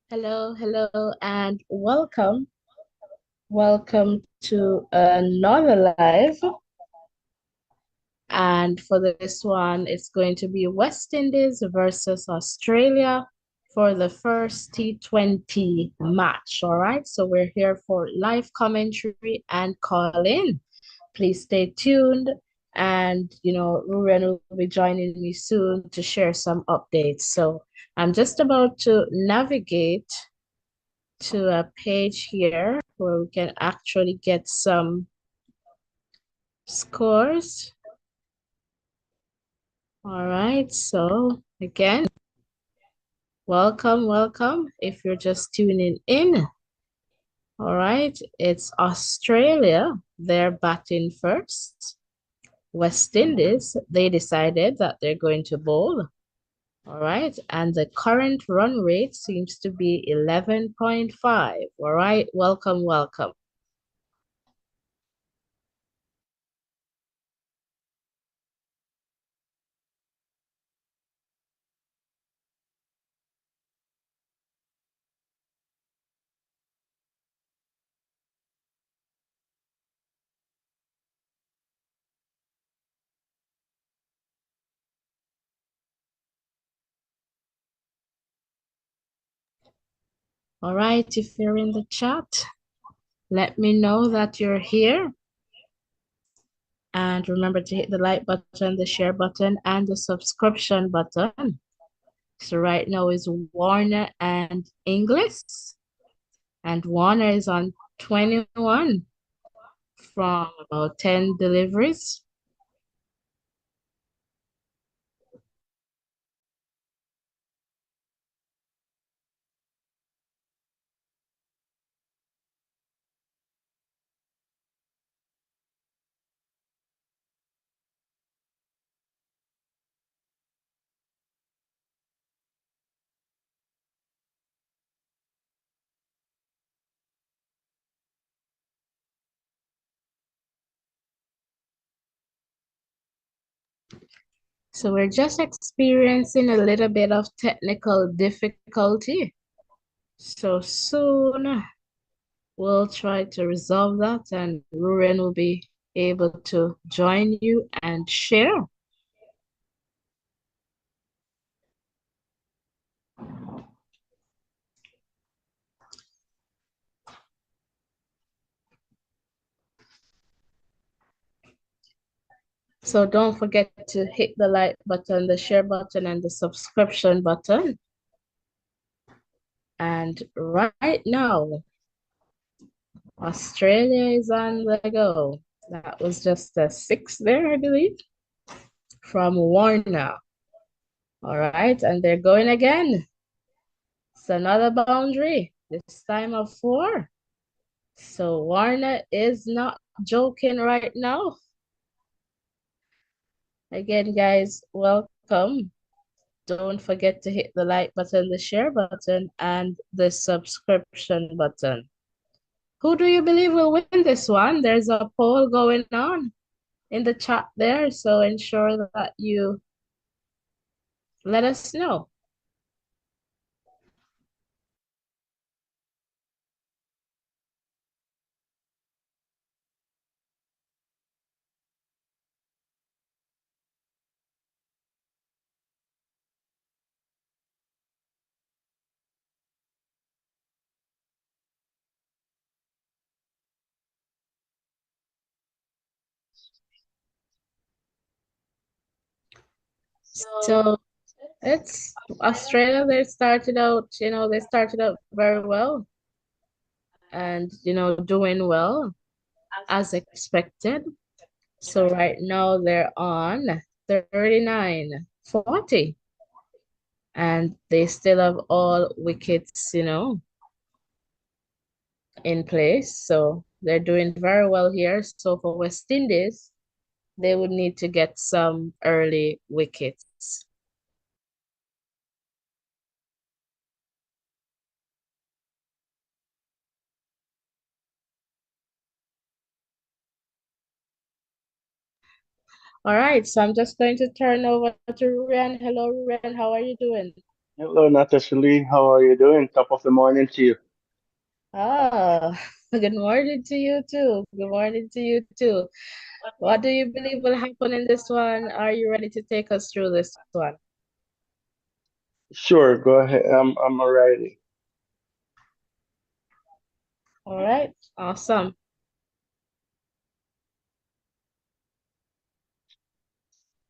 Hello, hello, and welcome. Welcome to another live. And for this one, it's going to be West Indies versus Australia for the first T20 match. All right. So we're here for live commentary and call in. Please stay tuned. And, Ruben will be joining me soon to share some updates. So I'm just about to navigate to a page here where we can actually get some scores. All right, so again, welcome, welcome. If you're just tuning in, all right, it's Australia. They're batting first. West Indies, they decided that they're going to bowl. All right, and the current run rate seems to be 11.5. All right, welcome, welcome. All right, if you're in the chat, let me know that you're here. And remember to hit the like button, the share button, and the subscription button. So right now is Warner and Inglis. And Warner is on 21 from about 10 deliveries. So we're just experiencing a little bit of technical difficulty. So soon we'll try to resolve that and Ruren will be able to join you and share. So don't forget to hit the like button, the share button, and the subscription button. And right now, Australia is on the go. That was just a six there, I believe, from Warner. All right, and they're going again. It's another boundary, this time of four. So Warner is not joking right now. Again, guys, welcome. Don't forget to hit the like button, the share button, and the subscription button. Who do you believe will win this one? There's a poll going on in the chat there, so ensure that you let us know. So it's Australia, they started out very well and, doing well as expected. So right now they're on 39-40 and they still have all wickets, in place. So they're doing very well here. So for West Indies, they would need to get some early wickets. All right, so I'm just going to turn over to Ruren. Hello, Ruren. How are you doing? Hello, Natasha. How are you doing? Top of the morning to you. Oh, good morning to you too. Good morning to you too. What do you believe will happen in this one? Are you ready to take us through this one? Sure, go ahead. I'm alrighty. All right, awesome.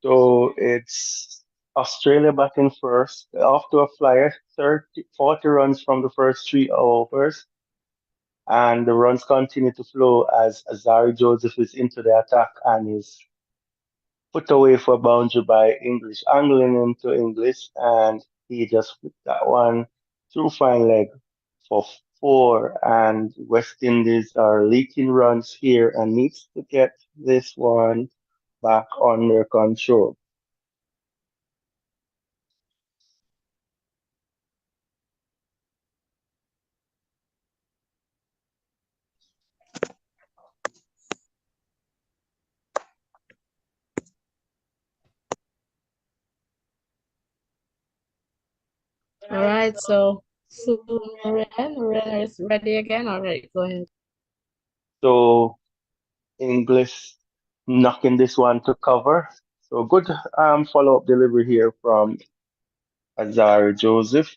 So it's Australia batting first, off to a flyer, 40 runs from the first three overs, and the runs continue to flow as Azari Joseph is into the attack and is put away for a boundary by English, angling into English, and he just put that one through fine leg for four. And West Indies are leaking runs here and needs to get this one back under control. All right, so Ren is ready again. All right, go ahead. So English knocking this one to cover. So good follow up delivery here from Azari Joseph.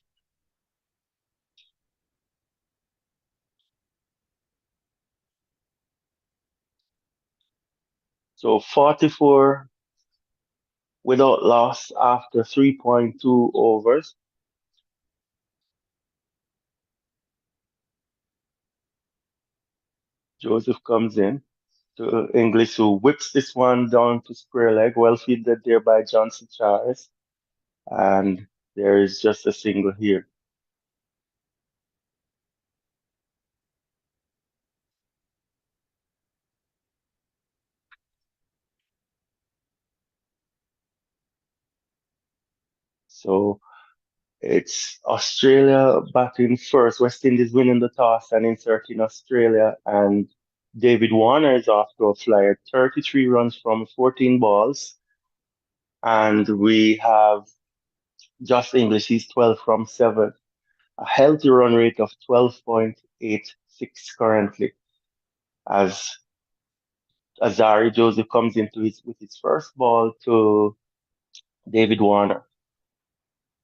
So 44 without loss after 3.2 overs. Joseph comes in to English, who whips this one down to square leg, well fielded there by Johnson Charles, and there is just a single here. So it's Australia batting first. West Indies winning the toss and inserting Australia, and David Warner is off to a flyer, 33 runs from 14 balls, and we have Josh English, he's 12 from 7. A healthy run rate of 12.86 currently, as Azari Joseph comes into his with his first ball to David Warner,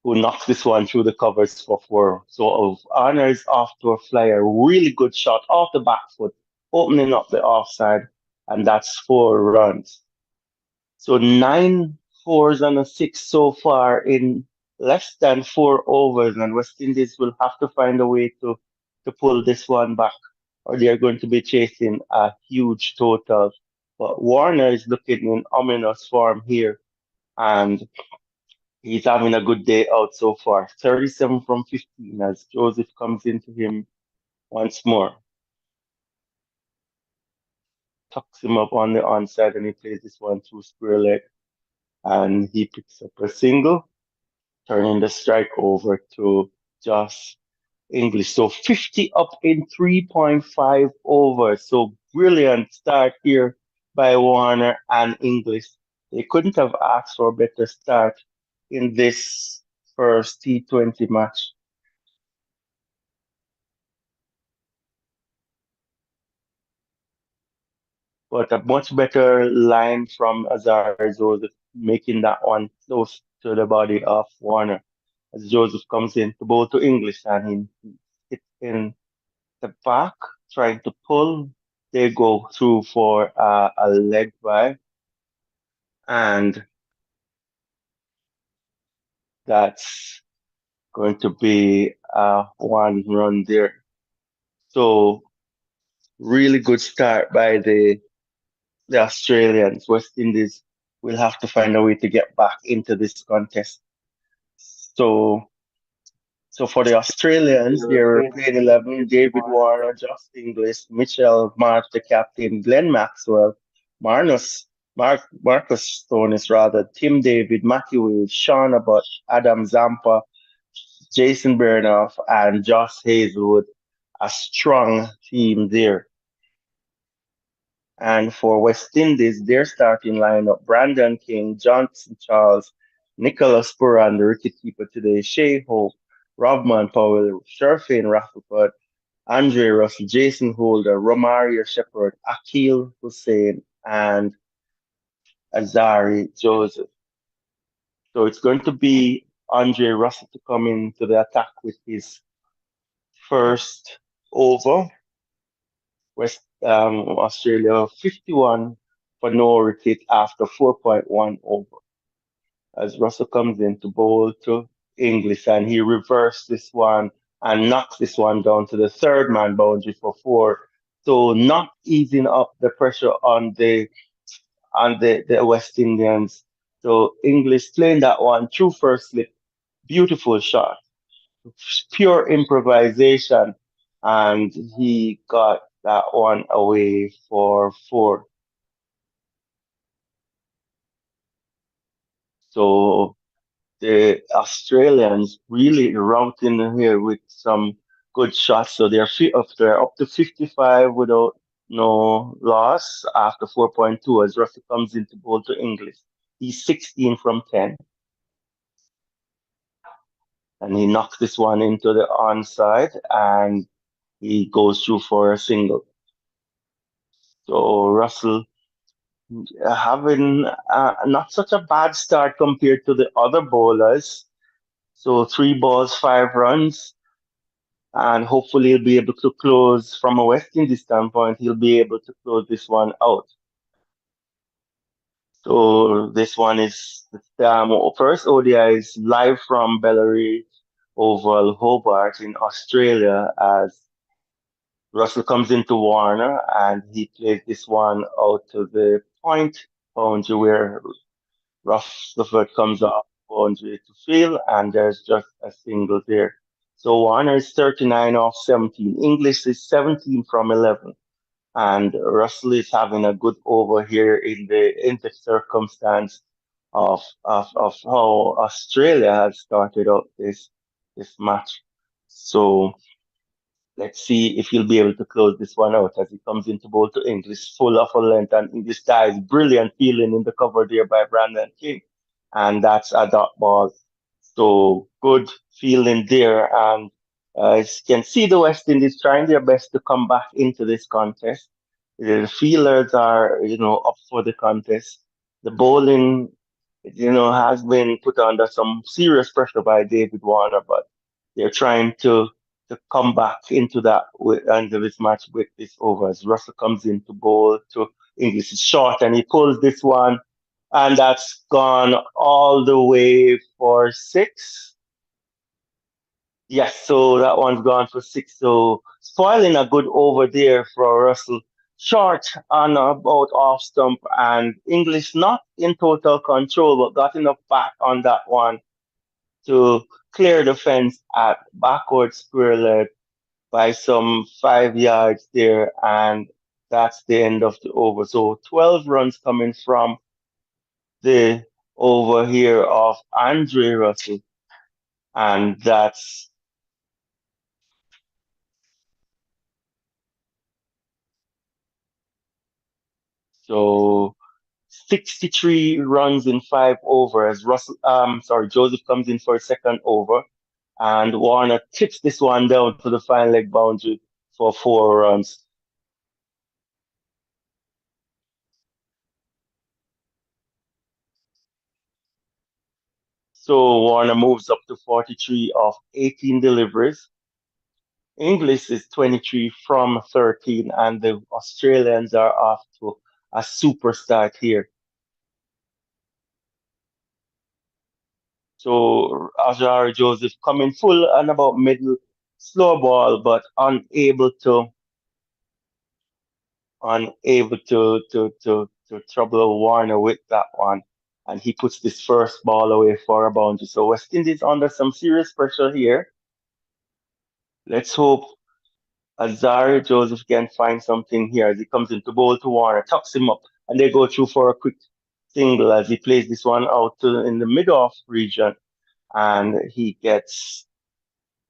who knocks this one through the covers for four. So Warner is off to a flyer, really good shot off the back foot, opening up the offside, and that's 4 runs. So nine fours and a six so far in less than 4 overs, and West Indies will have to find a way to pull this one back, or they are going to be chasing a huge total. But Warner is looking in ominous form here, and he's having a good day out so far. 37 from 15 as Joseph comes into him once more, tucks him up on the onside, and he plays this one through square leg, and he picks up a single, turning the strike over to Josh English. So 50 up in 3.5 overs. So brilliant start here by Warner and English. They couldn't have asked for a better start in this first T20 match. But a much better line from Azar Joseph, making that one close to the body of Warner as Joseph comes in to bowl to English, and he hits in the back, trying to pull. They go through for a leg drive, and that's going to be one run there. So really good start by the Australians. West Indies will have to find a way to get back into this contest. So So for the Australians, they're playing 11, David Warner, Josh Inglis, Mitchell Marsh, the captain, Glenn Maxwell, Marcus Stone is rather, Tim David, Matthew Wade, Sean Abbott, Adam Zampa, Jason Bernoff, and Josh Hazelwood. A strong team there. And for West Indies, their starting lineup, Brandon King, Johnson Charles, Nicholas Puran, the wicketkeeper today, Shea Hope, Robman Powell, Sherfane Rafferty, Andre Russell, Jason Holder, Romario Shepherd, Akil Hussein, and Azari Joseph. So it's going to be Andre Russell to come into the attack with his first over. Australia 51 for no wicket after 4.1 over. As Russell comes in to bowl to English and he reversed this one and knocks this one down to the third man boundary for four. So not easing up the pressure on the West Indians. So English playing that one through first slip, beautiful shot, pure improvisation, and he got that one away for four. So the Australians really routing here with some good shots. So they're up to 55 without no loss after 4.2 as Russell comes into bowl to English. He's 16 from 10 and he knocks this one into the onside and he goes through for a single. So Russell having not such a bad start compared to the other bowlers. So 3 balls, 5 runs. And hopefully he'll be able to close from a West Indies standpoint. He'll be able to close this one out. So this one is first ODI is live from Bellary Oval, Hobart in Australia as Russell comes into Warner and he plays this one out to the point boundary where Rutherford comes off boundary to field and there's just a single there. So Warner is 39 off 17. English is 17 from 11. And Russell is having a good over here in the circumstance of how Australia has started out this match. So let's see if he'll be able to close this one out as he comes into bowl to English, full of a length, and English dies brilliant feeling in the cover there by Brandon King, and that's a dot ball. So good feeling there, and as you can see, the West Indies trying their best to come back into this contest. The feelers are, up for the contest. The bowling, has been put under some serious pressure by David Warner, but they're trying to come back into into this match with this over as Russell comes in to bowl to English is short and he pulls this one and that's gone all the way for six. Yes, so that one's gone for six. So spoiling a good over there for Russell. Short on about off stump and English not in total control but got enough back on that one to clear the fence at backward square leg by some 5 yards there, and that's the end of the over. So 12 runs coming from the over here of Andre Russell, and that's so 63 runs in 5 over as Joseph comes in for a second over, and Warner tips this one down to the final leg boundary for 4 runs. So Warner moves up to 43 of 18 deliveries. English is 23 from 13, and the Australians are off to a super start here. So Ajari Joseph coming full and about middle, slow ball, but unable to trouble Warner with that one. And he puts this first ball away for a boundary. So West Indies under some serious pressure here. Let's hope Azari Joseph can find something here as he comes into bowl to Warner, tucks him up, and they go through for a quick single as he plays this one out in the mid-off region, and he gets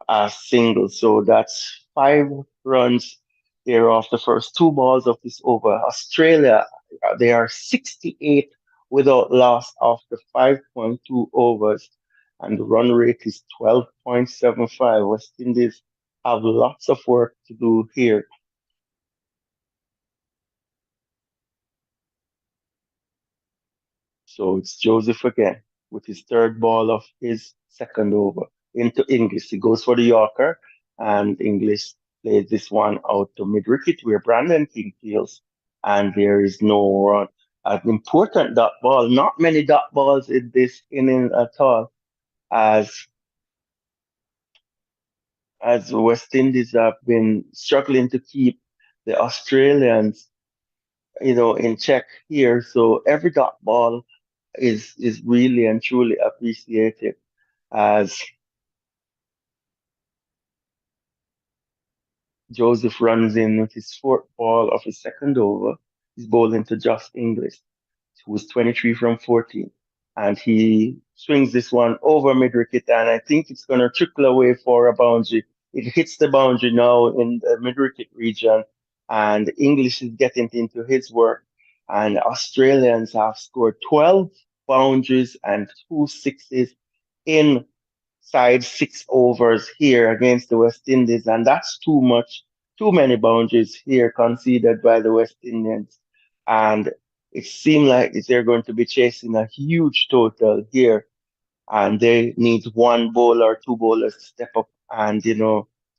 a single. So that's 5 runs there off the first 2 balls of this over. Australia, they are 68 without loss after 5.2 overs, and the run rate is 12.75. West Indies have lots of work to do here. So it's Joseph again with his third ball of his second over into English. He goes for the Yorker, and English plays this one out to mid wicket where Brandon King fields, and there is no run. An important dot ball, not many dot balls in this inning at all, as West Indies have been struggling to keep the Australians, in check here. So every dot ball is really and truly appreciated as Joseph runs in with his fourth ball of his second over. He's bowling to Josh Inglis, who's 23 from 14. And he swings this one over mid wicket, and I think it's going to trickle away for a boundary. It hits the boundary now in the mid wicket region, and English is getting into his work. And Australians have scored 12 boundaries and two sixes in side 6 overs here against the West Indies, and that's too much, too many boundaries here conceded by the West Indians. And it seemed like they're going to be chasing a huge total here, and they need one bowler or two bowlers to step up and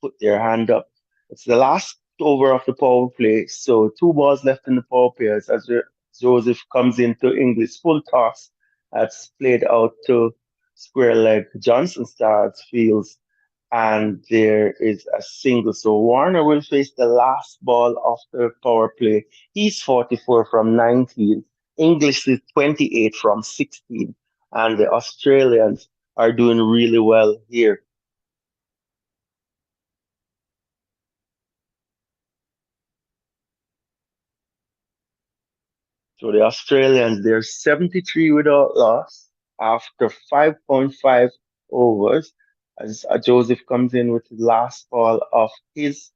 put their hand up. It's the last over of the power play, so two balls left in the power play as Joseph comes into English full toss. That's played out to square leg. Johnson starts fields, and there is a single. So Warner will face the last ball of the power play. He's 44 from 19. English is 28 from 16, and the Australians are doing really well here. So the Australians, they're 73 without loss after 5.5 overs as Joseph comes in with the last ball of his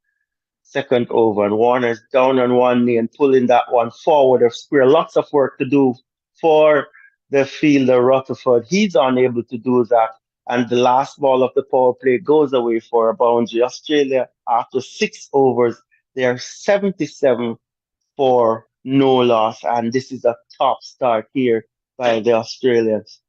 second over, and Warner's down on one knee and pulling that one forward of square. Lots of work to do for the fielder Rutherford. He's unable to do that. And the last ball of the power play goes away for a boundary. Australia, after 6 overs, they are 77 for no loss. And this is a top start here by the Australians.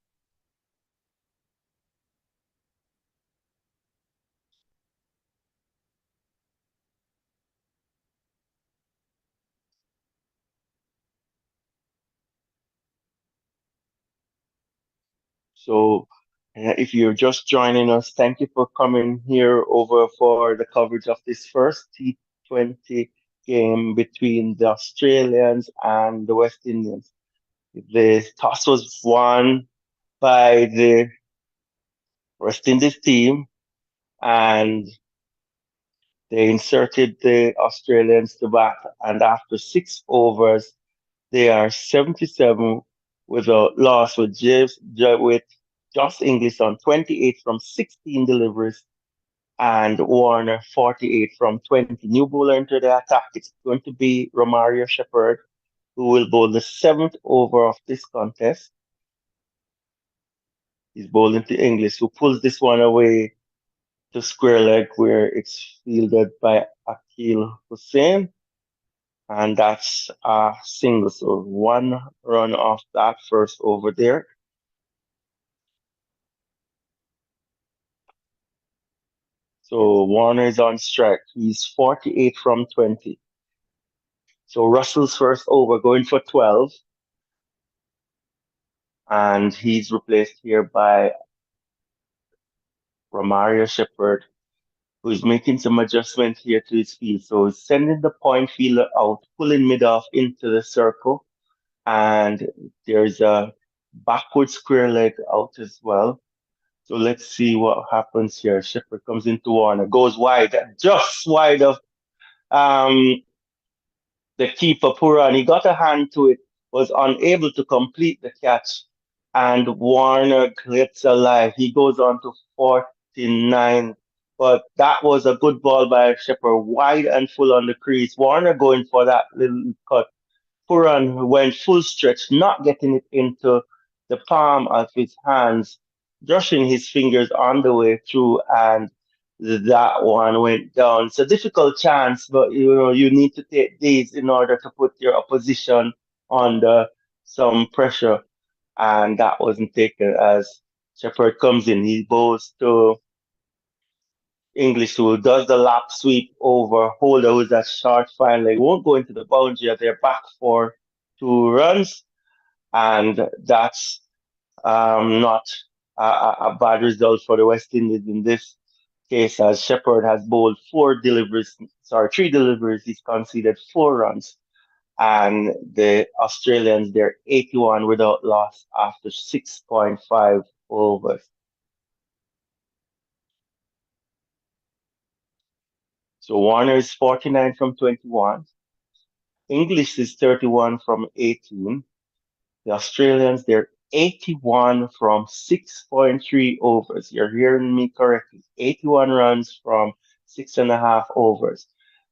So, if you're just joining us, thank you for coming here over for the coverage of this first T20 game between the Australians and the West Indians. The toss was won by the West Indies team, and they inserted the Australians to bat. And after 6 overs, they are 77 with a loss with Josh Inglis on 28 from 16 deliveries and Warner 48 from 20. New bowler into the attack. It's going to be Romario Shepherd, who will bowl the seventh over of this contest. He's bowling to Inglis, who pulls this one away to square leg, where it's fielded by Akil Hussain. And that's a single. So one run off that first over there. So Warner is on strike. He's 48 from 20. So Russell's first over going for 12. And he's replaced here by Romario Shepherd, who's making some adjustment here to his field. So he's sending the point fielder out, pulling mid off into the circle. And there's a backward square leg out as well. So let's see what happens here. Shepherd comes into Warner, goes wide, just wide of um, the keeper Puran. He got a hand to it, was unable to complete the catch, and Warner gets alive. He goes on to 49. But that was a good ball by Shepherd, wide and full on the crease. Warner going for that little cut, Puran went full stretch, not getting it into the palm of his hands, brushing his fingers on the way through, and that one went down. It's a difficult chance, but you need to take these in order to put your opposition under some pressure, and that wasn't taken as Shepherd comes in. He bows to English, who does the lap sweep over Holder, who's that short fine leg, won't go into the boundary. They're back for 2 runs, and that's not a bad result for the West Indies in this case, as Shepherd has bowled 3 deliveries. He's conceded 4 runs, and the Australians, they're 81 without loss after 6.5 overs. So Warner is 49 from 21. English is 31 from 18. The Australians, they're 81 from 6.3 overs. You're hearing me correctly. 81 runs from 6.5 overs.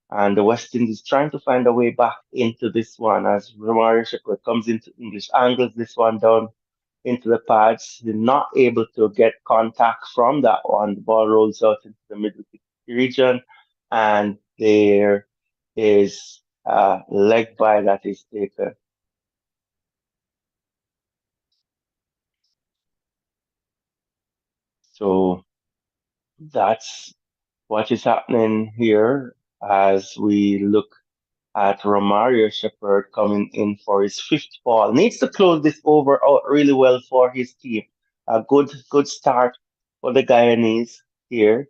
And the West Indies trying to find a way back into this one as Romario Shepherd comes into English, angles this one down into the pads. They're not able to get contact from that one. The ball rolls out into the middle region, and there is a leg by that is taken. So that's what is happening here as we look at Romario Shepherd coming in for his fifth ball. Needs to close this over out really well for his team. A good start for the Guyanese here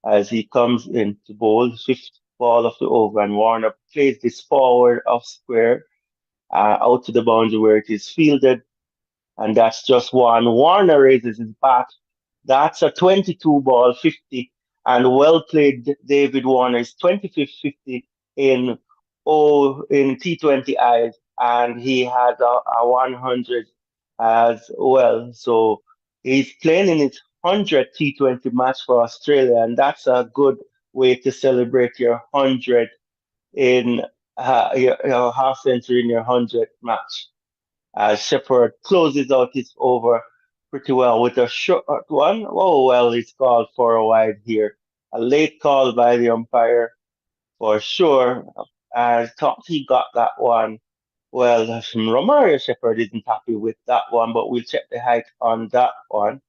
as he comes in to bowl fifth ball of the over, and Warner plays this forward off square out to the boundary where it is fielded, and that's just one. Warner raises his bat. That's a 22 ball 50, and well played David Warner's 25th 50 in in T20 eyes, and he has a 100 as well. So he's playing in his 100th T20 match for Australia, and that's a good way to celebrate your 100 in your half century in your 100th match. Shepherd closes out his over pretty well with a short one. Oh, well, it's called for a wide here. A late call by the umpire for sure. I thought he got that one. Well, Romario Shepherd isn't happy with that one, but we'll check the height on that one.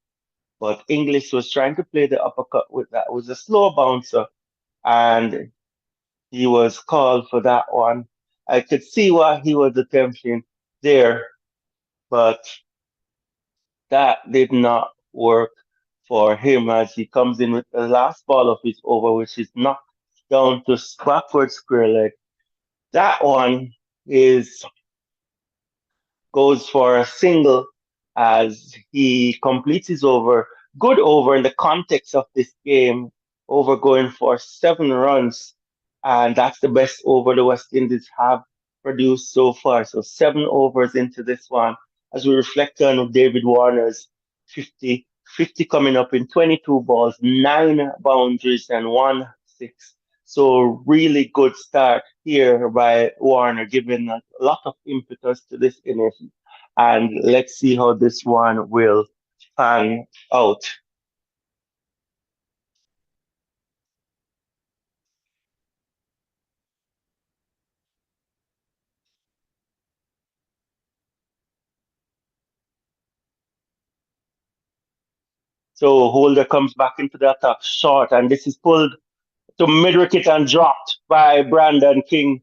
But English was trying to play the uppercut with that. It was a slow bouncer, and he was called for that one. I could see what he was attempting there, but that did not work for him as he comes in with the last ball of his over, which is knocked down to backward square leg. That one is goes for a single as he completes his over. Good over in the context of this game, over going for 7 runs, and that's the best over the West Indies have produced so far. So 7 overs into this one as we reflect on David Warner's 50, 50 coming up in 22 balls, 9 boundaries, and 1 6. So really good start here by Warner, giving a lot of impetus to this innings. And let's see how this one will pan out. So Holder comes back into the attack short, and this is pulled to mid wicket and dropped by Brandon King.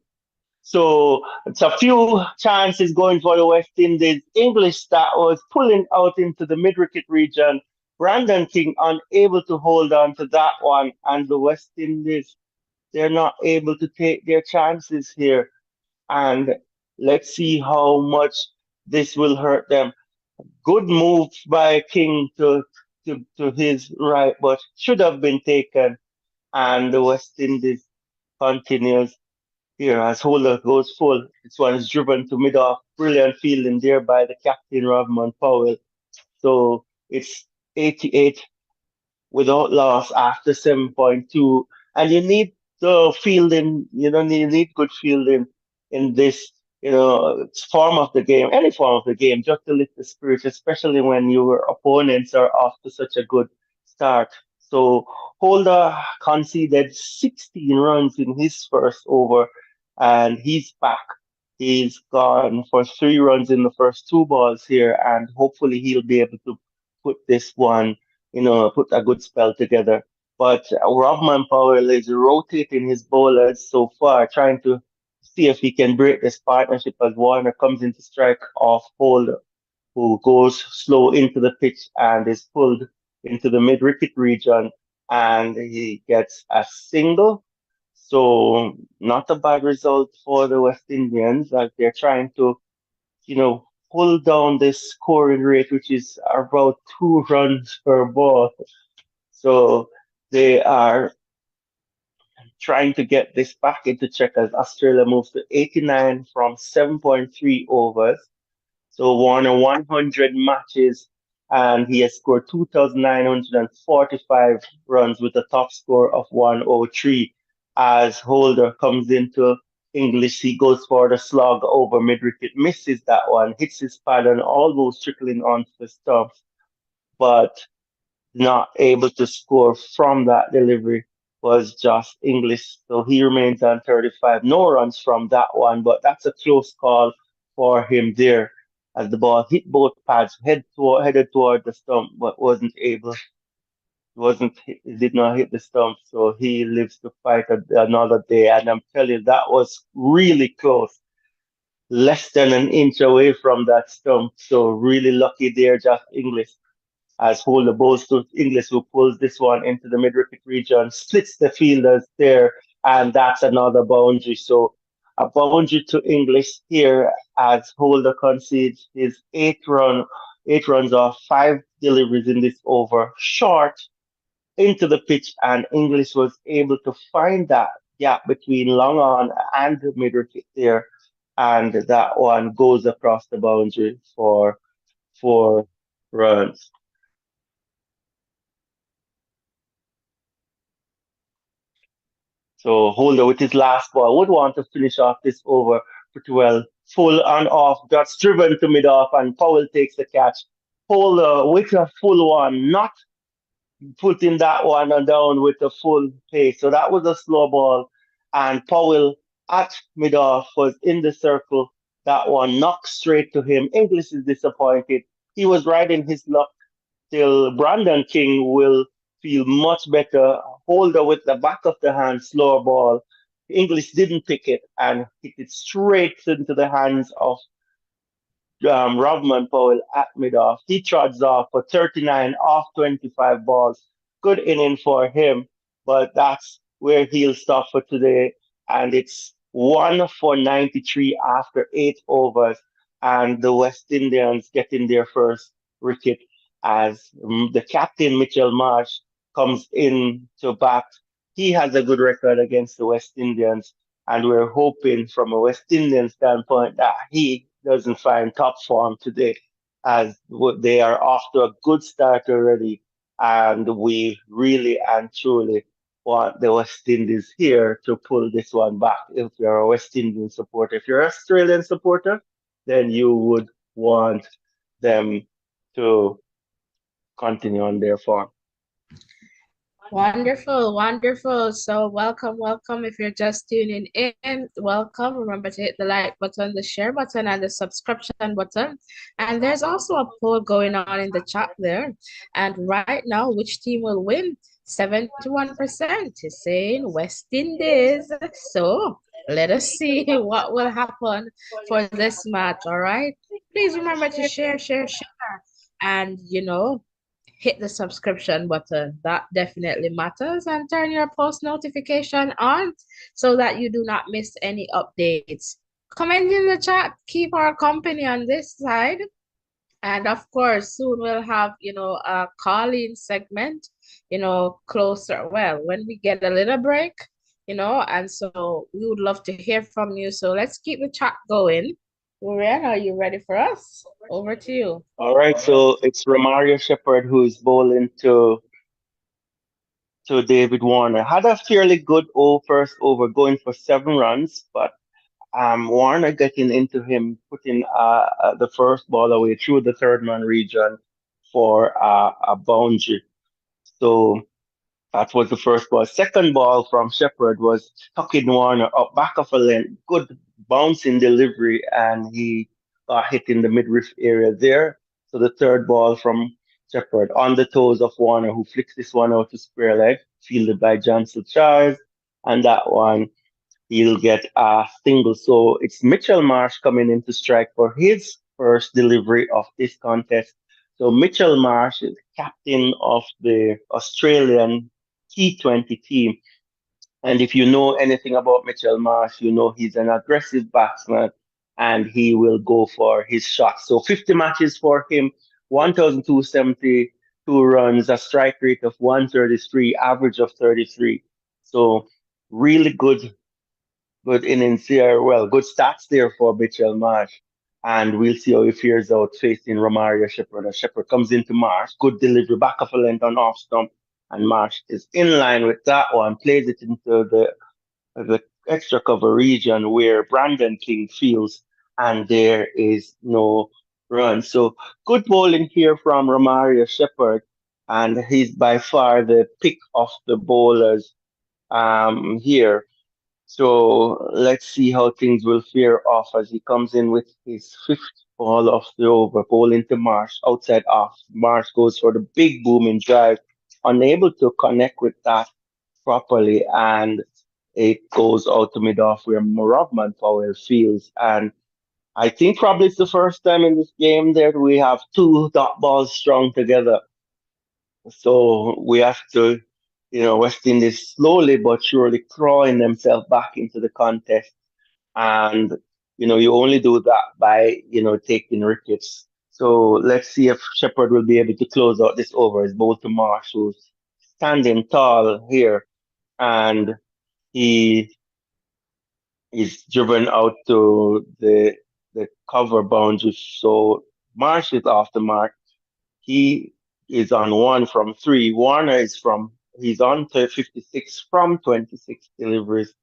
So it's a few chances going for the West Indies. English that was pulling out into the mid wicket region. Brandon King unable to hold on to that one, and the West Indies, they're not able to take their chances here. And let's see how much this will hurt them. Good move by King to his right, but should have been taken. And the West Indies continues here as Holder goes full. This one is driven to mid off. Brilliant fielding there by the captain, Ravman Powell. So it's 88 without loss after 7.2. And you need the fielding, you need good fielding in this it's form of the game, any form of the game, just to lift the spirits, especially when your opponents are off to such a good start. So Holder conceded 16 runs in his first over, and he's back. He's gone for 3 runs in the first two balls here, and hopefully he'll be able to put this one, put a good spell together. But Robman Powell is rotating his bowlers so far, trying to see if he can break this partnership as Warner comes into strike off Holder, who goes slow into the pitch and is pulled into the mid wicket region, and he gets a single. So not a bad result for the West Indians as they're trying to, pull down this scoring rate, which is about 2 runs per ball. So they are trying to get this back into check as Australia moves to 89 from 7.3 overs. So won a 100 matches and he has scored 2,945 runs with a top score of 103. As Holder comes into English, he goes for the slog over mid wicket, misses that one, hits his pad and almost trickling onto the stumps, but not able to score from that delivery was just English. So he remains on 35. No runs from that one, but that's a close call for him there as the ball hit both pads, headed toward the stump, but it did not hit the stump. So he lives to fight another day. And I'm telling you, that was really close. Less than an inch away from that stump. So really lucky there, just English as Holder bowls to Inglis, who pulls this one into the mid-wicket region, splits the fielders there, and that's another boundary. So a boundary to English here as Holder concedes his 8 runs off 5 deliveries in this over, short into the pitch, and English was able to find that gap between long on and the mid-wicket there, and that one goes across the boundary for 4 runs. So Holder with his last ball would want to finish off this over pretty well. Full and off, just driven to mid off, and Powell takes the catch. Holder with a full one, not putting that one down with a full pace. So that was a slow ball, and Powell at mid off was in the circle. That one knocked straight to him. Inglis is disappointed. He was riding his luck till Brandon King will feel much better. Holder with the back of the hand, slower ball. English didn't pick it and hit it straight into the hands of Rodman Powell at mid-off. He trots off for 39 off 25 balls. Good inning for him, but that's where he'll stop for today. And it's 1 for 93 after 8 overs. And the West Indians getting their first wicket as the captain, Mitchell Marsh, comes in to bat. He has a good record against the West Indians, and we're hoping from a West Indian standpoint that he doesn't find top form today, as they are off to a good start already, and we really and truly want the West Indies here to pull this one back. If you're a West Indian supporter, if you're an Australian supporter, then you would want them to continue on their form. Wonderful, wonderful. So welcome, welcome. If you're just tuning in, welcome. Remember to hit the like button, the share button, and the subscription button. And there's also a poll going on in the chat there. And right now, which team will win? 71% is saying West Indies. So let us see what will happen for this match. All right. Please remember to share, share, share. And hit the subscription button. That definitely matters. And turn your post notification on so that you do not miss any updates. Comment in the chat, keep our company on this side. And of course, soon we'll have, a call-in segment, closer. Well, when we get a little break, and so we would love to hear from you. So let's keep the chat going. Urian, are you ready for us? Over to you. All right, so it's Romario Shepherd who is bowling to David Warner. Had a fairly good first over, going for 7 runs, but Warner getting into him, putting the first ball away through the third man region for a boundary. So that was the first ball. Second ball from Shepard was tucking Warner up back of a length. Good bouncing delivery, and he got hit in the midriff area there. So the third ball from Shepard on the toes of Warner, who flicks this one out to square leg, fielded by Johnson Charles. And that one, he'll get a single. So it's Mitchell Marsh coming in to strike for his first delivery of this contest. So Mitchell Marsh is captain of the Australian T20 team. And if you know anything about Mitchell Marsh, you know he's an aggressive batsman and he will go for his shots. So 50 matches for him, 1,272 runs, a strike rate of 133, average of 33. So really good innings here. Well, good stats there for Mitchell Marsh. And we'll see how he fares out facing Romario Shepherd. As Shepherd comes into Marsh, good delivery, back of a length on off stump. And Marsh is in line with that one, plays it into the extra cover region where Brandon King fields, and there is no run. So good bowling here from Romario Shepherd, and he's by far the pick of the bowlers here. So let's see how things will fare off as he comes in with his fifth ball of the over, ball into Marsh, outside off. Marsh goes for the big booming drive, unable to connect with that properly, and it goes out to mid off where Moravman Powell fields. And I think probably it's the first time in this game that we have two dot balls strung together. So we have to, West Indies slowly but surely clawing themselves back into the contest. And, you only do that by, taking wickets. So let's see if Shepard will be able to close out this over. It's both to Marsh, who's standing tall here. And he is driven out to the cover boundary. So Marsh is off the mark. He is on one from three. Warner is he's on to 56 from 26 deliveries.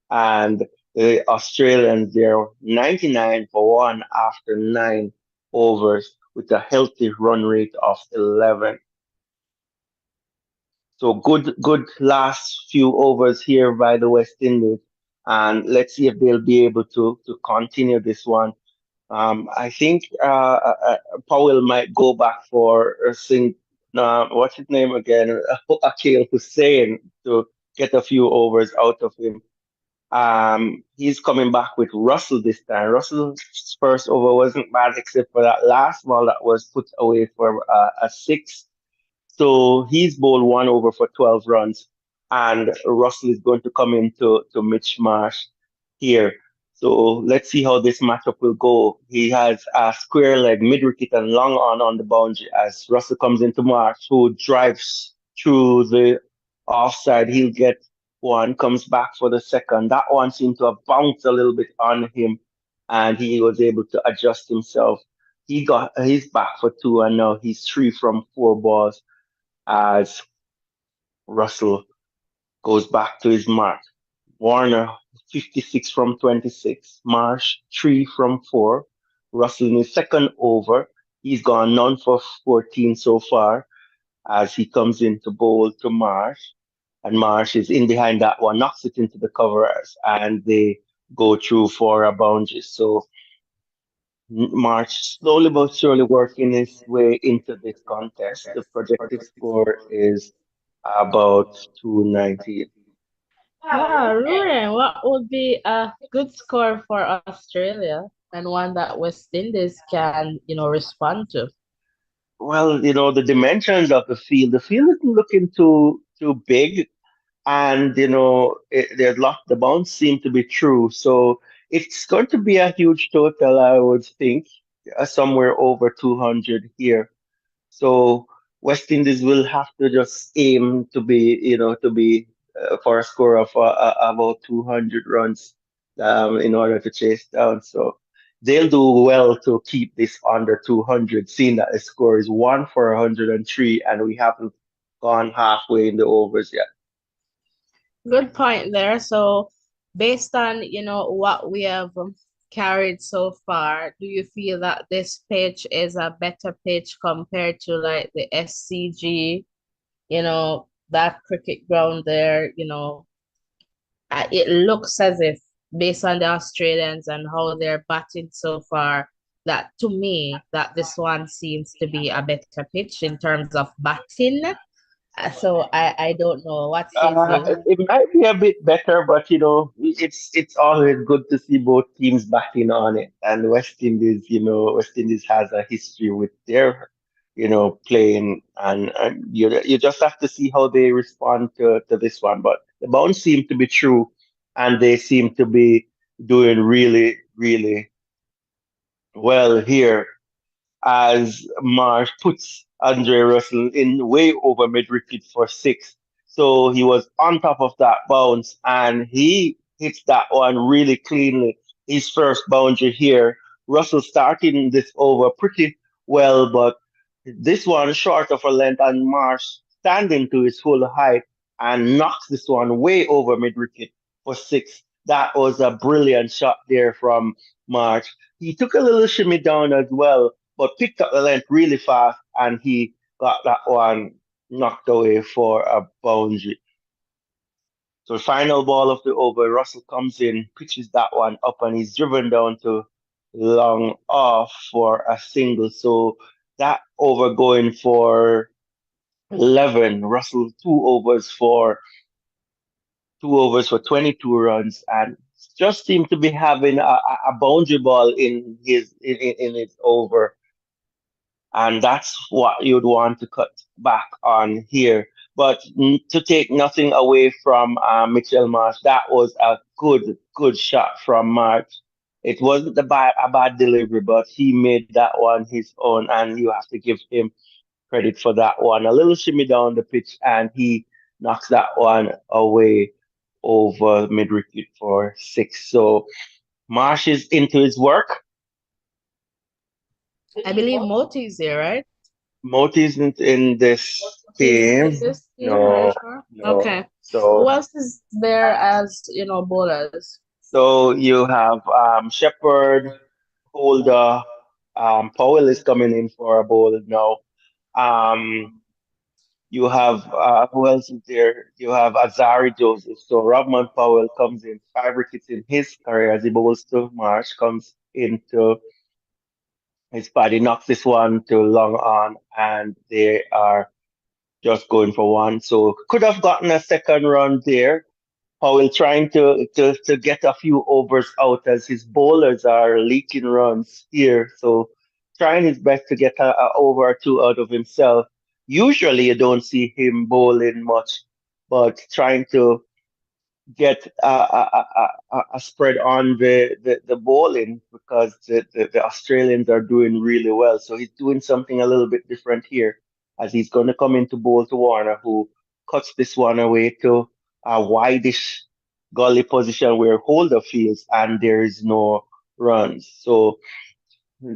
And the Australians, they're 99 for one after 9 overs with a healthy run rate of 11. So good last few overs here by the West Indies. And let's see if they'll be able to continue this one. I think Powell might go back for what's his name again? Akil Hussain to get a few overs out of him. He's coming back with Russell this time. Russell's first over wasn't bad except for that last ball that was put away for a six. So he's bowled one over for 12 runs, and Russell is going to come into to Mitch Marsh here. So let's see how this matchup will go. He has a square leg, mid wicket, and long on the boundary as Russell comes into Marsh, who drives through the offside. He'll get one, comes back for the second. That one seemed to have bounced a little bit on him, and he was able to adjust himself. He's back for two, and now he's three from four balls as Russell goes back to his mark. Warner, 56 from 26. Marsh, 3 from 4. Russell in his second over. He's gone none for 14 so far as he comes into bowl to Marsh. And Marsh is in behind that one, knocks it into the covers, and they go through for a boundary. So March slowly but surely working his way into this contest. The projected score is about 290. Yeah, Ruren, what would be a good score for Australia and one that West Indies can, respond to? Well, the dimensions of the field isn't looking too big, and there's lot the bounce seem to be true, so it's going to be a huge total, I would think, somewhere over 200 here. So West Indies will have to just aim to be for a score of about 200 runs in order to chase down. So they'll do well to keep this under 200, seeing that the score is 1 for 103 and we haven't gone halfway in the overs yet. Good point there. So based on, what we have carried so far, do you feel that this pitch is a better pitch compared to like the SCG, that cricket ground there, it looks as if, based on the Australians and how they're batting so far, that to me, that this one seems to be a better pitch in terms of batting. So I don't know. What says you? It might be a bit better, but it's always good to see both teams backing on it. And West Indies has a history with their, playing, and you just have to see how they respond to this one. But the bounce seemed to be true, and they seem to be doing really, really well here as Marsh puts Andre Russell in way over mid wicket for six. So he was on top of that bounce and he hits that one really cleanly. His first boundary here. Russell starting this over pretty well, but this one short of a length and Marsh standing to his full height and knocks this one way over mid wicket for six. That was a brilliant shot there from Marsh. He took a little shimmy down as well, but picked up the length really fast and he got that one knocked away for a boundary. So final ball of the over, Russell comes in, pitches that one up and he's driven down to long off for a single. So that over going for 11. Russell two overs for 22 runs and just seemed to be having a boundary ball in his over, and that's what you'd want to cut back on here. But to take nothing away from Mitchell Marsh, that was a good shot from Marsh. It wasn't a bad delivery, but he made that one his own, and you have to give him credit for that one. A little shimmy down the pitch, and he knocks that one away over mid wicket for six. So Marsh is into his work. I believe Moti is there, right? Moti isn't in this He's not in team. this team, are you No, sure? no. Okay. Who So else is there as, bowlers? so you have Shepherd, Holder, Powell is coming in for a bowl now. Um, you have who else is there? You have Azari Joseph. So Robman Powell comes in 5 wickets in his career as he bowls to Marsh, comes into his body, knocks this one to long on, and they are just going for one. So could have gotten a second run there. Powell trying to get a few overs out as his bowlers are leaking runs here. So trying his best to get a over or two out of himself. Usually you don't see him bowling much, but trying to get a spread on the bowling because the Australians are doing really well. So he's doing something a little bit different here as he's going to come into bowl to Warner, who cuts this one away to a wideish gully position where Holder fields and there is no runs. So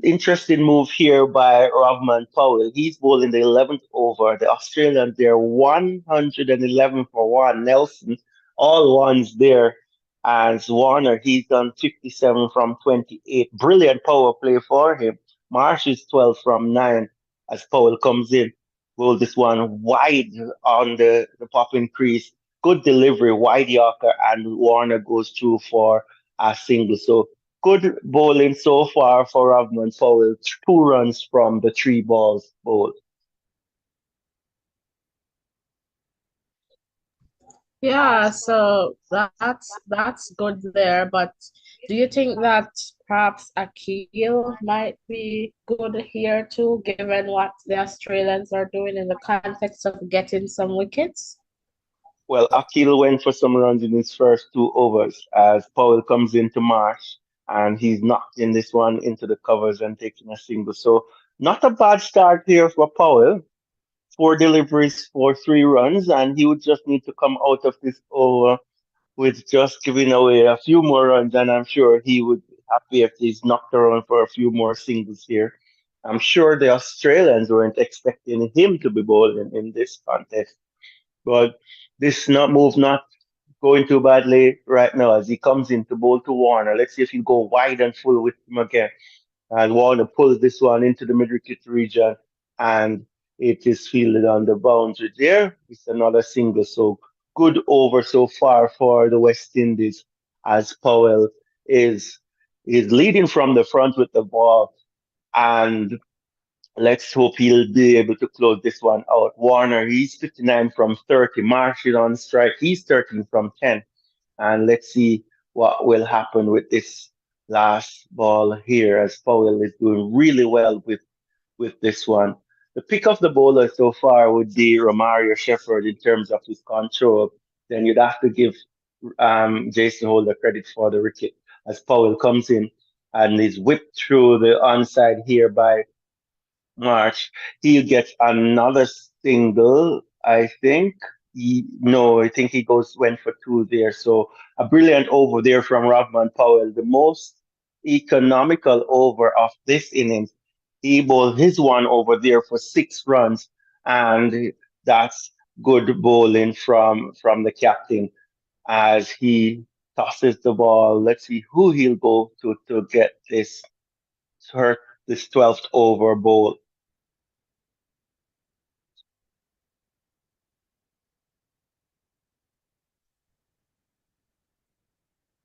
interesting move here by Rovman Powell. He's bowling the 11th over. The Australians, they're 111 for one. Nelson, all ones there. As Warner, he's done 57 from 28. Brilliant power play for him. Marsh is 12 from 9 as Powell comes in. Roll this one wide on the popping crease. Good delivery, wide Yorker, and Warner goes through for a single. So good bowling so far for Rovman Powell. 2 runs from the 3 balls bowled. Yeah, so that's good there, but do you think that perhaps Akil might be good here too, given what the Australians are doing in the context of getting some wickets? Well, Akil went for some runs in his first 2 overs as Powell comes into Marsh and he's knocked in this one into the covers and taking a single. So not a bad start here for Powell. 4 deliveries for 3 runs, and he would just need to come out of this over with just giving away a few more runs, and I'm sure he would be happy if he's knocked around for a few more singles here. I'm sure the Australians weren't expecting him to be bowling in this contest, but this not move not going too badly right now as he comes in to bowl to Warner. Let's see if he'll go wide and full with him again. And Warner pulls this one into the mid-wicket region, and it is fielded on the boundary there. It's another single, so good over so far for the West Indies as Powell is is leading from the front with the ball, and let's hope he'll be able to close this one out. Warner, he's 59 from 30. Marsh is on strike. He's 13 from 10. And let's see what will happen with this last ball here as Powell is doing really well with this one. The pick of the bowler so far would be Romario Shepherd in terms of his control. Then you'd have to give Jason Holder credit for the wicket as Powell comes in and is whipped through the onside here by March. He gets another single, I think. No, I think he went for two there. So a brilliant over there from Rodman Powell, the most economical over of this innings. He bowled his one over there for 6 runs, and that's good bowling from the captain as he tosses the ball. Let's see who he'll go to get her this 12th over bowl.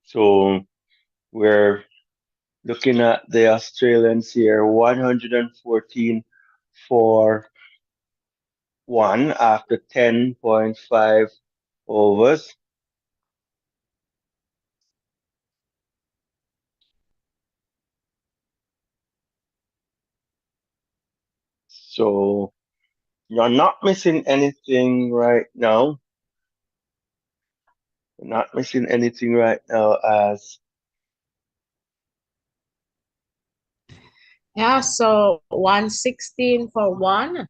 So we're looking at the Australians here, 114 for one after 10.5 overs. So you're not missing anything right now. You're not missing anything right now as Yeah, so 116 for one.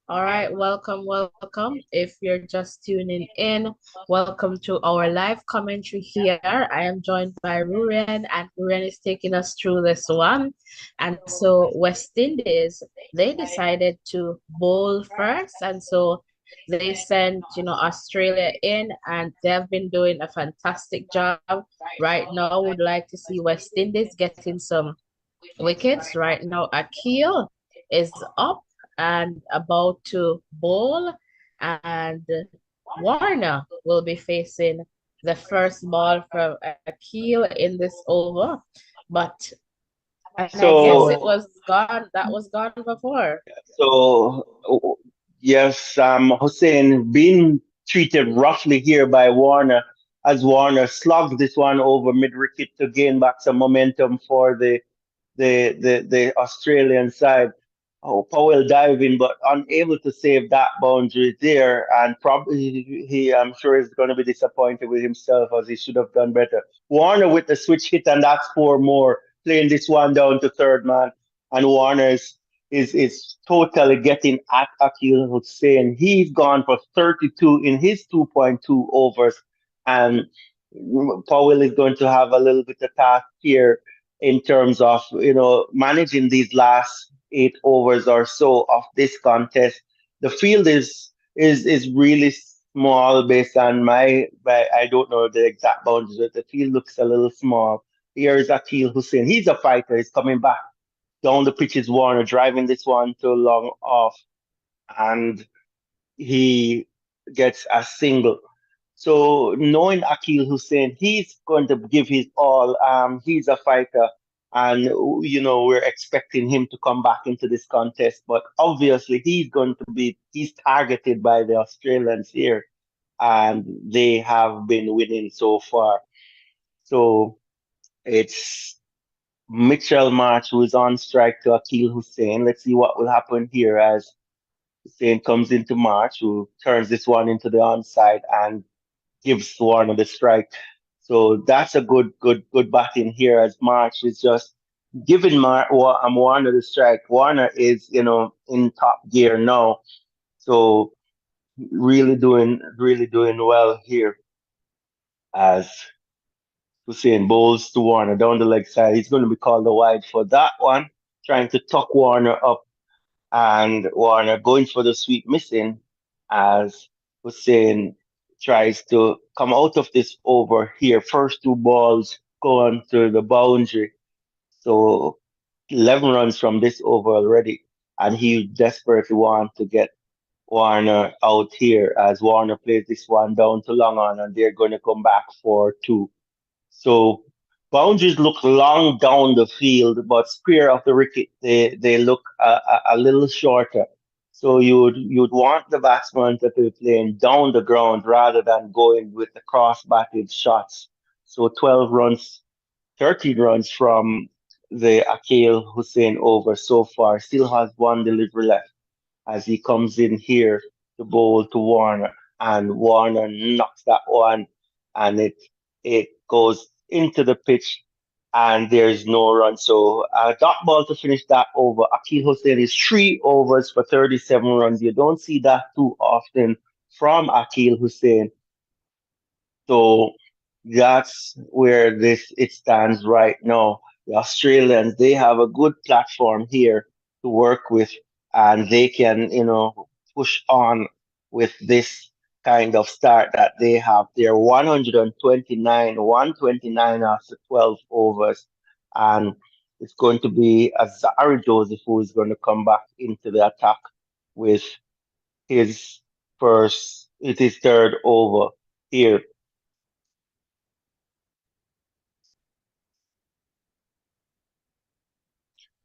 All right, welcome, welcome. If you're just tuning in, welcome to our live commentary here. I am joined by Ruren, and Ruren is taking us through this one. And so West Indies, they decided to bowl first, and so they sent, Australia in, and they've been doing a fantastic job. Right now, would like to see West Indies getting some wickets. Right now, Akil is up and about to bowl, and Warner will be facing the first ball from Akil in this over. But and I guess it so. was gone. That was gone before. So, yes, Hussein being treated roughly here by Warner as Warner slugged this one over mid wicket to gain back some momentum for the Australian side. Oh, Powell diving, but unable to save that boundary there, and probably I'm sure, is going to be disappointed with himself as he should have done better. Warner with the switch hit, and that's 4 more, playing this one down to third man, and Warner is totally getting at Akil Hussein. He's gone for 32 in his 2.2 overs, and Powell is going to have a little bit of task here in terms of managing these last 8 overs or so of this contest. The field is really small based on my I don't know the exact boundaries, but the field looks a little small. Here is Akil Hussein. He's a fighter. He's coming back down the pitch is Warner driving this one too long off, and he gets a single. So knowing Akil Hussein, he's going to give his all. He's a fighter, and we're expecting him to come back into this contest. But obviously, he's targeted by the Australians here, and they have been winning so far. So it's Mitchell March who is on strike to Akil Hussein. Let's see what will happen here as Hussein comes into March, who turns this one into the onside and gives Warner the strike. So that's a good batting here as March is just giving Warner the strike. Warner is, in top gear now. So really doing well here as Hussein bowls to Warner down the leg side. He's going to be called a wide for that one, trying to tuck Warner up, and Warner going for the sweep missing as Hussein tries to come out of this over here. First two balls go onto the boundary. So 11 runs from this over already. And he desperately wants to get Warner out here as Warner plays this one down to long on and they're going to come back for two. So boundaries look long down the field, but square of the wicket they look a little shorter. So you'd want the batsman to be playing down the ground rather than going with the cross batted shots. So 12 runs, 13 runs from the Akil Hussein over so far. Still has one delivery left as he comes in here to bowl to Warner, and Warner knocks that one, and it goes into the pitch, and there's no run. So dot ball to finish that over. Akil Hussein is 3 overs for 37 runs. You don't see that too often from Akil Hussein. So that's where this it stands right now. The Australians, they have a good platform here to work with, and they can, push on with this kind of start that they have. They're 129 after 12 overs, and it's going to be Azari Joseph who is going to come back into the attack with his it is third over here.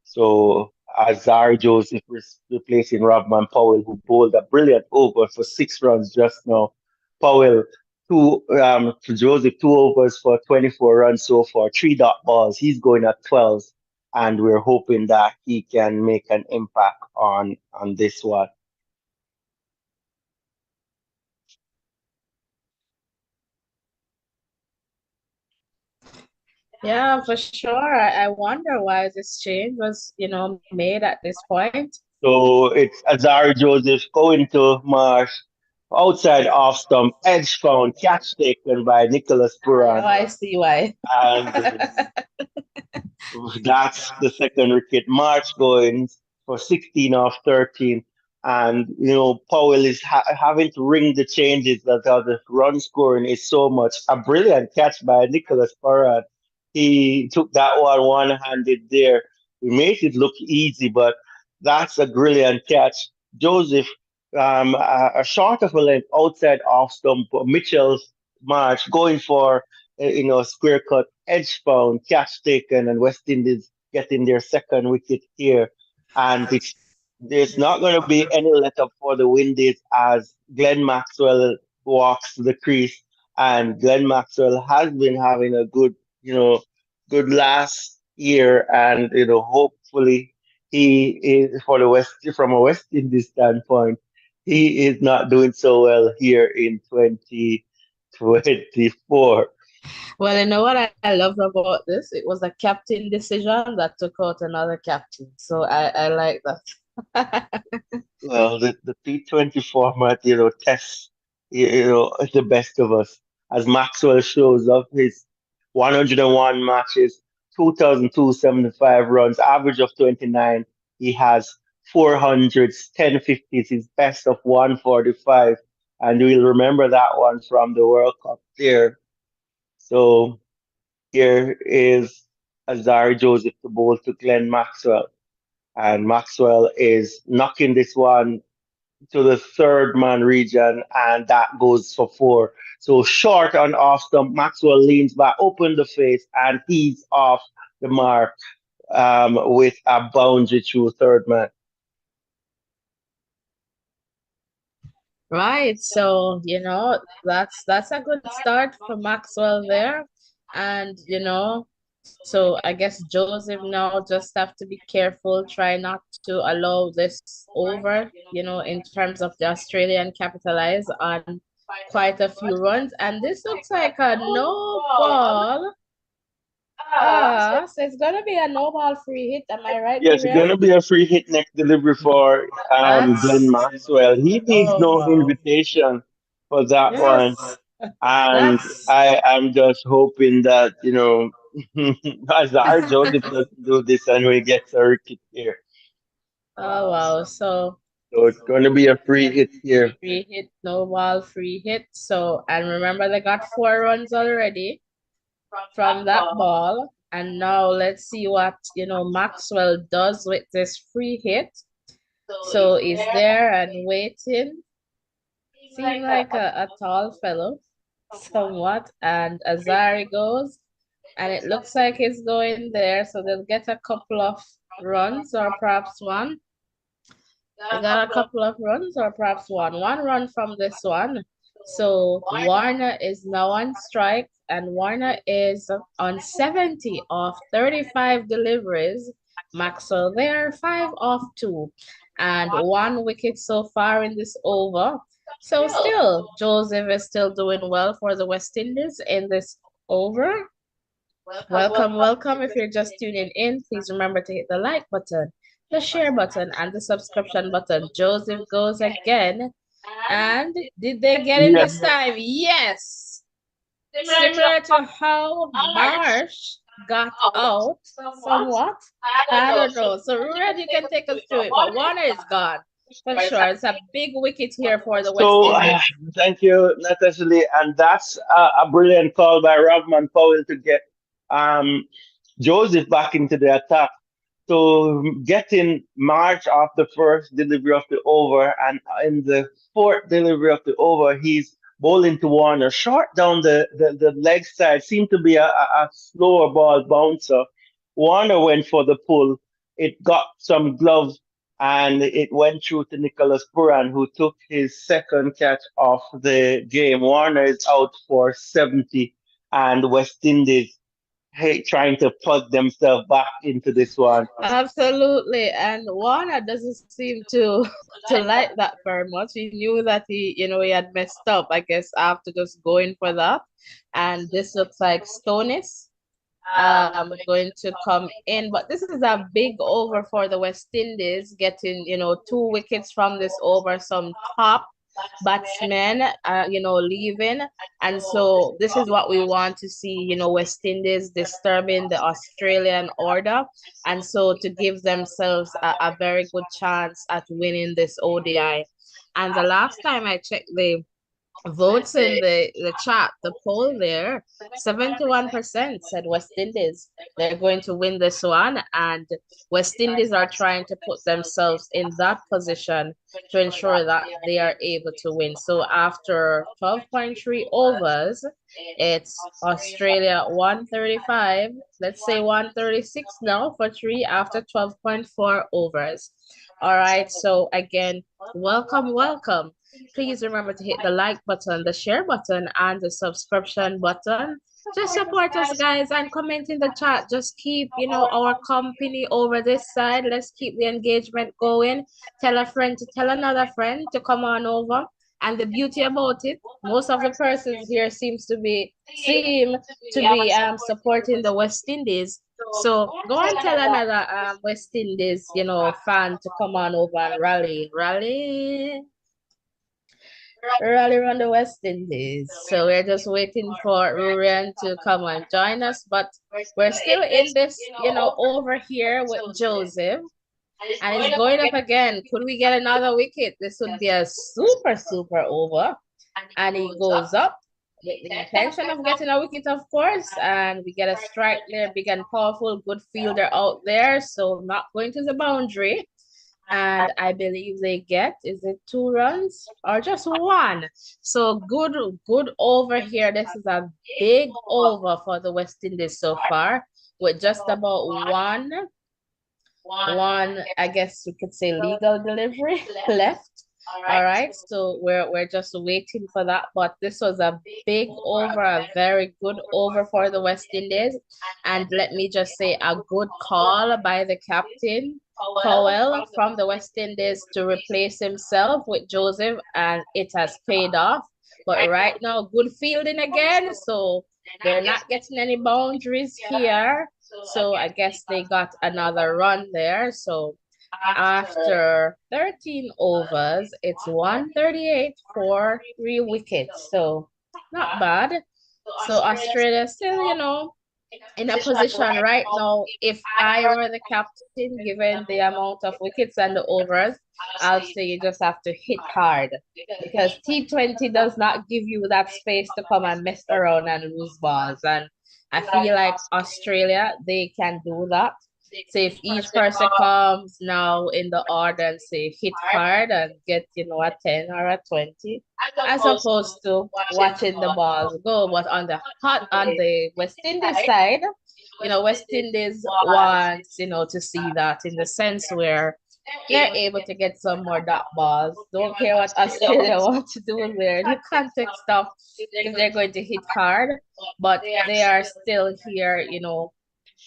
So Azar Joseph replacing Robman Powell, who bowled a brilliant over for 6 runs just now. Powell, two to Joseph, 2 overs for 24 runs so far, three dot balls. He's going at 12, and we're hoping that he can make an impact on this one. Yeah, for sure. I wonder why this change was, made at this point. So it's Azar Joseph going to Marsh, outside off stump, edge found, catch taken by Nicholas Now Puran. I see why. And that's the second wicket. March going for 16 off 13. And, Powell is having to ring the changes that the run scoring is so much. A brilliant catch by Nicholas Farad. He took that one handed there. He made it look easy, but that's a brilliant catch. Joseph, a short of a length outside off stump. Mitchell's March going for square cut, edge found, catch taken, and West Indies getting their second wicket here. And there's not going to be any let up for the Windies as Glenn Maxwell walks the crease. And Glenn Maxwell has been having a good last year, and hopefully he is for the West from a West Indies standpoint, he is not doing so well here in 2024. Well, you know what I loved about this? It was a captain decision that took out another captain. So I like that. Well, the T20 format, tests, the best of us. As Maxwell shows up, his 101 matches, 2,275 runs, average of 29. He has 400s, 1050s, his best of 145. And we'll remember that one from the World Cup there. So here is Azari Joseph to bowl to Glenn Maxwell. And Maxwell is knocking this one to the third man region, and that goes for four. So short on off stump, Maxwell leans back, open the face, and he's off the mark with a boundary through third man. Right. So, that's a good start for Maxwell there. And, so I guess Joseph now just have to be careful, try not to allow this over, in terms of the Australian capitalize on quite a few runs. And this looks like a no ball. So it's gonna be a no ball free hit. Am I right, Yes, it's Gabriel? going to be a free hit next delivery for Glenn That's Maxwell. He needs oh no wow. invitation for that one. Yes. And That's I am just hoping that, Azar Joseph doesn't do this and we get a wicket here. oh wow. So. So it's going to be a free hit here. Free hit, no ball, free hit. So, and remember they got 4 runs already from that ball. And now let's see what, Maxwell does with this free hit. So he's there and waiting. Seem like a tall fellow, somewhat. And Azari goes, and it looks like he's going there. So they'll get a couple of runs or perhaps one. They got a couple of runs or perhaps one run from this one. So Warner is now on strike, and Warner is on 70 of 35 deliveries. Maxwell there, 5 of 2, and 1 wicket so far in this over. So still, Joseph is still doing well for the West Indies in this over. Welcome, welcome. If you're just tuning in, please remember to hit the like button, the share button, and the subscription button. Joseph goes again. And did they get him Yeah, this time? Yes. Similar to how Marsh got out somewhat. I don't know. So, Rured, you can take us through it, but Warner is gone for sure. It's a big wicket here for the West so, Indies. thank you, Natasha, and that's a brilliant call by Robman Powell to get um, Joseph back into the attack. So, getting March off the first delivery of the over, and in the fourth delivery of the over, he's bowling to Warner, short down the leg side. Seemed to be a slower ball bouncer. Warner went for the pull. It got some glove and it went through to Nicholas Puran, who took his second catch of the game. Warner is out for 70, and West Indies trying to plug themselves back into this one. Absolutely. And Warner doesn't seem to like that very much. He knew that he had messed up, I guess, after just going for that. And this looks like Stonis going to come in. But this is a big over for the West Indies, getting, 2 wickets from this over, some top batsmen, leaving. And so this is what we want to see, West Indies disturbing the Australian order. And so to give themselves a very good chance at winning this ODI. And the last time I checked the votes in the chat, the poll there, 71% said West Indies. They're going to win this one, and West Indies are trying to put themselves in that position to ensure that they are able to win. So after 12.3 overs, it's Australia 135, let's say 136 now for three after 12.4 overs. All right, so again, welcome, welcome. Please remember to hit the like button, the share button, and the subscription button. Just support us, guys, and comment in the chat. Just keep, our company over this side. Let's keep the engagement going. Tell a friend to tell another friend to come on over. And the beauty about it, most of the persons here seem to be supporting the West Indies. So go and tell another West Indies, fan to come on over and rally around the West Indies. So we're just waiting for Rurian to come and join us. But we're still in this, over here with Joseph. And it's going up again. Could we get another wicket? This would be a super, super over. And he goes up with the intention of getting a wicket, of course. And we get a strike there, big and powerful, good fielder out there. So not going to the boundary. And I believe they get, is it 2 runs or just one? So good over here. This is a big over for the West Indies so far, with just about one, I guess we could say, legal delivery left. All right, so we're just waiting for that. But this was a big over, a very good over for the West Indies. And let me just say, a good call by the captain, Powell, from the West Indies to replace himself with Joseph, and it has paid off. But right now, good fielding again. So they're not getting any boundaries here. So I guess they got another run there. So after 13 overs, it's 138 for 3 wickets. So not bad. So Australia still, in a position right now, if I were the captain, given the amount of wickets and the overs, I'll say you just have to hit hard because T20 does not give you that space to come and mess around and lose balls. And I feel like Australia, they can do that. So if each person comes now in the order and say hit hard and get, a 10 or a 20, as opposed to watching the balls go. But on the West Indies side, West Indies wants, to see that in the sense where they're able to get some more dot balls. Don't care what Australia wants to do there. The context of if they're going to hit hard, but they are still here,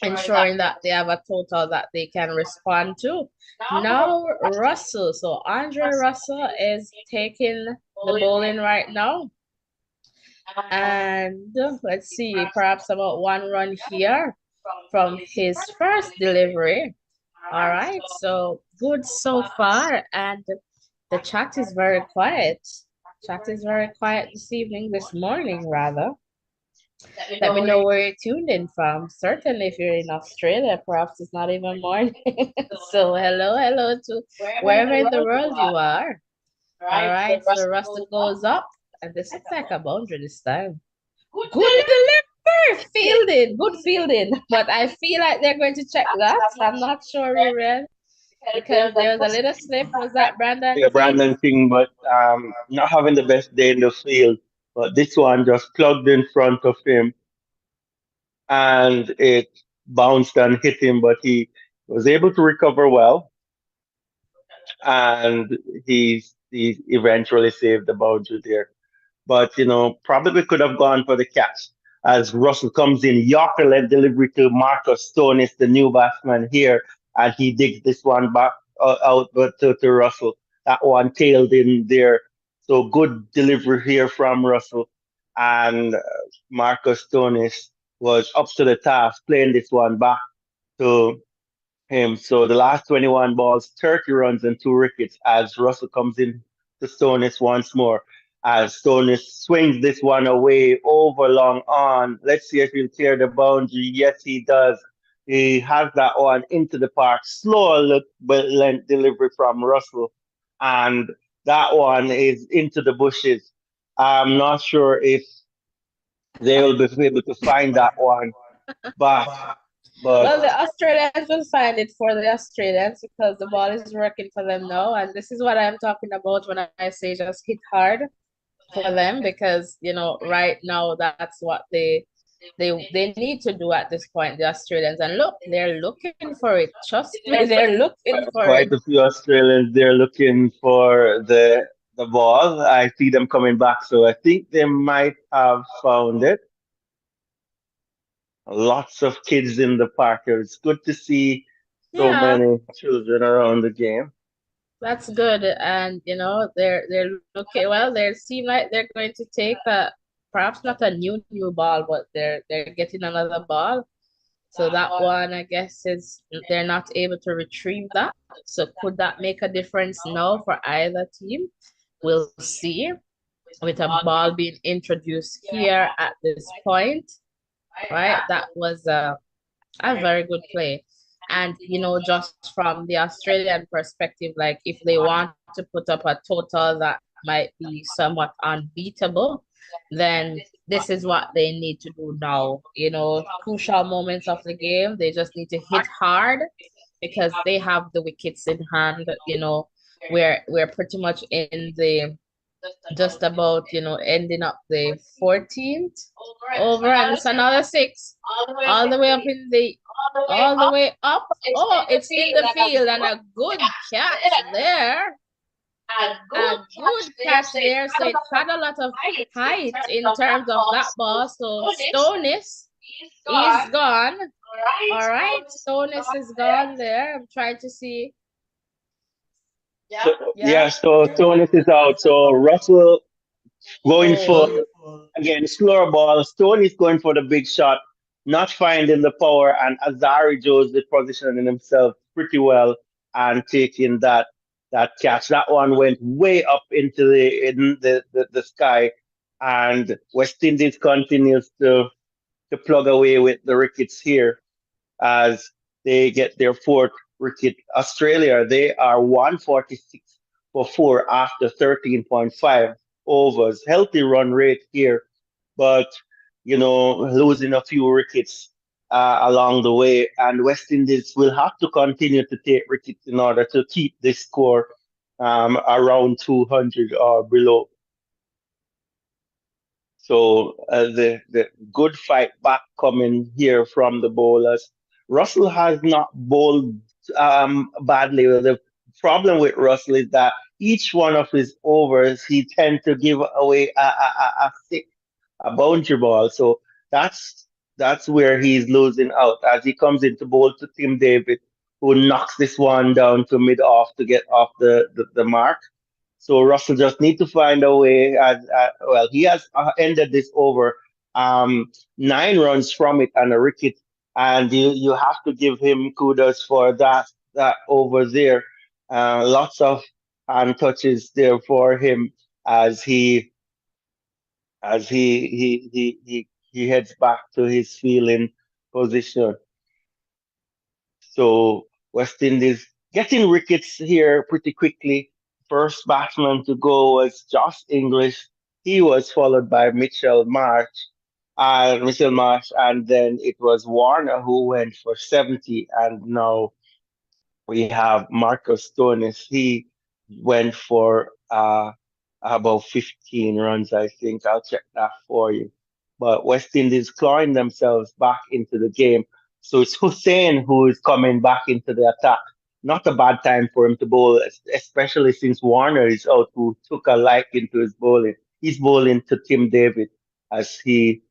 ensuring that they have a total that they can respond to. Now, Russell. So Andre Russell is taking the bowling right now. And let's see, perhaps about one run here from his first delivery. All right, so good so far. And the chat is very quiet. Chat is very quiet this evening, this morning, rather. Let me know where you're tuned in from. Certainly, if you're in Australia, perhaps it's not even morning. So, hello to wherever in the world you are. All right, so Rasta goes up, and this looks like a boundary this time. Good delivery, fielding, good fielding. But I feel like they're going to check that. I'm not sure, Ririan, because there was a little slip. Was that Brandon Yeah, King? Brandon King, but not having the best day in the field. But this one just plugged in front of him and it bounced and hit him, but he was able to recover well and he eventually saved the boundary there. But probably could have gone for the catch as Russell comes in. Yorker led delivery to Marcus Stone is the new batsman here, and he digs this one back out but to Russell. That one tailed in there. So good delivery here from Russell. And Marcus Stonis was up to the task, playing this one back to him. So the last 21 balls, 30 runs and 2 wickets as Russell comes in to Stonis once more. As Stonis swings this one away over long on. Let's see if he'll clear the boundary. Yes, he does. He has that one into the park. Slow look, but length delivery from Russell. And that one is into the bushes. I'm not sure if they will be able to find that one back, but Well, the Australians will find it for the Australians because the ball is working for them now. And this is what I'm talking about when I say just hit hard for them because, right now that's what they need to do at this point, the Australians. And look, they're looking for it. Trust me, they're looking for it. quite a few Australians they're looking for the ball. I see them coming back, so I think they might have found it. Lots of kids in the park. It's good to see so Yeah, many children around the game. that's good. And they're looking well, they seem like they're going to take a perhaps not a new ball, but they're getting another ball. So that one, I guess, is they're not able to retrieve that. So could that make a difference now for either team? We'll see. With a ball being introduced here at this point, right? That was a very good play. And, just from the Australian perspective, like if they want to put up a total that might be somewhat unbeatable, then this is what they need to do now. Crucial moments of the game, they just need to hit hard because they have the wickets in hand. We're pretty much in the just about, ending up the 14th over, and it's another six all the way up in the all the way up. Oh, it's in the field and a good catch there. A good catch there. So it had a lot of height in terms of that ball. So Stonis is gone. All right, Stonis is gone there. I'm trying to see. So Yeah. yeah, so Stonis is out. So Russell going for Oh, again slower ball. Stone is going for the big shot, not finding the power, and Azari Joe's is positioning himself pretty well and taking that catch. That one went way up into the sky, and West Indies continues to to plug away with the Ricketts here as they get their fourth wicket. Australia, they are 146 for four after 13.5 overs. Healthy run rate here, but losing a few wickets along the way. And West Indies will have to continue to take wickets in order to keep this score around 200 or below. So the good fight back coming here from the bowlers. Russell has not bowled badly. The problem with Russell is that each one of his overs he tends to give away a six, a boundary ball. So that's that's where he's losing out as he comes into bowl to Tim David, who knocks this one down to mid off to get off the mark. So Russell just need to find a way. Well, he has ended this over 9 runs from it and a wicket, and you have to give him kudos for that over there. Lots of hand touches there for him as he heads back to his fielding position. So West Indies getting wickets here pretty quickly. First batsman to go was Josh English. He was followed by Mitchell Marsh, and then it was Warner who went for 70, and now we have Marcus Stoinis. He went for about 15 runs, I think. I'll check that for you. But West Indies clawing themselves back into the game. So it's Hussein who is coming back into the attack. Not a bad time for him to bowl, especially since Warner is out, who took a liking to his bowling. He's bowling to Tim David as he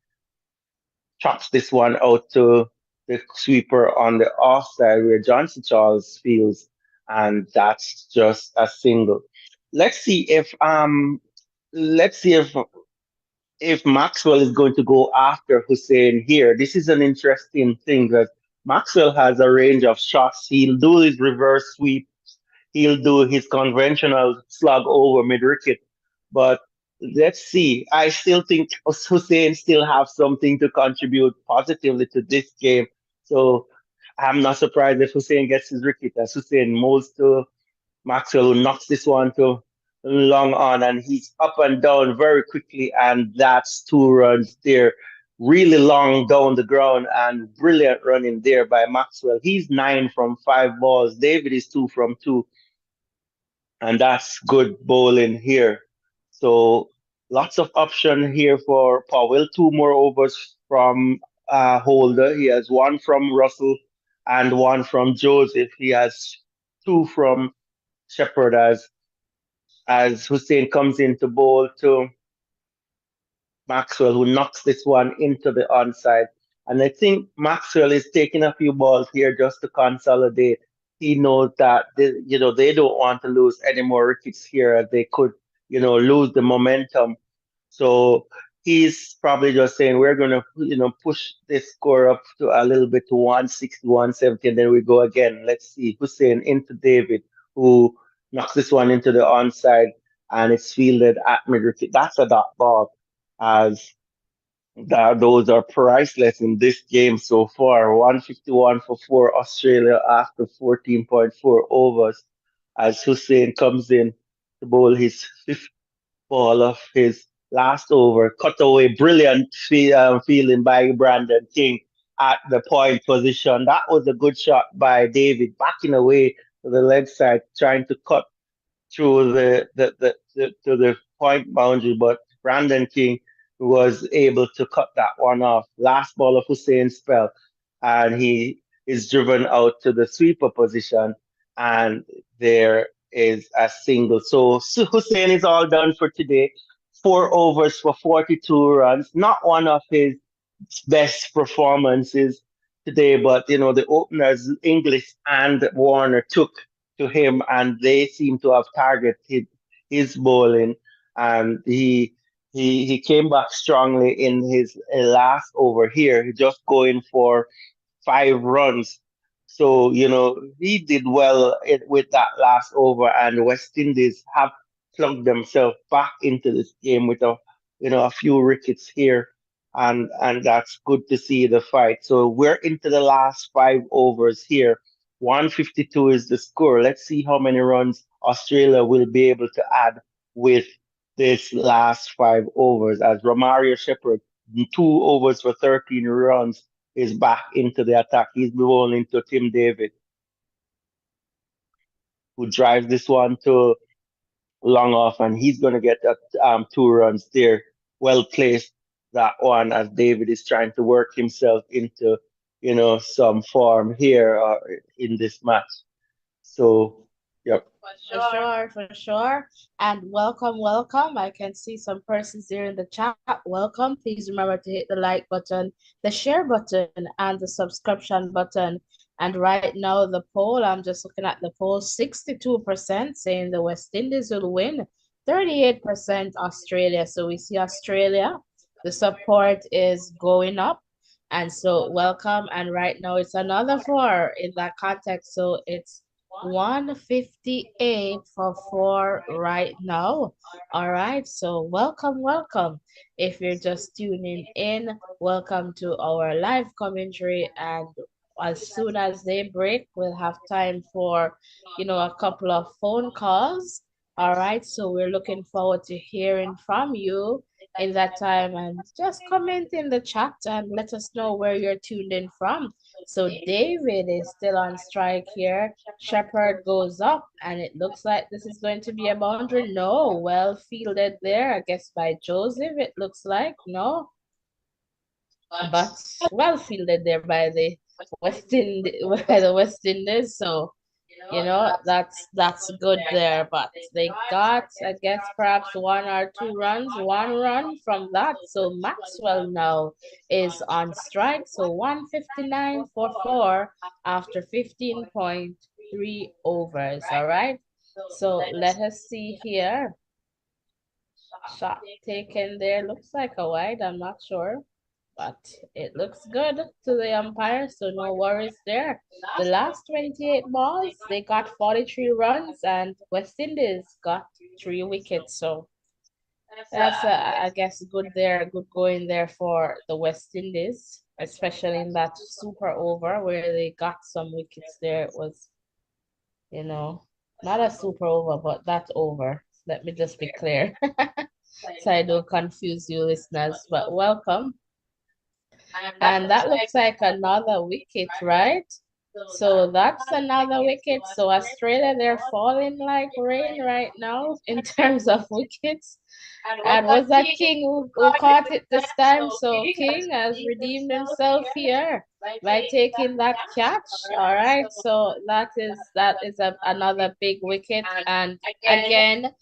chops this one out to the sweeper on the offside where Johnson Charles fields, and that's just a single. Let's see if let's see if Maxwell is going to go after Hussein here. This is an interesting thing because Maxwell has a range of shots. He'll do his reverse sweep, he'll do his conventional slug over mid wicket. But let's see. I still think Hussein still have something to contribute positively to this game. So I'm not surprised if Hussein gets his wicket as Hussein moves to Maxwell, who knocks this one to long on, and he's up and down very quickly, and that's 2 runs there. Really long down the ground and brilliant running there by Maxwell. He's 9 from 5 balls. David is 2 from 2, and that's good bowling here. So lots of option here for Powell. 2 more overs from Holder. He has one from Russell and one from Joseph. He has two from Shepherd as Hussein comes into bowl to Maxwell, who knocks this one into the onside. And I think Maxwell is taking a few balls here just to consolidate. He knows that they don't want to lose any more wickets here as they could, lose the momentum. So he's probably just saying we're gonna, push this score up to a little bit to 160, 170, and then we go again. Let's see. Hussein into David, who knocks this one into the onside, and it's fielded at mid wicket. That's a dot ball as those are priceless in this game so far. 151 for four Australia after 14.4 overs as Hussein comes in to bowl his fifth ball of his last over. Cutaway, brilliant fielding by Brandon King at the point position. That was a good shot by David, backing away to the leg side, trying to cut through the to the point boundary, but Brandon King was able to cut that one off. Last ball of Hussein's spell, and he is driven out to the sweeper position, and there is a single. So Hussein is all done for today. 4 overs for 42 runs. Not one of his best performances today, but the openers English and Warner took to him, and they seem to have targeted his bowling, and he came back strongly in his last over here, just going for 5 runs. So he did well with that last over, and West Indies have plugged themselves back into this game with a few wickets here. and that's good to see the fight. So we're into the last 5 overs here. 152 is the score. Let's see how many runs Australia will be able to add with this last 5 overs. As Romario Shepherd, 2 overs for 13 runs, is back into the attack. He's bowling to Tim David, who drives this one to long off, and he's going to get that 2 runs there. Well placed, that one, as David is trying to work himself into, some form here in this match. So, yep. For sure, for sure. And welcome, welcome. I can see some persons here in the chat. Welcome. Please remember to hit the like button, the share button, and the subscription button. And right now, the poll, I'm just looking at the poll, 62% saying the West Indies will win, 38% Australia. So we see Australia, the support is going up. And so welcome. And right now, it's another four in that context. So it's 158 for four right now. All right, so welcome, welcome. If you're just tuning in, welcome to our live commentary. And as soon as they break, we'll have time for, a couple of phone calls. All right, so we're looking forward to hearing from you in that time, and just comment in the chat and let us know where you're tuned in from. So David is still on strike here. Shepard goes up, and it looks like this is going to be a boundary. No, well fielded there, I guess by Joseph, it looks like. No, but well fielded there by the West Indies. So that's good there. But they got, I guess, perhaps one or two runs, one run from that. So Maxwell now is on strike. So 159 for four after 15.3 overs. All right. So let us see here. Shot taken there. Looks like a wide. I'm not sure, but it looks good to the umpire, so no worries there. The last 28 balls, they got 43 runs, and West Indies got 3 wickets. So that's, I guess, good there, good going there for the West Indies, especially in that super over where they got some wickets there. It was, you know, not a super over, but that over. Let me just be clear. So I don't confuse you listeners, but welcome. And that looks like another wicket, right? So that's another wicket. So Australia, they're falling like rain right now in terms of wickets. And was that King who caught it this time? So King has redeemed himself here by taking that catch. All right. So that is another big wicket. And again,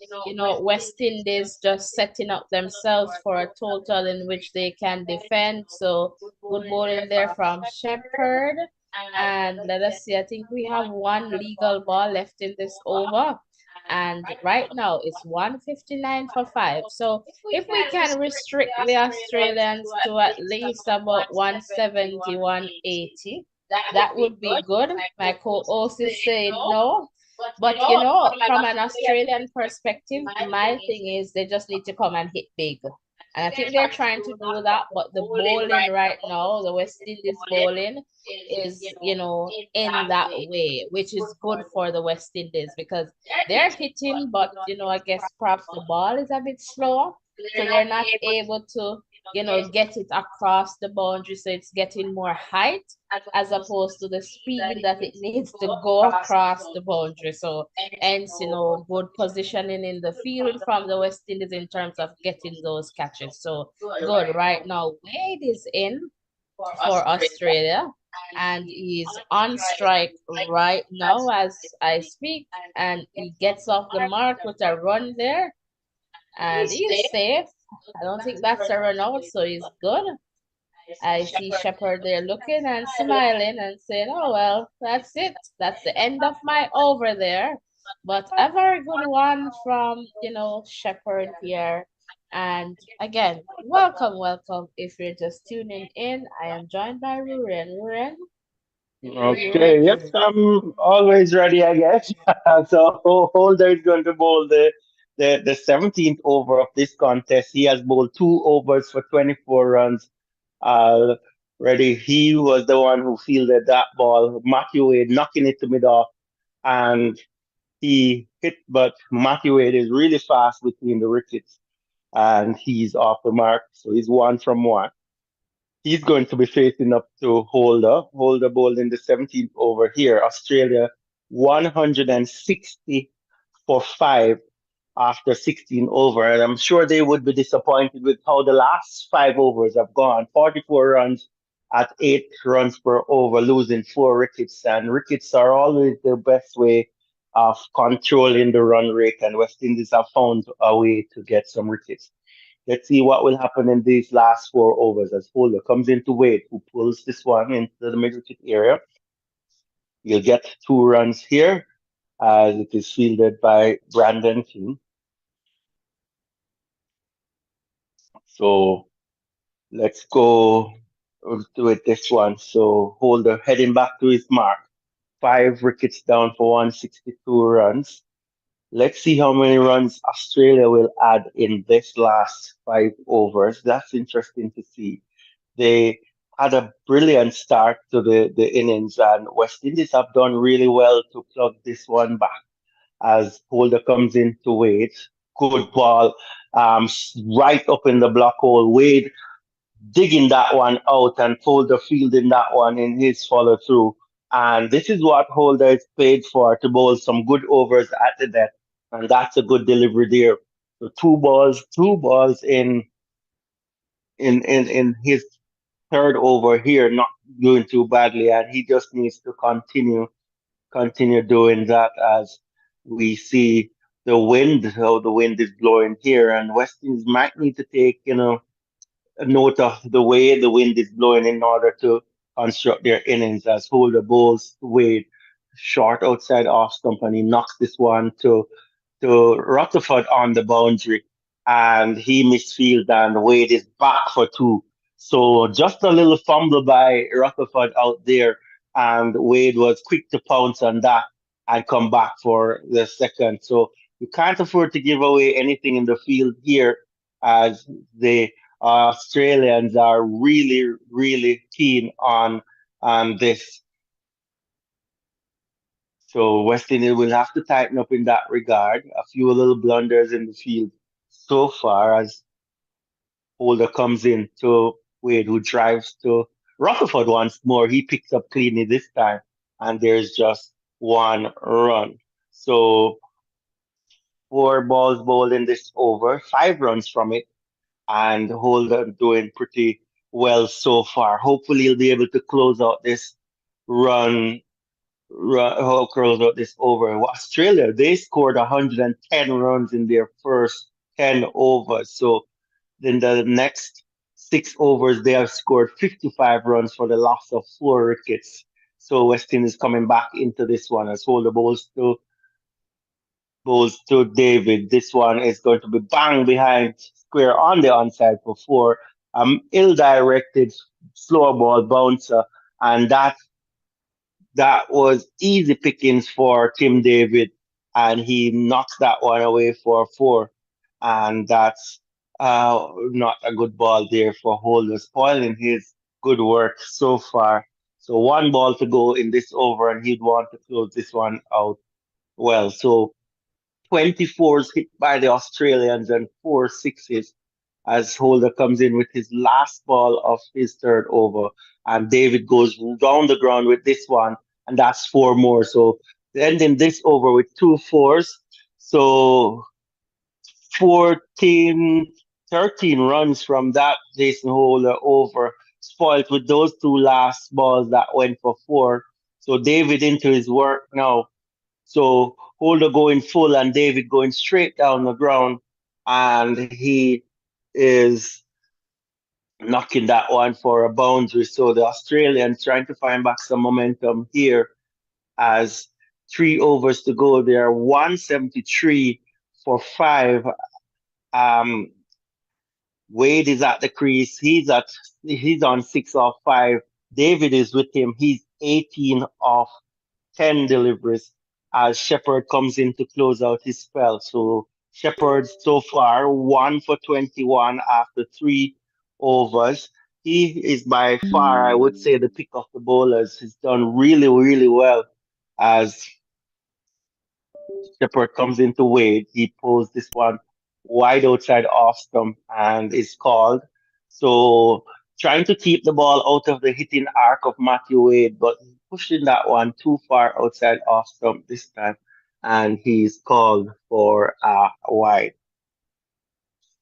West Indies just setting up themselves for a total in which they can defend. So good bowling there from Shepherd. And let us see, I think we have one legal ball left in this over. And right now it's 159 for five. So if we can restrict the Australians to at least about 170, 180, that would be good. My co-host is saying no. But from an Australian perspective, my thing is they just need to come and hit big. And I think they're trying to do that, but the bowling right now, the West Indies bowling, is, in that way, which is good for the West Indies because they're hitting, but, I guess perhaps the ball is a bit slower. So they're not able to, get it across the boundary. So it's getting more height as opposed to the speed that it needs to go across the boundary. So hence, good positioning in the field from the West Indies in terms of getting those catches. So good. Right now, Wade is in for Australia, and he's on strike right now as I speak, and he gets off the mark with a run there, and he's safe. I don't think that's a run out, so he's good. I see Shepard there looking and smiling and saying, "Oh well, that's it. That's the end of my over there." But a very good one from, Shepard here. And again, welcome, welcome. If you're just tuning in, I am joined by Ruren. Ruren, are you Okay, yep, ready? I'm always ready, I guess. So Holder is going to bowl the 17th over of this contest. He has bowled 2 overs for 24 runs. Already, he was the one who fielded that ball. Matthew Wade knocking it to mid off, and he hit, but Matthew Wade is really fast between the wickets, and he's off the mark. So he's one from one. He's going to be facing up to Holder. Holder bowled in the 17th over here. Australia 160 for five after 16 over. And I'm sure they would be disappointed with how the last 5 overs have gone. 44 runs at 8 runs per over, losing 4 wickets. And wickets are always the best way of controlling the run rate. And West Indies have found a way to get some wickets. Let's see what will happen in these last 4 overs as Holder comes into Wade, who pulls this one into the middle wicket area. You'll get 2 runs here as it is fielded by Brandon King. So let's go with this one. So Holder heading back to his mark. 5 wickets down for 162 runs. Let's see how many runs Australia will add in this last 5 overs. That's interesting to see. They had a brilliant start to the innings, and West Indies have done really well to plug this one back as Holder comes in to Wade. Good ball, right up in the block hole. Wade digging that one out and Holder fielding that one in his follow through. And this is what Holder is paid for to bowl some good overs at the death. And that's a good delivery there. So two balls in his third over here, not doing too badly, and he just needs to continue doing that as we see the wind, how the wind is blowing here, and West Indies might need to take, a note of the way the wind is blowing in order to construct their innings as Holder bowls Wade short outside off stump and he knocks this one to Rutherford on the boundary and he misfields and Wade is back for two. So just a little fumble by Rutherford out there and Wade was quick to pounce on that and come back for the second. So you can't afford to give away anything in the field here as the Australians are really, really keen on this. So West Indies will have to tighten up in that regard. A few little blunders in the field so far as Holder comes in to Wade, who drives to Rutherford once more. He picks up cleanly this time, and there's just 1 run. So 4 balls bowled in this over, 5 runs from it and Holder doing pretty well so far. Hopefully, he'll be able to close out this run, close out this over. Australia, they scored 110 runs in their first 10 overs. So in the next 6 overs, they have scored 55 runs for the loss of 4 wickets. So West Indies coming back into this one as Holder bowls to David. This one is going to be bang behind square on the onside for four. Ill-directed slow ball bouncer, and that was easy pickings for Tim David, and he knocks that one away for four, and that's not a good ball there for Holder, spoiling his good work so far. So 1 ball to go in this over, and he'd want to close this one out well. So 24s hit by the Australians and 4 6s as Holder comes in with his last ball of his third over. And David goes down the ground with this one, and that's 4 more. So ending this over with 2 4s. So 14, 13 runs from that Jason Holder over, spoiled with those 2 last balls that went for four. So David into his work now so Holder going full and David going straight down the ground, and he is knocking that one for a boundary. So the Australians trying to find back some momentum here as 3 overs to go. They are 173 for five. Um, Wade is at the crease. He's on 6 off 5. David is with him. He's 18 off 10 deliveries as Shepard comes in to close out his spell. So Shepard so far 1 for 21 after 3 overs. he is by far, I would say, the pick of the bowlers. He's done really, really well as Shepherd comes into Wade. He pulls this one wide outside off stump and is called. So trying to keep the ball out of the hitting arc of Matthew Wade, but pushing that one too far outside off stump this time, and he's called for a wide.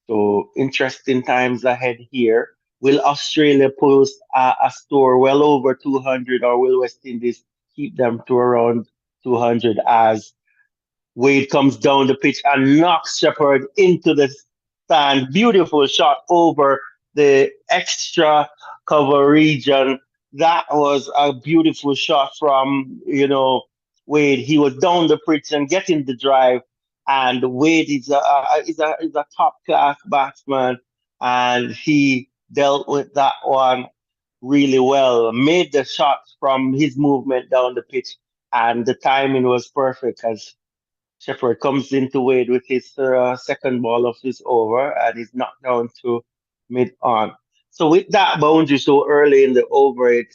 So interesting times ahead here. Will Australia post a score well over 200, or will West Indies keep them to around 200 as Wade comes down the pitch and knocks Shepherd into the stand? Beautiful shot over the extra cover region. That was a beautiful shot from, Wade. He was down the pitch and getting the drive. And Wade is a top class batsman, and he dealt with that one really well. Made the shots from his movement down the pitch, and the timing was perfect as Shepherd comes into Wade with his second ball of this over and is knocked down to mid on. So with that boundary so early in the over, it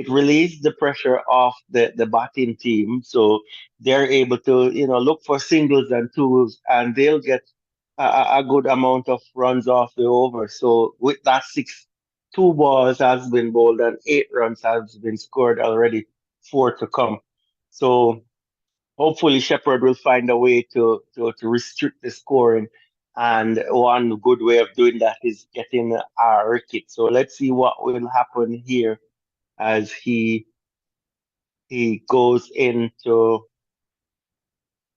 released the pressure off the batting team. So they're able to, look for singles and twos, and they'll get a good amount of runs off the over. So with that two balls has been bowled and 8 runs has been scored already, four to come. So hopefully Shepard will find a way to restrict the scoring. And one good way of doing that is getting a wicket. So let's see what will happen here as he goes into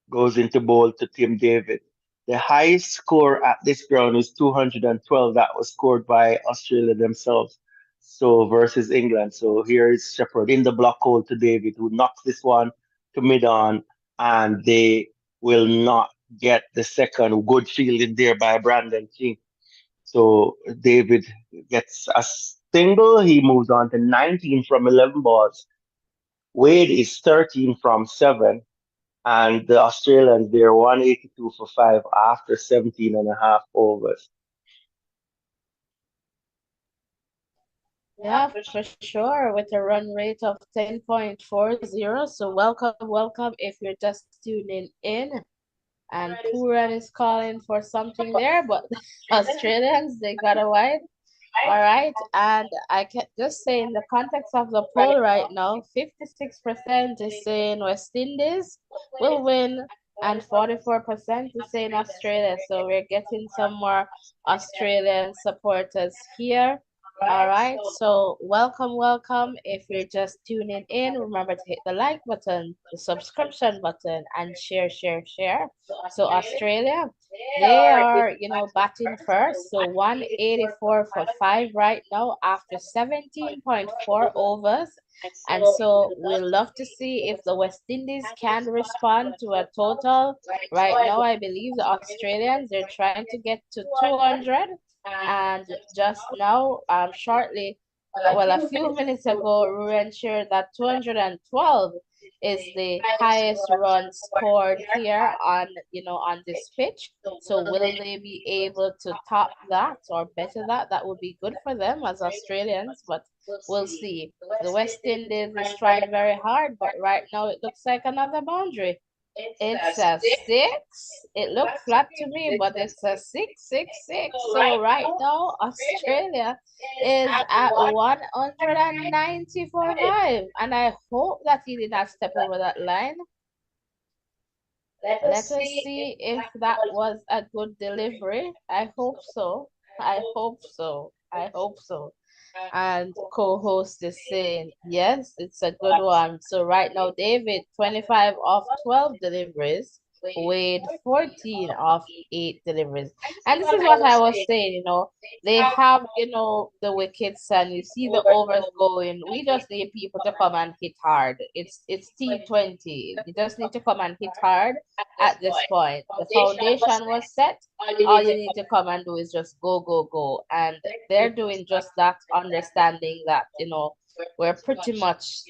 bowl to Tim David. The highest score at this ground is 212. That was scored by Australia themselves. So versus England. So here is Shepherd in the block hole to David, who knocks this one to mid on, and they will not get the second. Good fielding there by Brandon King. So David gets a single. He moves on to 19 from 11 balls. Wade is 13 from 7, and the Australians, they're 182 for 5 after 17 and a half overs. Yeah, for sure, with a run rate of 10.40. So welcome, welcome if you're just tuning in. And Puran is calling for something there, but Australians, they got a wide. All right, and I can just say in the context of the poll right now, 56% is saying West Indies will win, and 44% is saying Australia. So we're getting some more Australian supporters here. All right, so welcome, welcome. If you're just tuning in, remember to hit the like button, the subscription button, and share, share, share. So Australia, they are, batting first. So 184 for 5 right now after 17.4 overs. And so we'll love to see if the West Indies can respond to a total. Right now, I believe the Australians, they're trying to get to 200. And just now, shortly, well, a few minutes ago, Ruren shared that 212 is the highest run scored here on this pitch. So will they be able to top that or better that? That would be good for them as Australians, but we'll see. The West Indies is trying very hard, but right now it looks like another boundary. It's a six. It looked flat to me, but it's a 666. So right now, Australia is at 190 for 5. And I hope that he did not step over that line. Let us see if that was a good delivery. I hope so. I hope so. I hope so. And co-host is saying, yes, it's a good one. So right now, David, 25 of 12 deliveries, Wade 14 of 8 deliveries. And this is what I was saying, they have, the wickets and you see the overs going. We just need people to come and hit hard. It's T20. You just need to come and hit hard at this point. The foundation was set. All you need to come and do is just go, go, go. And they're doing just that, understanding that, we're pretty much,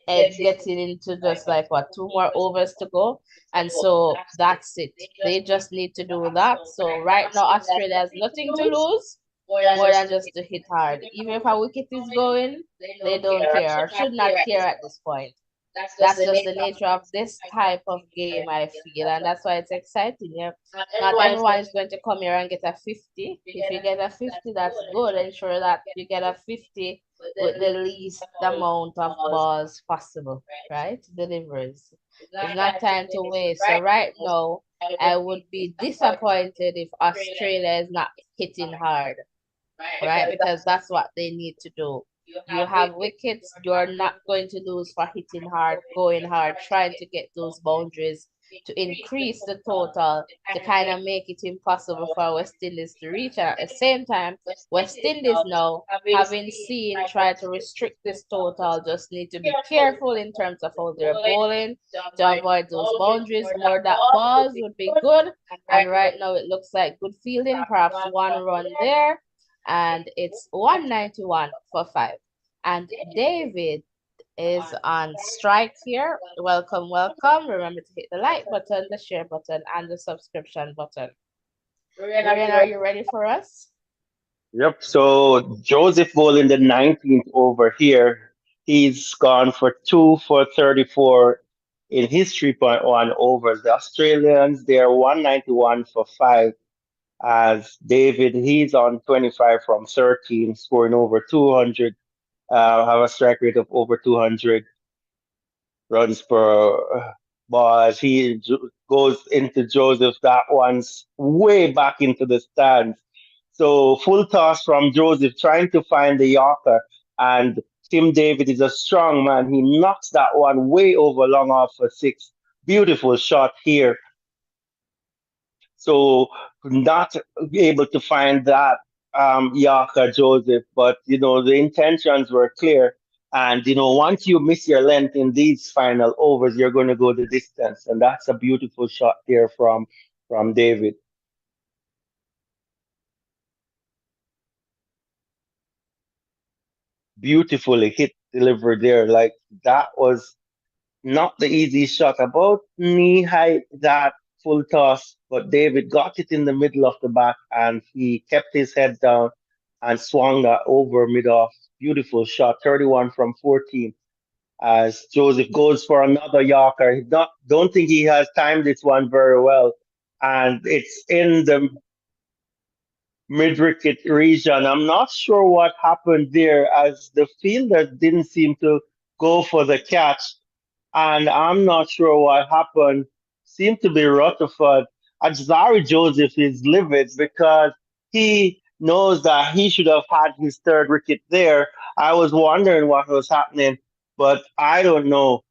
getting into just like what, 2 more overs to go. And so that's it. They just need to do that. So right now, Australia has nothing to lose. more than just to hit hard. Even if a wicket is going, they don't care or should not care at this point. That's just the nature of this type of game, I feel, and that's why it's exciting. Yeah, not everyone is going to come here and get a 50. If you get a 50, that's good. Ensure that you get a 50 with the least amount of balls possible, right? Deliveries. It's not time to waste. So right now, I would be disappointed if Australia is not hitting hard, right? Because that's what they need to do. You have wickets, you're not going to lose for hitting hard, going hard, trying to get those boundaries to increase the total to kind of make it impossible for West Indies to reach. And at the same time, West Indies now, having seen try to restrict this total, just need to be careful in terms of how they're bowling to avoid those boundaries. More that balls would be good. And right now it looks like good fielding, perhaps one run there, and it's 191 for five. And David is on strike here. Welcome, welcome. Remember to hit the like button, the share button, and the subscription button. Ryan, are you ready for us? Yep. So Joseph Bull in the 19th over here. He's gone for 2 for 34 in his 3.1 overs. The Australians, they're 191 for 5. As David, he's on 25 from 13, scoring over 200, have a strike rate of over 200 runs per ball. As goes into Joseph, that one's way back into the stands. So full toss from Joseph, trying to find the Yorker, and Tim David is a strong man. He knocks that one way over long off for six. Beautiful shot here. So not able to find that Yorker Joseph, but the intentions were clear. And once you miss your length in these final overs, you're going to go the distance, and that's a beautiful shot there from David. Beautifully hit delivered there. Like that was not the easy shot, about knee height, that full toss, but David got it in the middle of the bat and he kept his head down and swung that over mid off. Beautiful shot, 31 from 14. As Joseph goes for another Yorker, don't think he has timed this one very well, and it's in the mid wicket region. I'm not sure what happened there, as the fielder didn't seem to go for the catch, and I'm not sure what happened. Seemed to be Rutherford. Azari Joseph is livid because he knows that he should have had his third wicket there. I was wondering what was happening, but I don't know.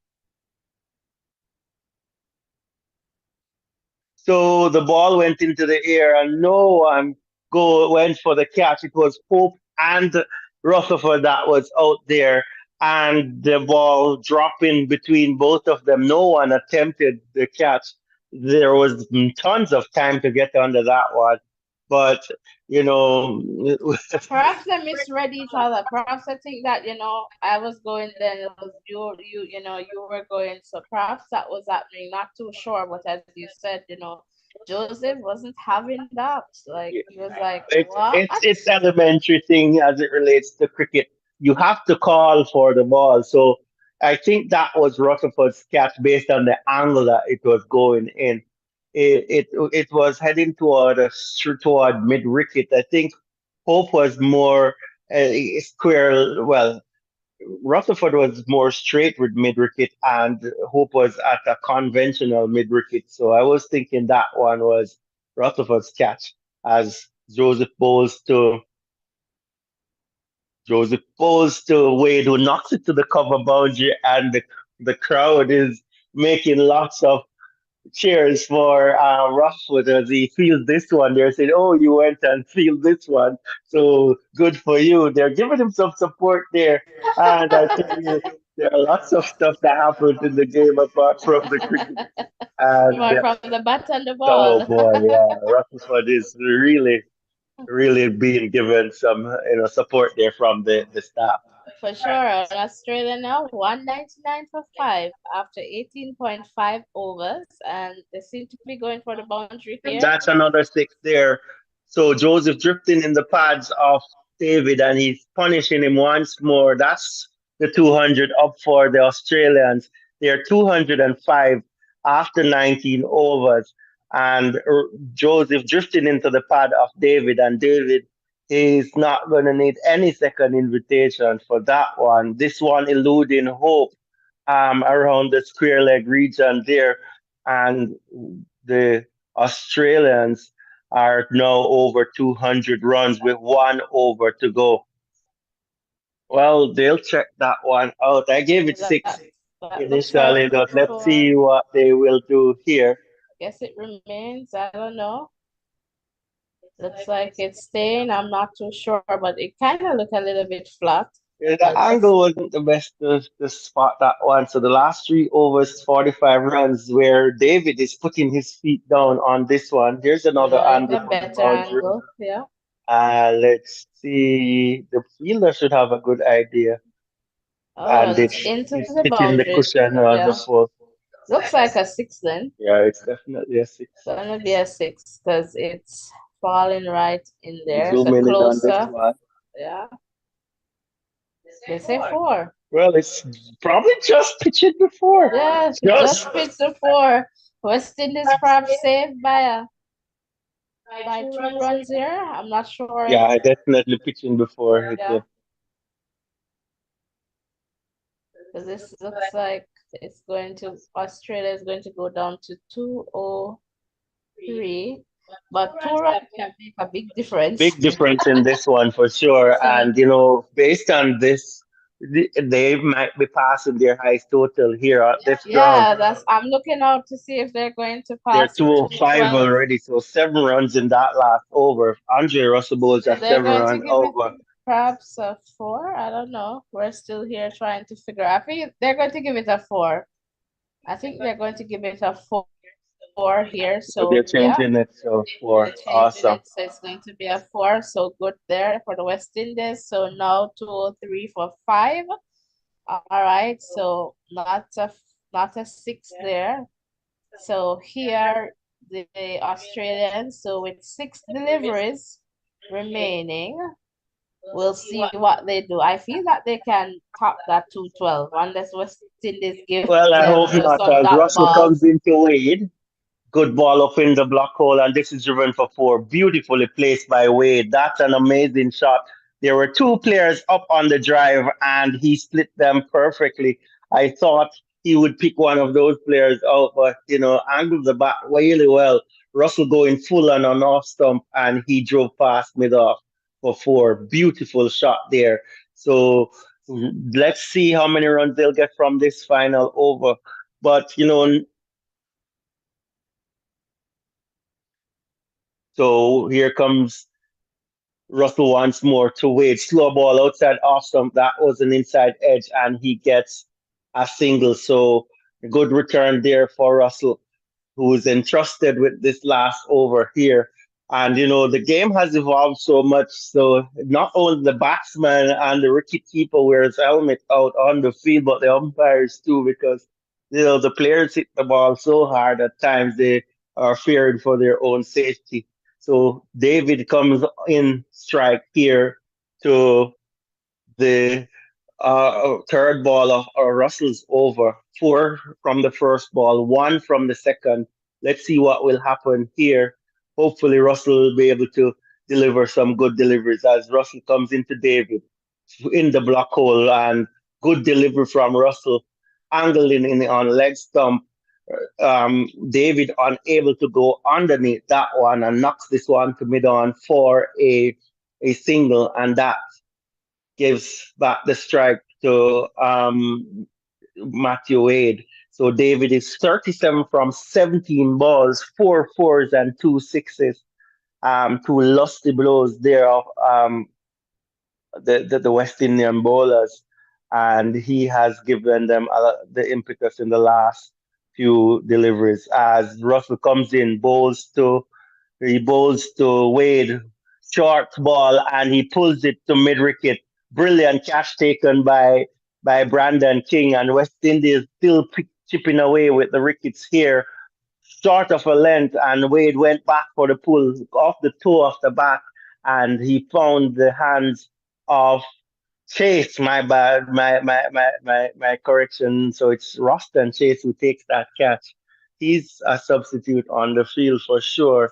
So the ball went into the air and no one went for the catch. It was Pope and Rutherford that was out there, and the ball dropping between both of them. No one attempted the catch. There was tons of time to get under that one, but you know, Perhaps they misread each other. Perhaps I think that, I was going, then it was you were going. So perhaps that was happening. Not too sure, but as you said, Joseph wasn't having that. Like he was like, what? it's elementary thing as it relates to cricket. You have to call for the ball. So I think that was Rutherford's catch based on the angle that it was going in. It was heading toward mid wicket. I think Hope was more square. Well, Rutherford was more straight with mid wicket, and Hope was at a conventional mid wicket. So I was thinking that one was Rutherford's catch, as Joseph bowls to Wade, who knocks it to the cover boundary, and the crowd is making lots of cheers for Rashford as he feels this one. They're saying, "Oh, you went and feel this one, so good for you." They're giving him some support there, and I tell you, there are lots of stuff that happens in the game apart from the cricket. And More from the bat and the oh ball. boy, yeah, Rashford is really, really being given some support there from the staff. For sure. And Australia now 199 for five after 18.5 overs. And they seem to be going for the boundary here. That's another six there. So Joseph drifting in the pads of David and he's punishing him once more. That's the 200 up for the Australians. They're 205 after 19 overs. And Joseph drifting into the pad of David, and David is not going to need any second invitation for that one. This one eluding Hope around the square leg region there. And the Australians are now over 200 runs with 1 over to go. Well, they'll check that one out. I gave it That six that looks like initially, but let's four. see what they will do here. Guess it remains. I don't know. Looks like it's staying. I'm not too sure, but it kind of look a little bit flat. Yeah, the But let's angle wasn't the best to spot that one. So the last 3 overs, 45 runs, where David is putting his feet down on this one. Here's another it's angle a from the better boundary. angle. Yeah. Let's see. The fielder should have a good idea. Oh, And it's into it's the hitting the boundary. cushion on the Yeah. foot. Looks like a six then. Yeah, it's definitely a six. Gonna be a six because it's falling right in there. So Zooming in on this closer. one. Yeah. They say four. Well, it's probably just pitching before. Yeah, Just. just pitch the four. West Indies perhaps saved by 2 runs here. I'm not sure Yeah, if I definitely pitching before hit yeah, the. because this looks like it's going to Australia is going to go down to 203. But 2 runs can make a big difference. Big difference in this one for sure. So And, based on this, they might be passing their highest total here at this ground. yeah, that's I'm looking out to see if they're going to They're pass the 205 212. already, so 7 runs in that last over. Andre Russell Bowles So at they're seven going to run give it over. perhaps a four. I don't know. We're still here trying to figure out. I think they're going to give it a four. I think they're going to give it a four here. So they're So yeah, changing it so they're for changing awesome. it. So it's going to be a four. So good there for the West Indies. So now 203 for five. All right. So not a six there. So here the Australians. So with six deliveries remaining, we'll see what they do. I feel that they can top that 212 unless West Indies gives Well, I them hope not, some as dot Russell comes balls. into Wade. Good ball up in the block hole, and this is driven for four. Beautifully placed by Wade. That's an amazing shot. There were two players up on the drive, and he split them perfectly. I thought he would pick one of those players out, but angled the bat really well. Russell going full on an off stump, and he drove past mid off for four. Beautiful shot there. So let's see how many runs they'll get from this final over. But so here comes Russell once more to Wade. Slow ball outside off stump. That was an inside edge, and he gets a single. So a good return there for Russell, who is entrusted with this last over here. And the game has evolved so much. So not only the batsman and the wicket keeper wears helmet out on the field, but the umpires too, because the players hit the ball so hard at times they are fearing for their own safety. So David comes in strike here to the third ball of Russell's over. Four from the first ball, one from the second. Let's see what will happen here. Hopefully, Russell will be able to deliver some good deliveries as Russell comes into David in the block hole, and good delivery from Russell, angling in on leg stump. David unable to go underneath that one and knocks this one to mid on for a single, and that gives back the strike to Matthew Wade. So David is 37 from 17 balls, four fours and two sixes. Two lusty blows there of the West Indian bowlers, and he has given them the impetus in the last few deliveries. As Russell comes in, he bowls to Wade, short ball, and he pulls it to mid wicket. Brilliant catch taken by Brandon King, and West Indies still chipping away with the wickets here. short of a length, and Wade went back for the pull off the toe of the bat, and he found the hands of Chase. My bad, my correction. So it's Roston Chase who takes that catch. He's a substitute on the field for sure,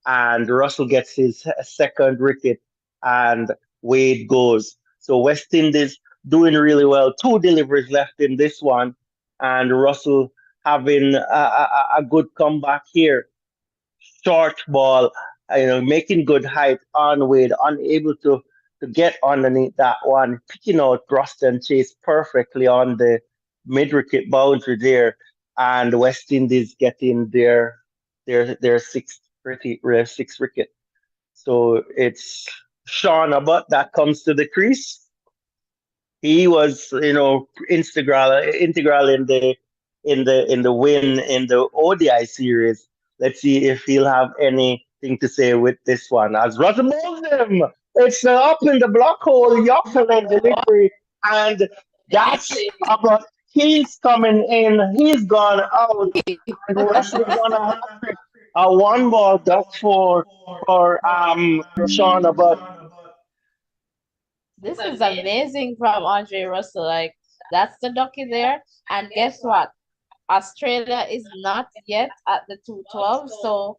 and Russell gets his second wicket, and Wade goes. So West Indies doing really well. Two deliveries left in this one, and Russell having a good comeback here. Short ball, making good height on Wade, unable to get underneath that one, picking out Rust and Chase perfectly on the mid wicket boundary there, and West Indies getting their sixth wicket. So it's Sean Abbott that comes to the crease. He was, integral in the win in the ODI series. Let's see if he'll have anything to say with this one. As Russell moves him, it's up in the block hole, Yorkland delivery, and that's about. He's coming in. He's gone out, and Russell's gonna have a one ball duck for Sean Abbott. This is amazing from Andre Russell. Like, that's the ducky there. And guess what? Australia is not yet at the 212. So,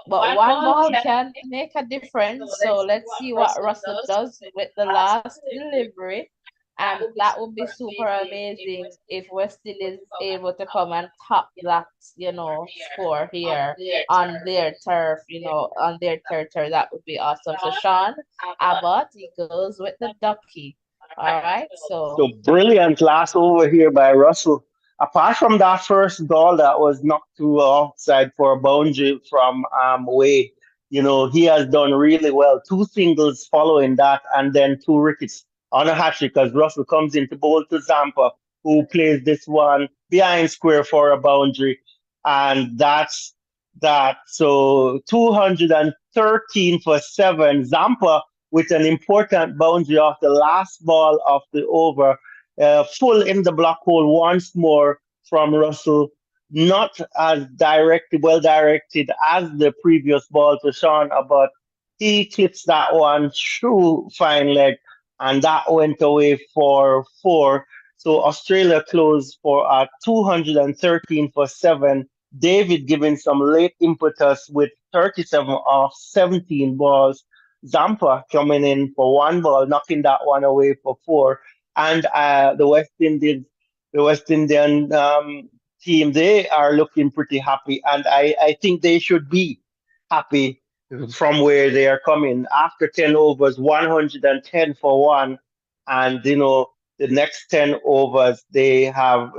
but one ball can make a difference. So let's see what Russell does with the last delivery. And that would be super amazing if West Indies is able to come and top that, score here on their turf, on their territory. That would be awesome. So Sean Abbott, he goes with the ducky. All right. So So brilliant last over here by Russell. Apart from that first goal that was knocked to offside for a boundary from Wade, he has done really well. Two singles following that, and then two wickets on a hat trick as Russell comes in to bowl to Zampa, who plays this one behind square for a boundary, and that's that. So 213 for seven. Zampa with an important boundary off the last ball of the over, full in the block hole once more from Russell. Not as well directed as the previous ball to Sean, but he clips that one through fine leg, and that went away for four. So Australia closed for 213 for seven. David giving some late impetus with 37 off 17 balls. Zampa coming in for one ball, knocking that one away for four. And the West Indian team, they are looking pretty happy, and I think they should be happy from where they are coming. After 10 overs, 110 for one, and the next 10 overs they have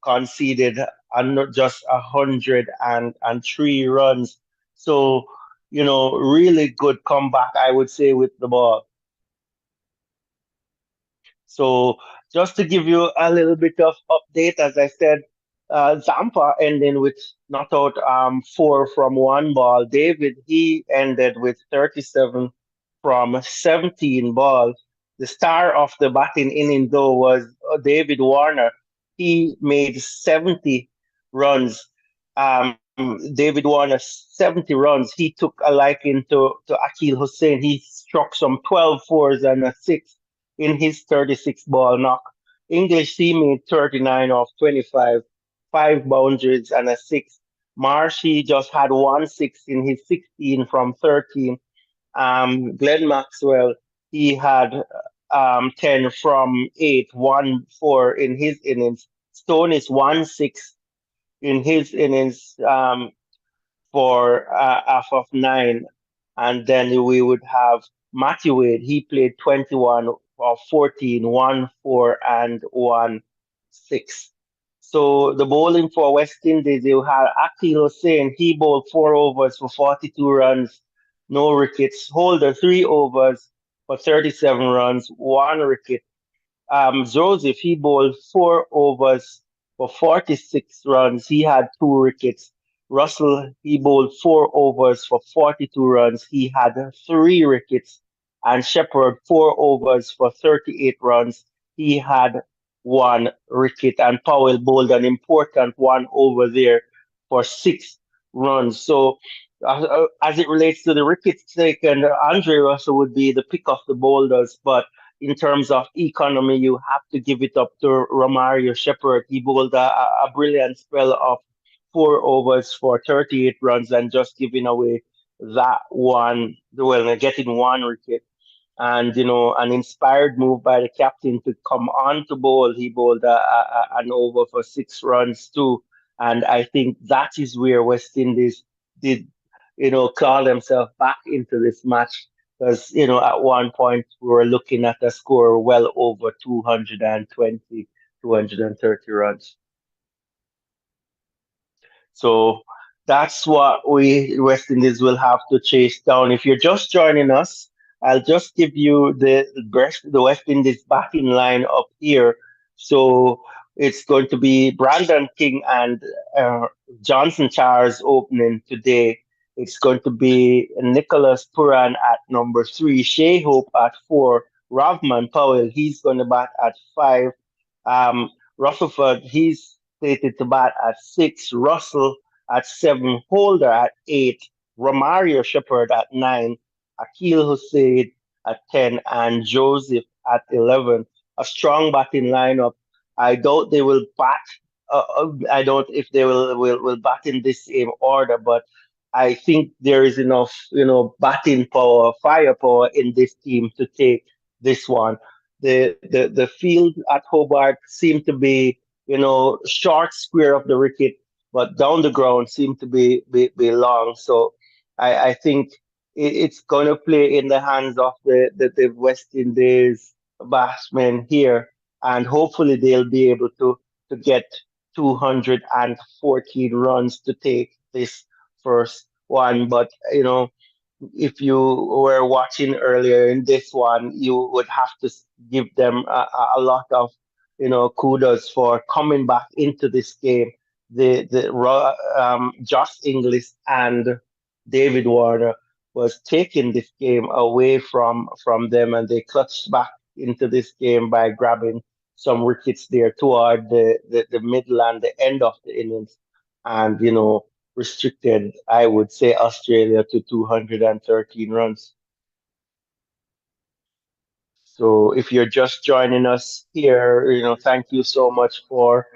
conceded not just 103 runs. So really good comeback, I would say, with the ball. So just to give you a little bit of update, as I said, Zampa ending with not out four from one ball. David, he ended with 37 from 17 balls. The star of the batting inning though was David Warner. He made 70 runs. David Warner 70 runs. He took a liking to Akil Hussain. He struck some 12 fours and a six in his 36 ball knock. English team made 39 of 25, five boundaries and a six. Marshy just had one six in his 16 from 13. Glenn Maxwell, he had 10 from 8, 1 4 in his innings. Stone is 1 6 in his innings for half of nine. And then we would have Matthew Wade. He played 21 of 14, 1 4, and 1 6. So the bowling for West Indies, you had Akil Hussain. He bowled 4 overs for 42 runs, no wickets. Holder, 3 overs for 37 runs, one wicket. Joseph, he bowled 4 overs for 46 runs. He had two wickets. Russell, he bowled 4 overs for 42 runs. He had three wickets. And Shepherd, 4 overs for 38 runs. He had one wicket. And Powell bowled an important one over there for 6 runs. So as it relates to the wickets taken, Andre Russell would be the pick of the boulders, but in terms of economy, you have to give it up to Romario Shepherd. He bowled a brilliant spell of 4 overs for 38 runs and just giving away that one, well, getting one wicket. And an inspired move by the captain to come on to bowl. He bowled an over for 6 runs too, and I think that is where West Indies did claw themselves back into this match, because at one point we were looking at a score well over 220, 230 runs. So that's what we West Indies will have to chase down. If you're just joining us, I'll just give you the West Indies batting line up here. So it's going to be Brandon King and uh, Johnson Charles opening today. It's going to be Nicholas Puran at number 3, Shea Hope at 4, Ravman Powell, he's going to bat at 5. Rutherford, he's slated to bat at 6, Russell at 7, Holder at 8, Romario Shepherd at 9, Akil Hussein at 10, and Joseph at 11. A strong batting lineup. I doubt they will bat. I don't if they will bat in this same order, but I think there is enough, batting power, firepower in this team to take this one. The field at Hobart seemed to be, short square of the wicket, but down the ground seemed to be long. So I think it's going to play in the hands of the West Indies batsmen here, and hopefully they'll be able to get 214 runs to take this first one. But if you were watching earlier in this one, you would have to give them a lot of kudos for coming back into this game. Josh Inglis and David Warner was taking this game away from them, and they clutched back into this game by grabbing some wickets there toward the middle and the end of the innings, and restricted, I would say, Australia to 213 runs. So if you're just joining us here, thank you so much for,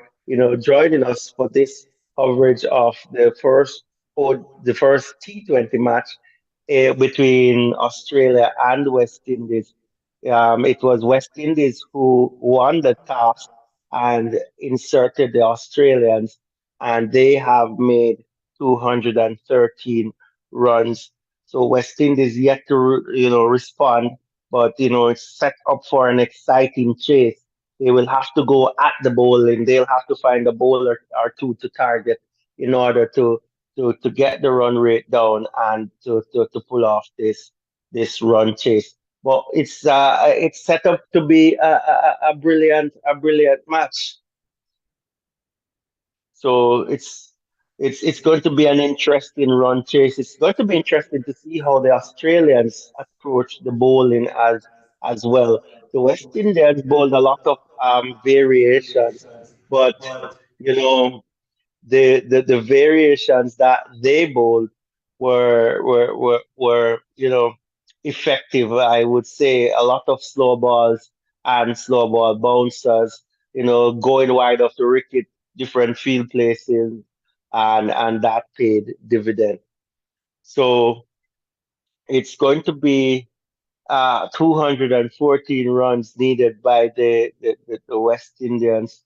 joining us for this coverage of the first T20 match between Australia and West Indies. It was West Indies who won the toss and inserted the Australians, and they have made 213 runs. So West Indies yet to, respond, but it's set up for an exciting chase. They will have to go at the bowling. They'll have to find a bowler or two to target in order to get the run rate down and to pull off this run chase. But it's set up to be a brilliant match. So it's going to be an interesting run chase. It's going to be interesting to see how the Australians approach the bowling as well. The West Indians bowled a lot of variations, but you know the variations that they bowled were effective. I would say a lot of slow balls and slow ball bouncers, going wide of the wicket, different field places, and that paid dividend. So it's going to be 214 runs needed by the West Indians.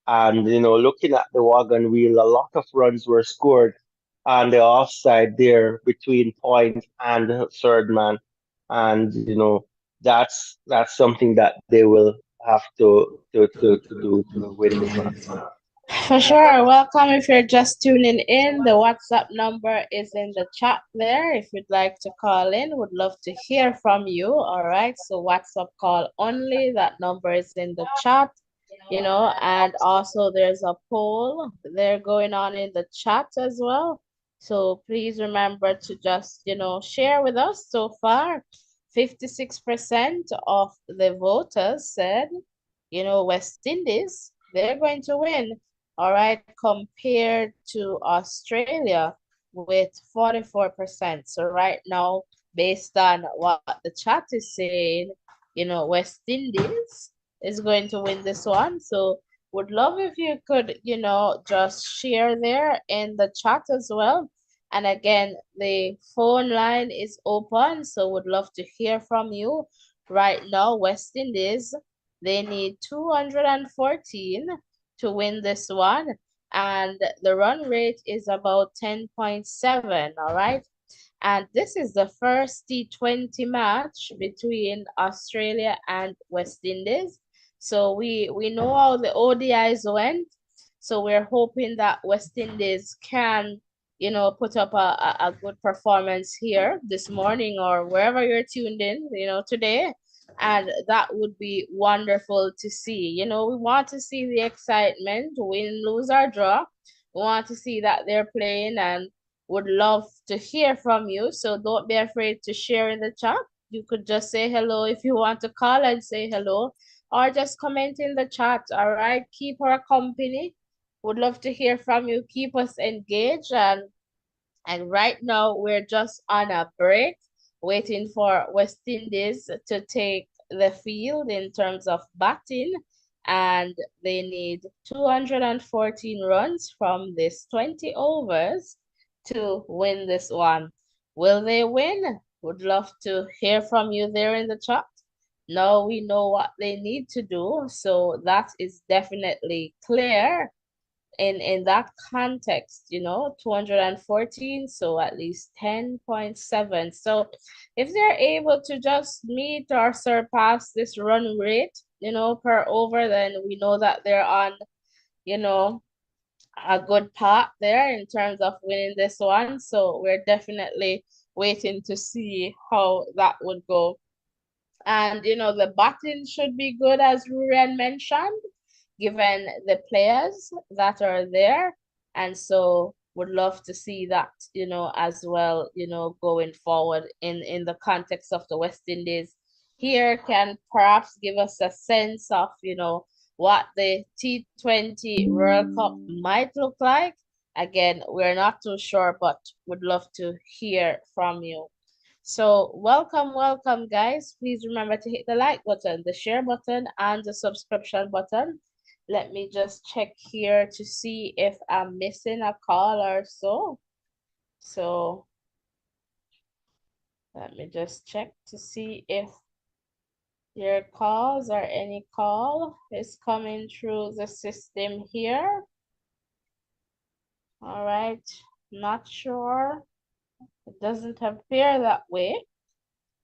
And, looking at the wagon wheel, a lot of runs were scored on the offside there between point and third man. And, that's something that they will have to do to win this match. For sure. Welcome if you're just tuning in. The WhatsApp number is in the chat there. If you'd like to call in, would love to hear from you. All right. So WhatsApp call only. That number is in the chat. And also there's a poll there going on in the chat as well. So please remember to just, share with us. So far, 56% of the voters said, West Indies, they're going to win. all right, compared to Australia with 44%. So right now, based on what the chat is saying, West Indies is going to win this one. So would love if you could, just share there in the chat as well. And again, the phone line is open, so would love to hear from you. Right now, West Indies, they need 214 to win this one. And the run rate is about 10.7, all right? And this is the first T20 match between Australia and West Indies. So we know how the ODIs went. So we're hoping that West Indies can, put up a good performance here this morning or wherever you're tuned in, today. And that would be wonderful to see. We want to see the excitement, win, lose, or draw. We want to see that they're playing and would love to hear from you. So don't be afraid to share in the chat. You could just say hello if you want to call and say hello, or just comment in the chat. All right. Keep our company. Would love to hear from you. Keep us engaged. And right now, we're just on a break, waiting for West Indies to take the field in terms of batting. And they need 214 runs from this 20 overs to win this one. Will they win? Would love to hear from you there in the chat. Now we know what they need to do, so that is definitely clear in that context, 214, so at least 10.7. So if they're able to just meet or surpass this run rate, per over, then we know that they're on, you know, a good path there in terms of winning this one. So we're definitely waiting to see how that would go. And, the batting should be good, as Rurian mentioned, given the players that are there. And so would love to see that, as well, going forward in the context of the West Indies. Here can perhaps give us a sense of, what the T20 World Cup might look like. Again, we're not too sure, but would love to hear from you. So welcome, welcome, guys. Please remember to hit the like button, the share button, and the subscription button. Let me just check here to see if I'm missing a call or so. So let me just check to see if your calls or any call is coming through the system here. All right, not sure. It doesn't appear that way.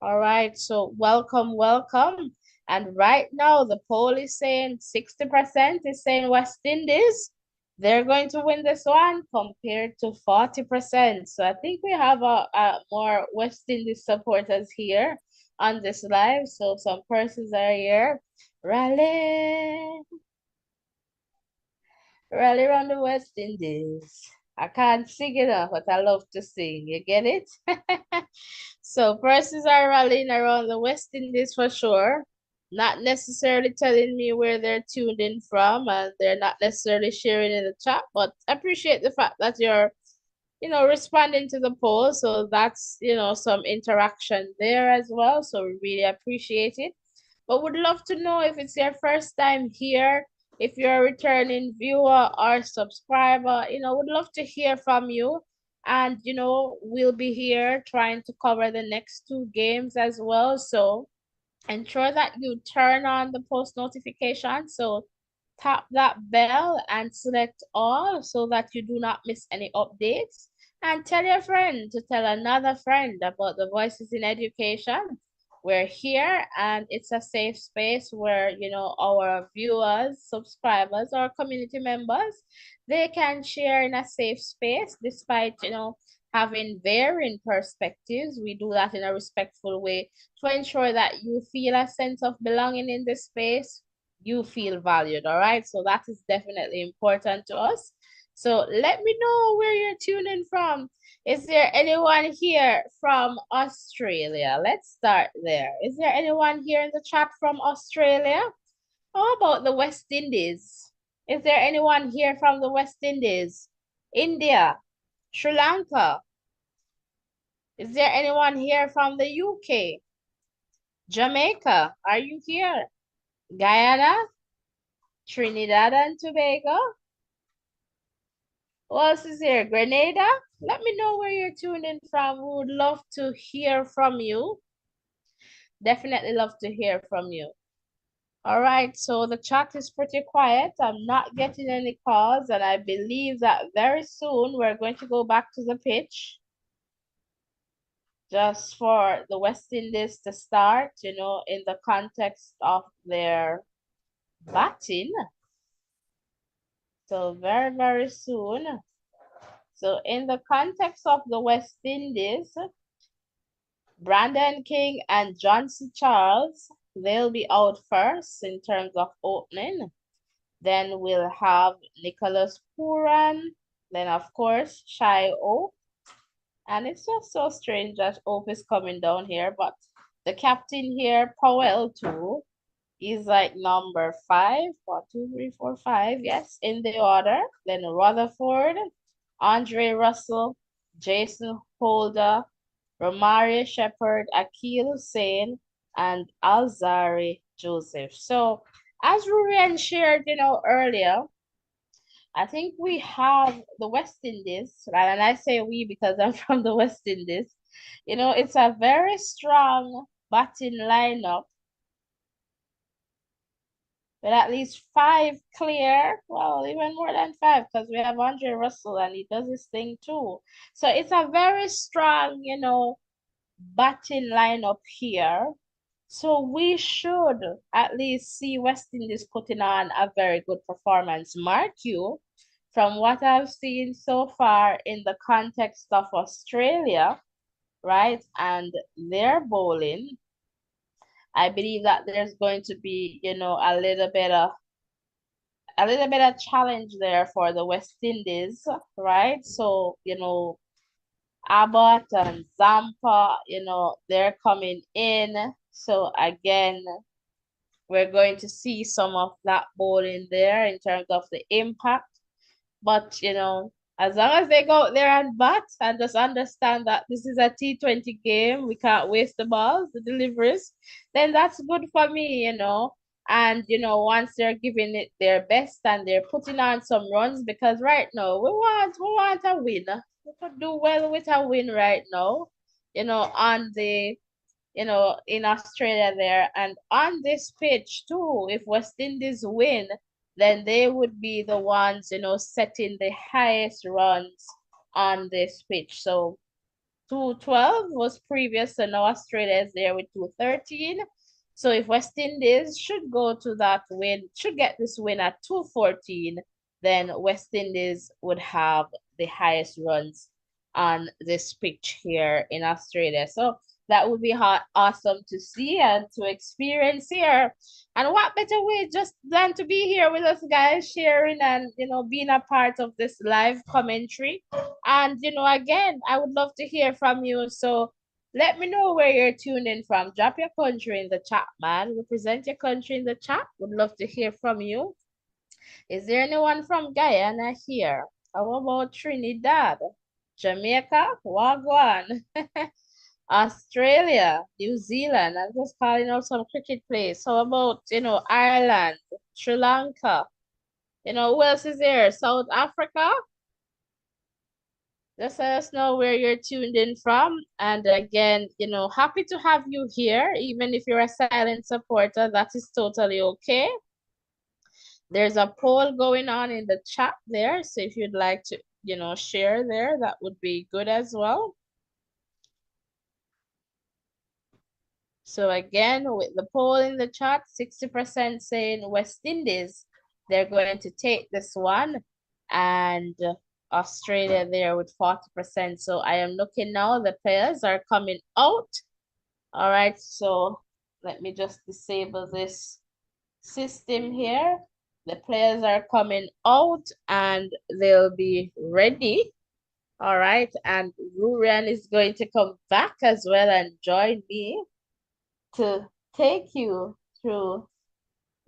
All right, so welcome, welcome. And right now, the poll is saying 60% is saying West Indies. They're going to win this one compared to 40%. So I think we have a more West Indies supporters here on this live. So some persons are here. Rally, rally around the West Indies. I can't sing it up, but I love to sing. You get it? So persons are rallying around the West Indies for sure. Not necessarily telling me where they're tuned in from, and they're not necessarily sharing in the chat, but I appreciate the fact that you're, responding to the poll. So that's, some interaction there as well. So we really appreciate it. But would love to know if it's your first time here, if you're a returning viewer or subscriber, would love to hear from you. And, we'll be here trying to cover the next two games as well. So ensure that you turn on the post notification. So tap that bell and select all so that you do not miss any updates. And tell your friend to tell another friend about the Voices in Education. We're here and it's a safe space where, our viewers, subscribers, or community members, they can share in a safe space despite, having varying perspectives. We do that in a respectful way to ensure that you feel a sense of belonging in this space, you feel valued, all right? So that is definitely important to us. So let me know where you're tuning from. Is there anyone here from Australia? Let's start there. Is there anyone here in the chat from Australia? How about the West Indies? Is there anyone here from the West Indies? India, Sri Lanka? Is there anyone here from the UK? Jamaica, are you here? Guyana, Trinidad and Tobago? Who else is here? Grenada? Let me know where you're tuned in from. We would love to hear from you. Definitely love to hear from you. All right, so the chat is pretty quiet. I'm not getting any calls, and I believe that very soon we're going to go back to the pitch just for the West Indies to start, you know, in the context of their batting. So very, very soon. So in the context of the West Indies, Brandon King and Johnson Charles, they'll be out first in terms of opening. Then we'll have Nicholas Puran. Then, of course, Shai Oak. And it's just so strange that Oak is coming down here. But the captain here, Powell, too, is like number 5. 1, 2, 3, 4, 5. Yes, in the order. Then Rutherford, Andre Russell, Jason Holder, Romario Shepherd, Akil Hussein, and Alzari Joseph. So as Rurian shared, you know, earlier, I think we have the West Indies, right? And I say we because I'm from the West Indies. You know, it's a very strong batting lineup with at least 5 clear, well, even more than 5 because we have Andre Russell and he does his thing too. So it's a very strong, you know, batting lineup here. So we should at least see West Indies putting on a very good performance. Mark you, from what I've seen so far in the context of Australia, right, and their bowling, I believe that there's going to be, you know, a little bit of challenge there for the West Indies, right? So, you know, Abbott and Zampa, you know, they're coming in. So again, we're going to see some of that bowling there in terms of the impact. But, you know, as long as they go out there and bat and just understand that this is a T20 game, we can't waste the balls, the deliveries, then that's good for me, you know. And, you know, once they're giving it their best and they're putting on some runs, because right now we want a win. We could do well with a win right now, you know, on the in Australia there. And on this pitch too, if West Indies win, then they would be the ones, you know, setting the highest runs on this pitch. So 212 was previous, and now Australia is there with 213. So if West Indies should go to that win, should get this win at 214, then West Indies would have the highest runs on this pitch here in Australia. So that would be awesome to see and to experience here. And what better way just than to be here with us guys, sharing and, you know, being a part of this live commentary. And, you know, again, I would love to hear from you. So let me know where you're tuned in from. Drop your country in the chat, man. Represent your country in the chat. Would love to hear from you. Is there anyone from Guyana here? How about Trinidad? Jamaica? Wagwan. Australia, New Zealand. I'm just calling out some cricket players. How about, you know, Ireland, Sri Lanka? You know, who else is there? South Africa? Just let us know where you're tuned in from. And again, you know, happy to have you here. Even if you're a silent supporter, that is totally okay. There's a poll going on in the chat there. So if you'd like to, you know, share there, that would be good as well. So again, with the poll in the chat, 60% saying West Indies, they're going to take this one. And Australia there with 40%. So I am looking now, the players are coming out. All right, so let me just disable this system here. The players are coming out and they'll be ready. All right, and Rurian is going to come back as well and join me to take you through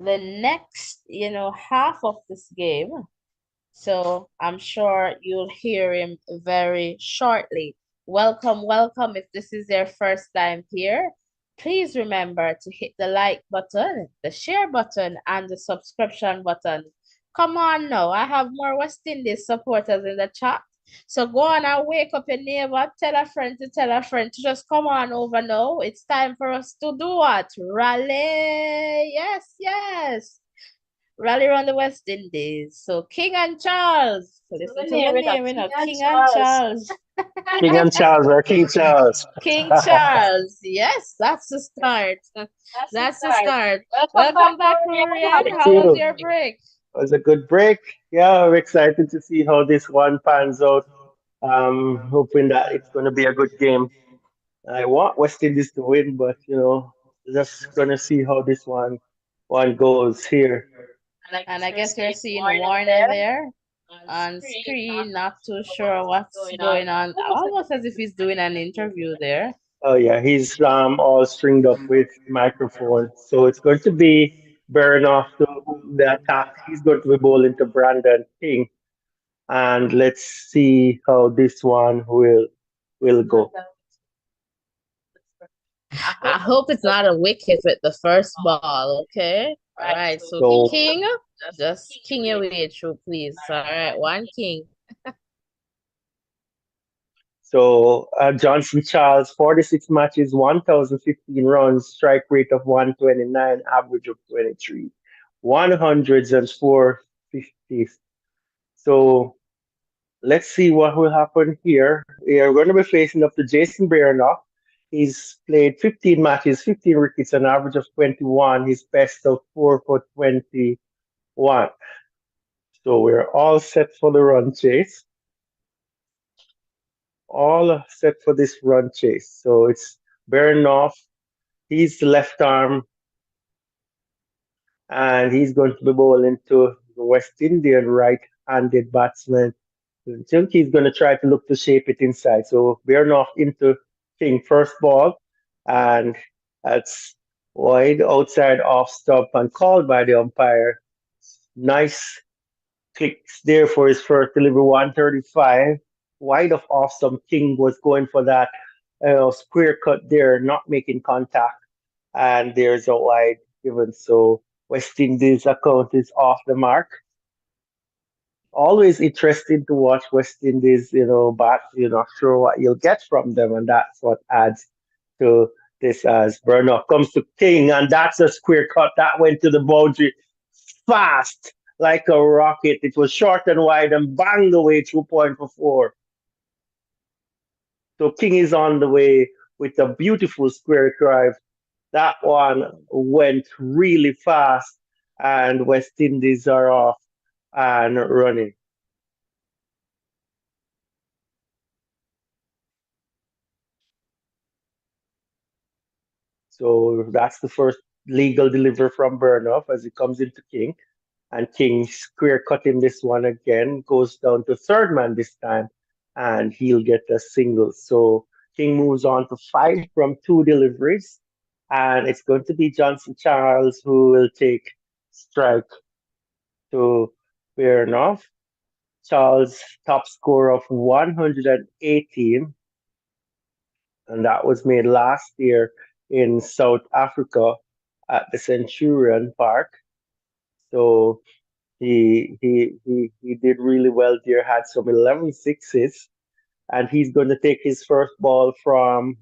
the next, half of this game. So I'm sure you'll hear him very shortly. Welcome, welcome. If this is your first time here, please remember to hit the like button, the share button, and the subscription button. Come on now, I have more West Indies supporters in the chat. So go on and wake up your neighbor, tell a friend to tell a friend to just come on over now. It's time for us to do what? Rally. Yes, yes. Rally around the West Indies. So King and Charles. So listen to my name, King and Charles. King and Charles or King Charles. King Charles. Yes, that's the start. That's the start. Welcome back, Rurian. Thank How was you. your break? It was a good break. Yeah, I'm excited to see how this one pans out. Hoping that it's going to be a good game. I want West Indies to win, but just gonna see how this one goes here. And I guess you're seeing Warner there on screen, not too sure what's going on. Almost as if he's doing an interview there. Oh yeah, he's all stringed up with microphone, so it's going to be Bernoff to the attack. He's going to be bowling to Brandon King, and let's see how this one will go. I hope it's not a wicket with the first ball, okay? All right, so So King, just king your way through, please. All right, one king. Johnson Charles, 46 matches, 1,015 runs, strike rate of 129, average of 23, 100s and 450s. So let's see what will happen here. We are going to be facing up to Jason Baranoff. He's played 15 matches, 15 wickets, an average of 21. His best of 4 for 21. So we're all set for the run chase. All set for this run chase. So it's Baranoff. He's the left arm, and he's going to be bowling to the West Indian right-handed batsman. I think he's going to try to look to shape it inside. So Baranoff into King first ball, and that's wide outside off stump and called by the umpire. Nice clicks there for his first delivery, 135. Wide of off stump. King was going for that square cut there, not making contact, and there's a wide given. So West Indies account is off the mark. Always interesting to watch West Indies, but you're not sure what you'll get from them, and that's what adds to this as Burnock comes to King, and that's a square cut that went to the boundary fast like a rocket. It was short and wide and banged away through point for four. So King is on the way with a beautiful square drive. That one went really fast, and West Indies are off and running. So that's the first legal delivery from Burnoff as he comes into King. And King square cutting this one again, goes down to third man this time, and he'll get a single. So King moves on to five from two deliveries, and it's going to be Johnson Charles who will take strike to Burnoff. Charles' top score of 118, and that was made last year in South Africa at the Centurion Park. So he did really well there, had some 11 sixes, and he's going to take his first ball from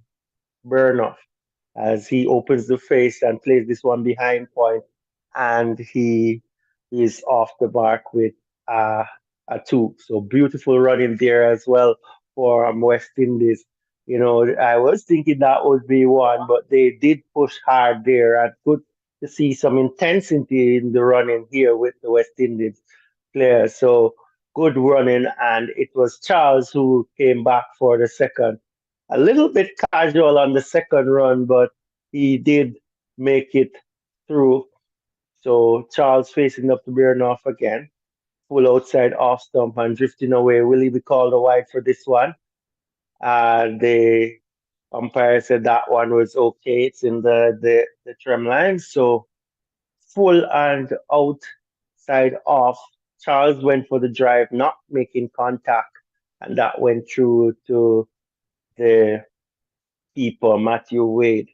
Burnoff as he opens the face and plays this one behind point, and he is off the mark with uh, a two. So beautiful running there as well for West Indies. I was thinking that would be one, but they did push hard there, and good to see some intensity in the running here with the West Indies players. So good running, and it was Charles who came back for the second. A little bit casual on the second run, but he did make it through. So Charles facing up to Birnoff again. Full outside off stump and drifting away. Will he be called a wide for this one? The umpire said that one was okay. It's in the trim line. So full and outside off. Charles went for the drive, not making contact, and that went through to the keeper, Matthew Wade.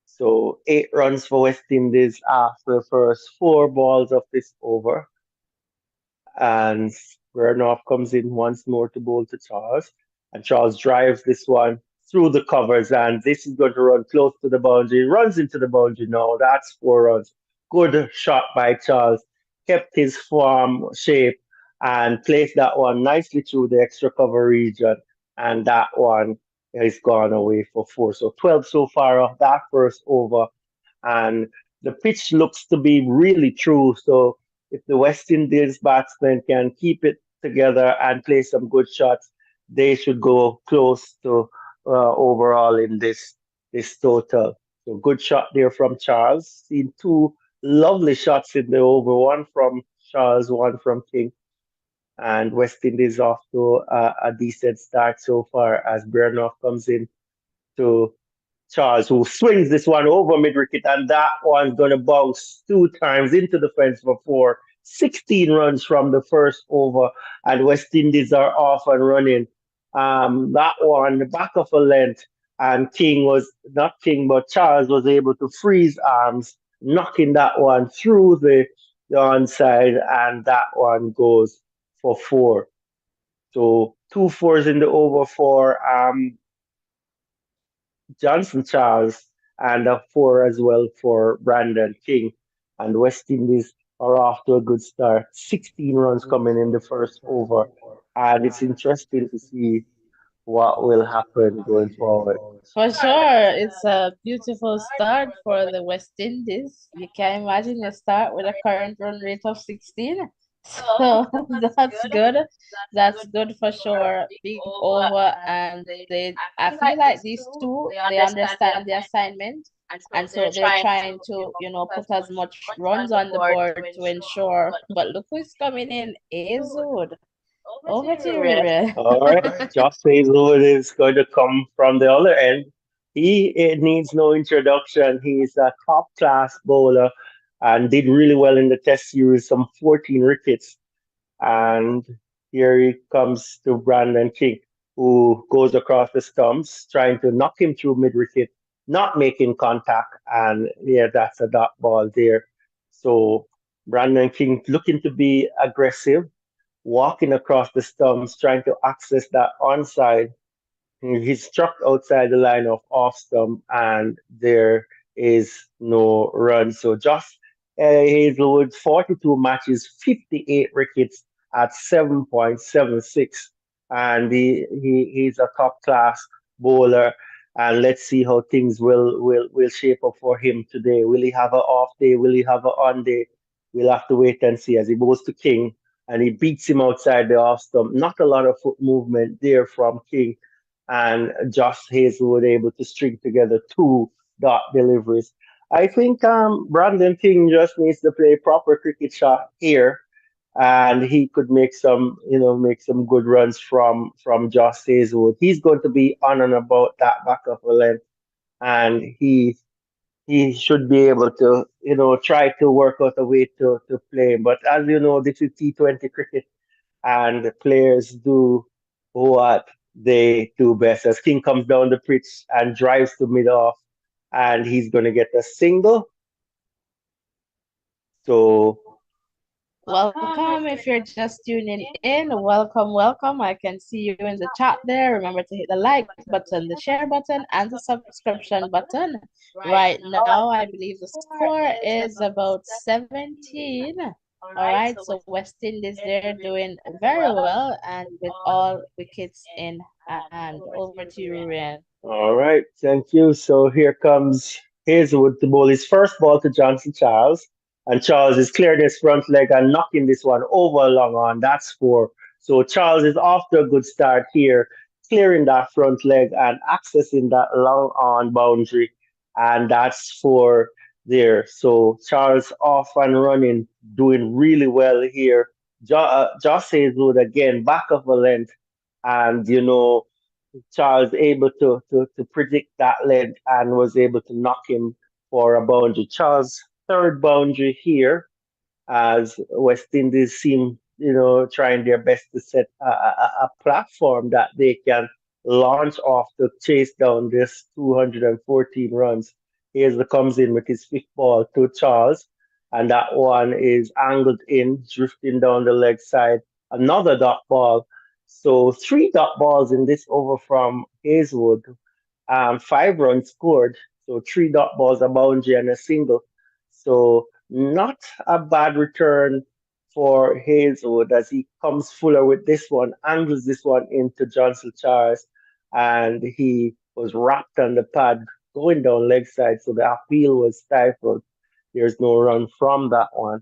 So 8 runs for West Indies after the first 4 balls of this over. And Burnoff comes in once more to bowl to Charles. And Charles drives this one through the covers, and this is going to run close to the boundary. Runs into the boundary now. That's 4 runs. Good shot by Charles. Kept his form shape and placed that one nicely through the extra cover region. And that one is gone away for 4. So 12 so far off that first over, and the pitch looks to be really true. So if the West Indies batsmen can keep it together and play some good shots, they should go close to overall in this total. So good shot there from Charles. Seen two lovely shots in the over, one from Charles, one from King. And West Indies off to a decent start so far as Burnoff comes in to Charles, who swings this one over mid wicket, and that one's going to bounce 2 times into the fence for 4. 16 runs from the first over, and West Indies are off and running. That one, the back of a length, and King was not King, but Charles was able to freeze arms, knocking that one through the onside, and that one goes for 4. So 2 4s in the over for Johnson Charles, and a 4 as well for Brandon King. And West Indies are off to a good start. 16 runs coming in the first over. And it's interesting to see what will happen going forward. For sure, it's a beautiful start for the West Indies. You can imagine you start with a current run rate of 16. So that's good. That's good for sure. Big over, and I feel like these two, they understand the assignment. And so they're trying to, put as much runs on the board to ensure. But look who's coming in, Azud. Over to you, Riri. All right. Josh Hazelwood is going to come from the other end. He needs no introduction. He's a top class bowler and did really well in the test series, some 14 wickets. And here he comes to Brandon King, who goes across the stumps, trying to knock him through mid wicket, not making contact. And yeah, that's a dot ball there. So Brandon King looking to be aggressive, walking across the stumps, trying to access that onside. He's struck outside the line of off stump, and there is no run. So just Hazelwood, 42 matches, 58 wickets at 7.76. And he's a top class bowler. And let's see how things will shape up for him today. Will he have an off day? Will he have an on day? We'll have to wait and see as he goes to King and he beats him outside the off stump. Not a lot of foot movement there from King, and Josh Hazelwood able to string together 2 dot deliveries. I think Brandon King just needs to play proper cricket shot here, and he could make some good runs from Josh Hazelwood. He's going to be on and about that back of the length, and he should be able to try to work out a way to play. But as you know, this is T20 cricket, and the players do what they do best. As King comes down the pitch and drives to mid off, and he's going to get a single. So, Welcome if you're just tuning in. Welcome, welcome. I can see you in the chat there. Remember to hit the like button, the share button, and the subscription button. Right now, I believe the score is about 17. All right, so West Indies, they're doing very well and with all wickets in hand. Over to you, Ryan. all right, thank you. So here comes Hazelwood to bowl his first ball to Johnson Charles. And Charles is clearing his front leg and knocking this one over long on. That's 4. So Charles is off to a good start here, clearing that front leg and accessing that long on boundary. And that's 4 there. So Charles off and running, doing really well here. Josh Hazelwood again, back of a length. And Charles able to predict that length and was able to knock him for a boundary. Charles third boundary here as West Indies seem, trying their best to set a platform that they can launch off to chase down this 214 runs. Here's the comes in with his fifth ball to Charles, and that one is angled in, drifting down the leg side. Another dot ball. So three dot balls in this over from Hazelwood. 5 runs scored. So three dot balls, a boundary, and a single. So not a bad return for Hazelwood as he comes fuller with this one, angles this one into Johnson Charles, and he was wrapped on the pad going down leg side, so the appeal was stifled. There's no run from that one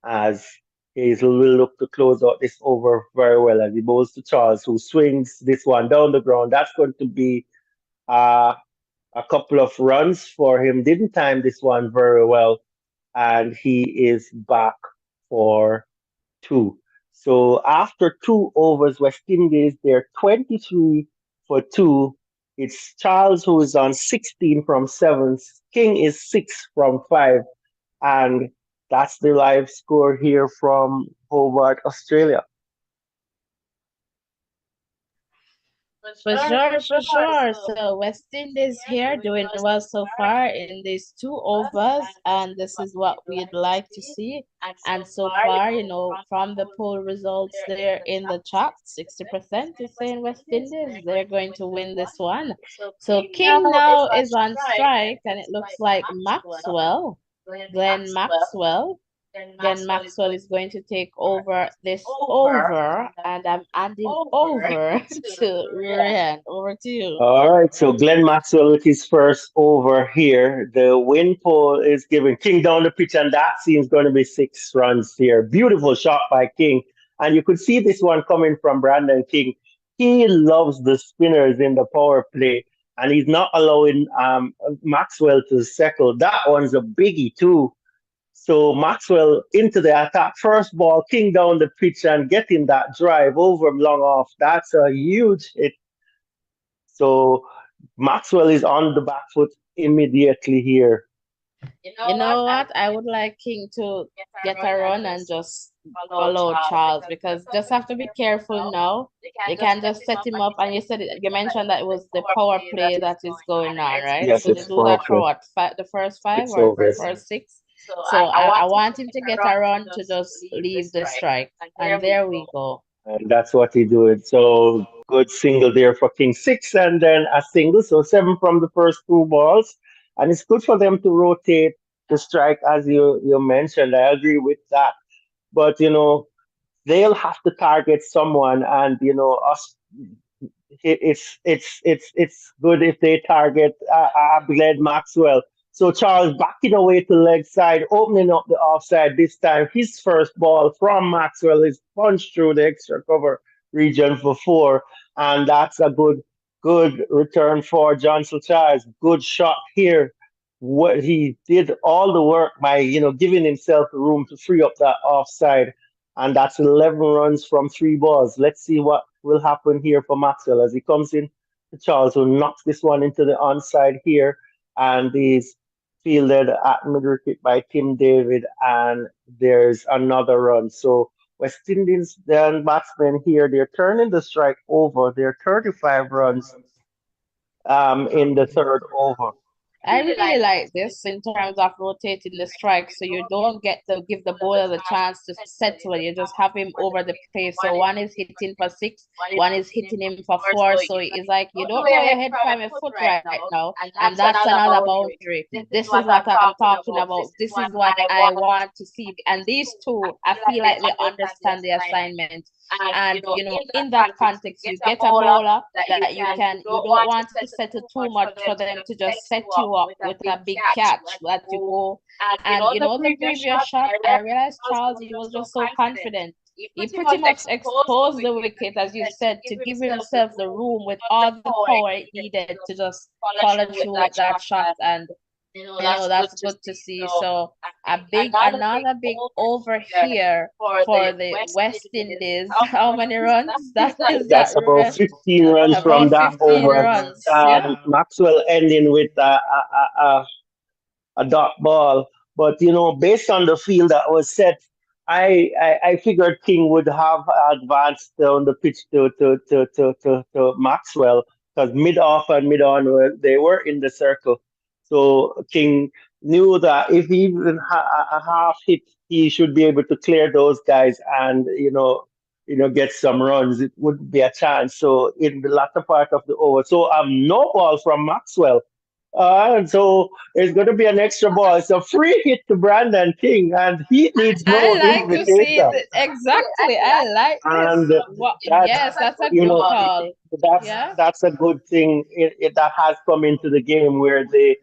as Hazel will look to close out this over very well as he bowls to Charles, who swings this one down the ground. That's going to be uh, a couple of runs for him. Didn't time this one very well, and he is back for two. So after 2 overs, West Indies, they're 23 for two. It's Charles who is on 16 from seven. King is 6 from 5. And that's the live score here from Hobart, Australia. For sure, for sure. So West Indies here doing well so far in these 2 overs, and this is what we'd like to see. And so far, from the poll results there in the chat, 60% is saying West Indies, they're going to win this one. So King now is on strike, and it looks like Glenn Maxwell. Then Maxwell is going to take over this over, and I'm handing over to Ryan. Over to you. All right, so Glenn Maxwell with his first over here. The win pole is giving King down the pitch, and that seems going to be 6 runs here. Beautiful shot by King. And you could see this one coming from Brandon King. He loves the spinners in the power play, and he's not allowing Maxwell to settle. That one's a biggie, too. So Maxwell into the attack. First ball, King down the pitch and getting that drive over long off. That's a huge hit. So Maxwell is on the back foot immediately here. You know what? I would like King to get a run and just follow Charles because just have to be careful now. They can't just set him up. And you mentioned that it was the power play that is going on, right? Yes, So they it's do power that for play. what? The first five 6 or overs. first six? So I want him to get a run to just leave the strike. And there we go. And that's what he doing. So good single there for King 6 and then a single. So 7 from the first 2 balls. And it's good for them to rotate the strike as you mentioned. I agree with that. But they'll have to target someone and us it's good if they target Glenn Maxwell. So Charles backing away to leg side, opening up the offside this time. His first ball from Maxwell is punched through the extra cover region for 4, and that's a good return for Johnson Charles. Good shot here. What he did all the work by giving himself the room to free up that offside, and that's 11 runs from 3 balls. Let's see what will happen here for Maxwell as he comes in to Charles, who knocks this one into the onside here, and is fielded at mid wicket by Tim David, and there's another run. So West Indies then batsmen here, they're turning the strike over. They're 35 runs in the third over. I really like this in terms of rotating the strike, so you don't get to give the bowler the chance to settle. You just have him over the pace. So one is hitting for 6, one is hitting him for 4. So it's like you don't know your head from your foot right now, and that's another boundary. This is what I'm talking about. This is what I want to see. And these two, I feel like they understand the assignment. And in that context, you get a bowler that you don't want to settle too much for them to just set you up with a big catch that you go. And the previous shot, I realized Charles, he was just so confident. He pretty much exposed the wicket, as you said, to give himself the room with all the power it needed to just follow through with that shot. And that's good to see. So another big over here for the West Indies. How many runs? That is that That's about 15 runs from about that 15 over. runs. Yeah. Maxwell ending with a dot ball. But based on the field that was set, I figured King would have advanced down the pitch to Maxwell, because mid off and mid on they were in the circle. So King knew that if he even a half hit, he should be able to clear those guys and get some runs. It would be a chance. So in the latter part of the over, so no ball from Maxwell. And so it's going to be an extra ball. It's a free hit to Brandon King, and he needs I no like to see invitation. it. Exactly. I like And this. What? that's Yes, that's a you good know call. that's Yeah. that's a good thing that has come into the game where the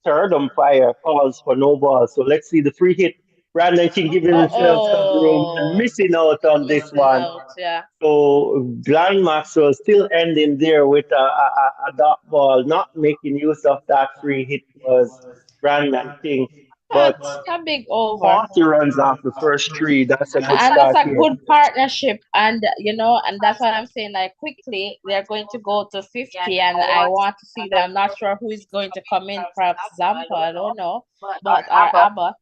third umpire calls for no ball. So let's see the free hit. Brandon King giving himself some room and Uh-oh. missing out on this Missing one. out. Yeah. So Glenn Maxwell still ending there with a dot ball, not making use of that free hit was Brandon King. But But a big over. 40 runs off the first three, that's a good And that's start a here. good partnership. And, and that's what I'm saying. Like, quickly, they're going to go to 50, and I want to see them. I'm not sure who is going to come in, perhaps Zampa, I don't know, but or Abbott.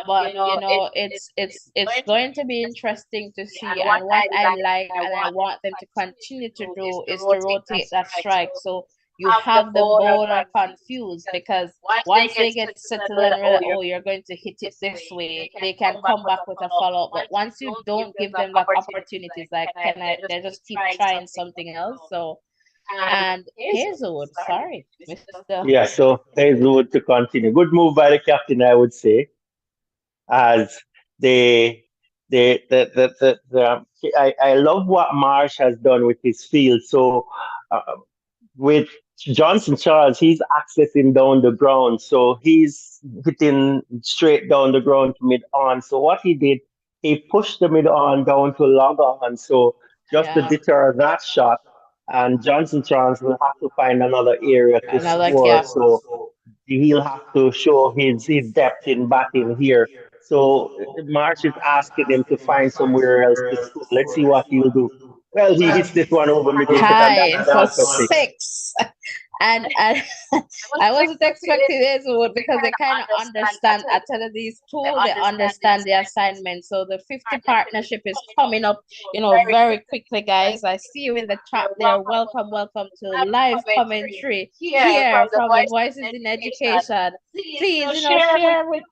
But it's going to be interesting to see. And what I like and I want them to continue to do is to rotate that strike. So you have the bowler confused, because once they get settled and realize, oh, you're going to hit it this way, they can come back with a follow-up. But once you don't give them that opportunities, like, they just keep trying something else. So, and Hazelwood, sorry, Mr. Yeah, so Hazelwood to continue. Good move by the captain, I would say, as they I love what Marsh has done with his field. So uh, with Johnson Charles, he's accessing down the ground, so he's hitting straight down the ground to mid on. So what he did, he pushed the mid on down to log on, so just to Yeah, deter that shot. And Johnson Charles will have to find another area to another score. cap. So he'll have to show his depth in batting here. So March is asking him to find somewhere else to score. Let's see what he'll do. Well, he hits this one over mid wicket, and that's High an for answer six. 6. And I wasn't expecting this would, because they kind of understand. I tell you, these two, they understand the assignment. So the 50 partnership is coming up, very quickly, guys. I see you in the chat there. Welcome, welcome to live commentary here from the Voices in Education. Please, share the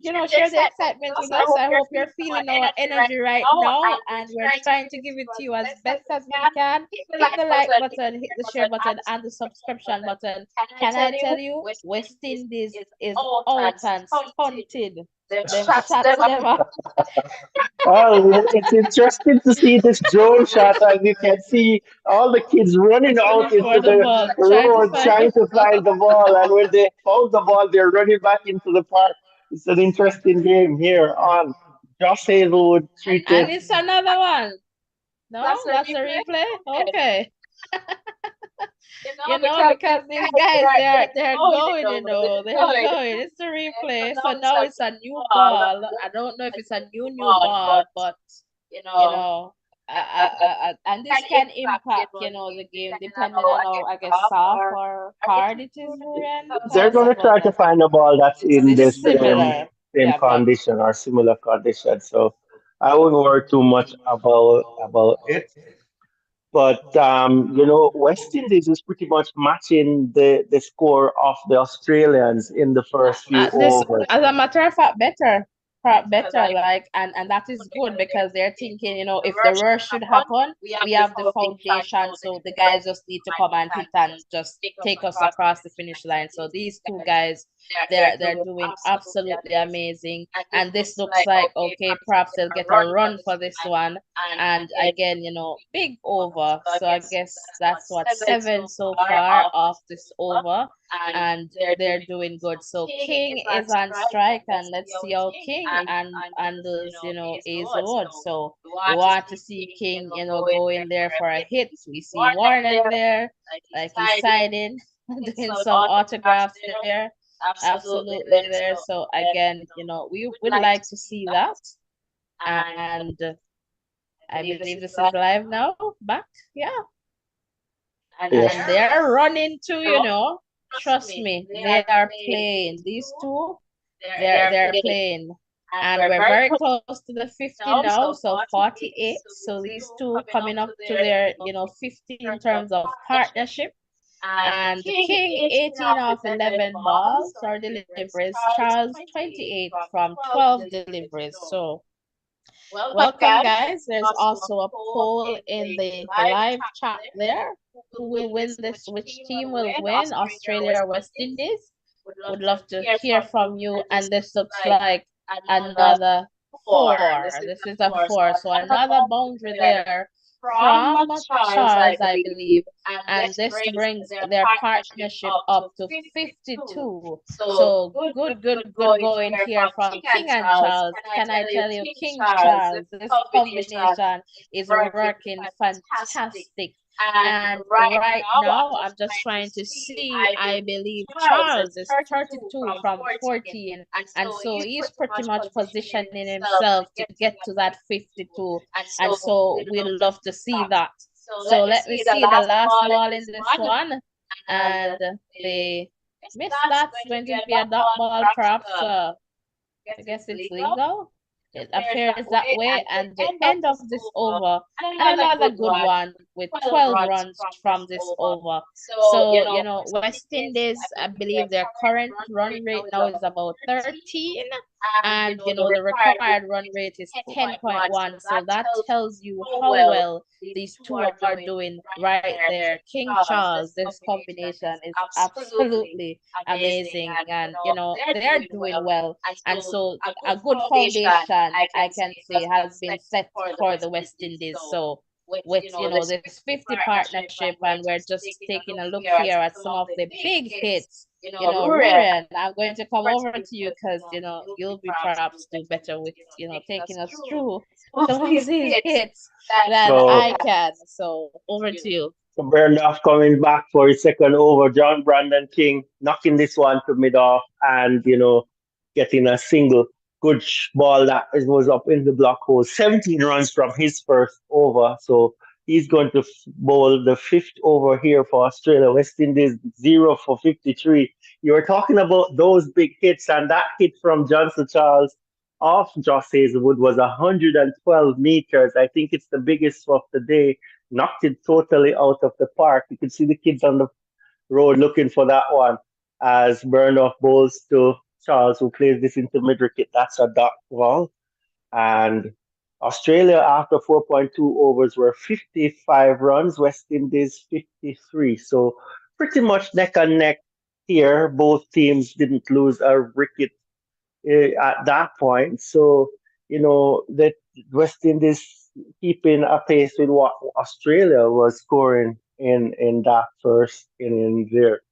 excitement with us. I hope you're feeling our energy right now, and we're trying to give it to you as best as we can. Hit the like button, hit the share button, and the subscription button. Can I tell you, West Indies is out and stunted. Them shots never Well, it's interesting to see this drone shot, as you can see all the kids running out running for into the the ball, trying to road find the trying to find the ball, and when they found the ball, they're running back into the park. It's an interesting game here on Josh Hazelwood and treated. it's another one. No, that's a replay. Okay. Because these guys, they're going, they're going. It's a replay. So now it's a new ball. I don't know if it's a new ball, but you know, and this can impact, the game, depending on how, I guess, soft or hard it is, Marian, They're going to try to but find a ball that's in the it's similar. same Yeah, but condition or similar condition. So I wouldn't worry too much about it. But West Indies is pretty much matching the score of the Australians in the first few this, overs. as a matter of fact, better, like, and that is good, because they're thinking, if the rush should happen, we have the foundation, so the guys just need to come and hit and just take us across the finish line. So these two guys, they're doing absolutely amazing, and this looks like, okay, perhaps they'll get a run for this one. And again, big over. So I guess that's what, 7 so far off this over, and they're doing good. So King is on strike, and let's see how King and those, Hazelwood. So we want to see King, go in there for a hit. We see Warner there, like he's signing, doing some autographs there. Absolutely there. So again, we would like to see that. And I believe this is live now. Back. Yeah. Yes. And they're running too, trust me, they are playing. These two, they're playing. And we're very close to the 50 now, so 48. So these two coming up to their, 50 in terms of partnership. And King 18 off 11 balls or deliveries. Charles 28 from 12 deliveries. So welcome, guys. There's also a poll in the live chat there. Who will win this? Which team will win, Australia or West Indies? Would love to hear from you. And this looks like another four. This is a four. So another boundary there from Charles, I believe. And this brings their partnership up to 52. So good going here from King and Charles. Can I tell you, King Charles, this combination is working fantastic. And right now, I'm just trying to see. I believe Charles is 32 from 14. And so he's pretty much positioning himself to get to that 52. And so we'll love to see that. So let me see the last ball in this one. And they missed that. It's going to be a dot ball, perhaps. I guess it's legal. It appears that way. And the end of this over, and another good one with 12 runs from this over. So, West Indies, I believe their current run rate now is about 13. And, the required run rate is 10.1. So that tells you how well these two are doing right there. King Charles, this combination is absolutely amazing. And, they're doing well. And so a good foundation, I can say, has been set for the West Indies. So with, this 50 partnership, and we're just taking a look here at some of the big hits. Rurian, I'm going to come over to you because, you'll be perhaps do better with, taking us through some of these hits than So I can. So over to you. Bernard coming back for his second over. John Brandon King knocking this one to mid off and, getting a single good ball that was up in the block hole. 17 runs from his first over. So he's going to bowl the fifth over here for Australia. West Indies 0 for 53. You were talking about those big hits, and that hit from Johnson Charles off Josh Hazelwood was 112 meters. I think it's the biggest of the day, knocked it totally out of the park. You could see the kids on the road looking for that one as Burnoff bowls to Charles, who plays this into mid wicket. That's a dot ball. And Australia, after 4.2 overs, were 55 runs, West Indies 53. So pretty much neck and neck here. Both teams didn't lose a wicket at that point. So, that West Indies keeping a pace with what Australia was scoring in that first inning there.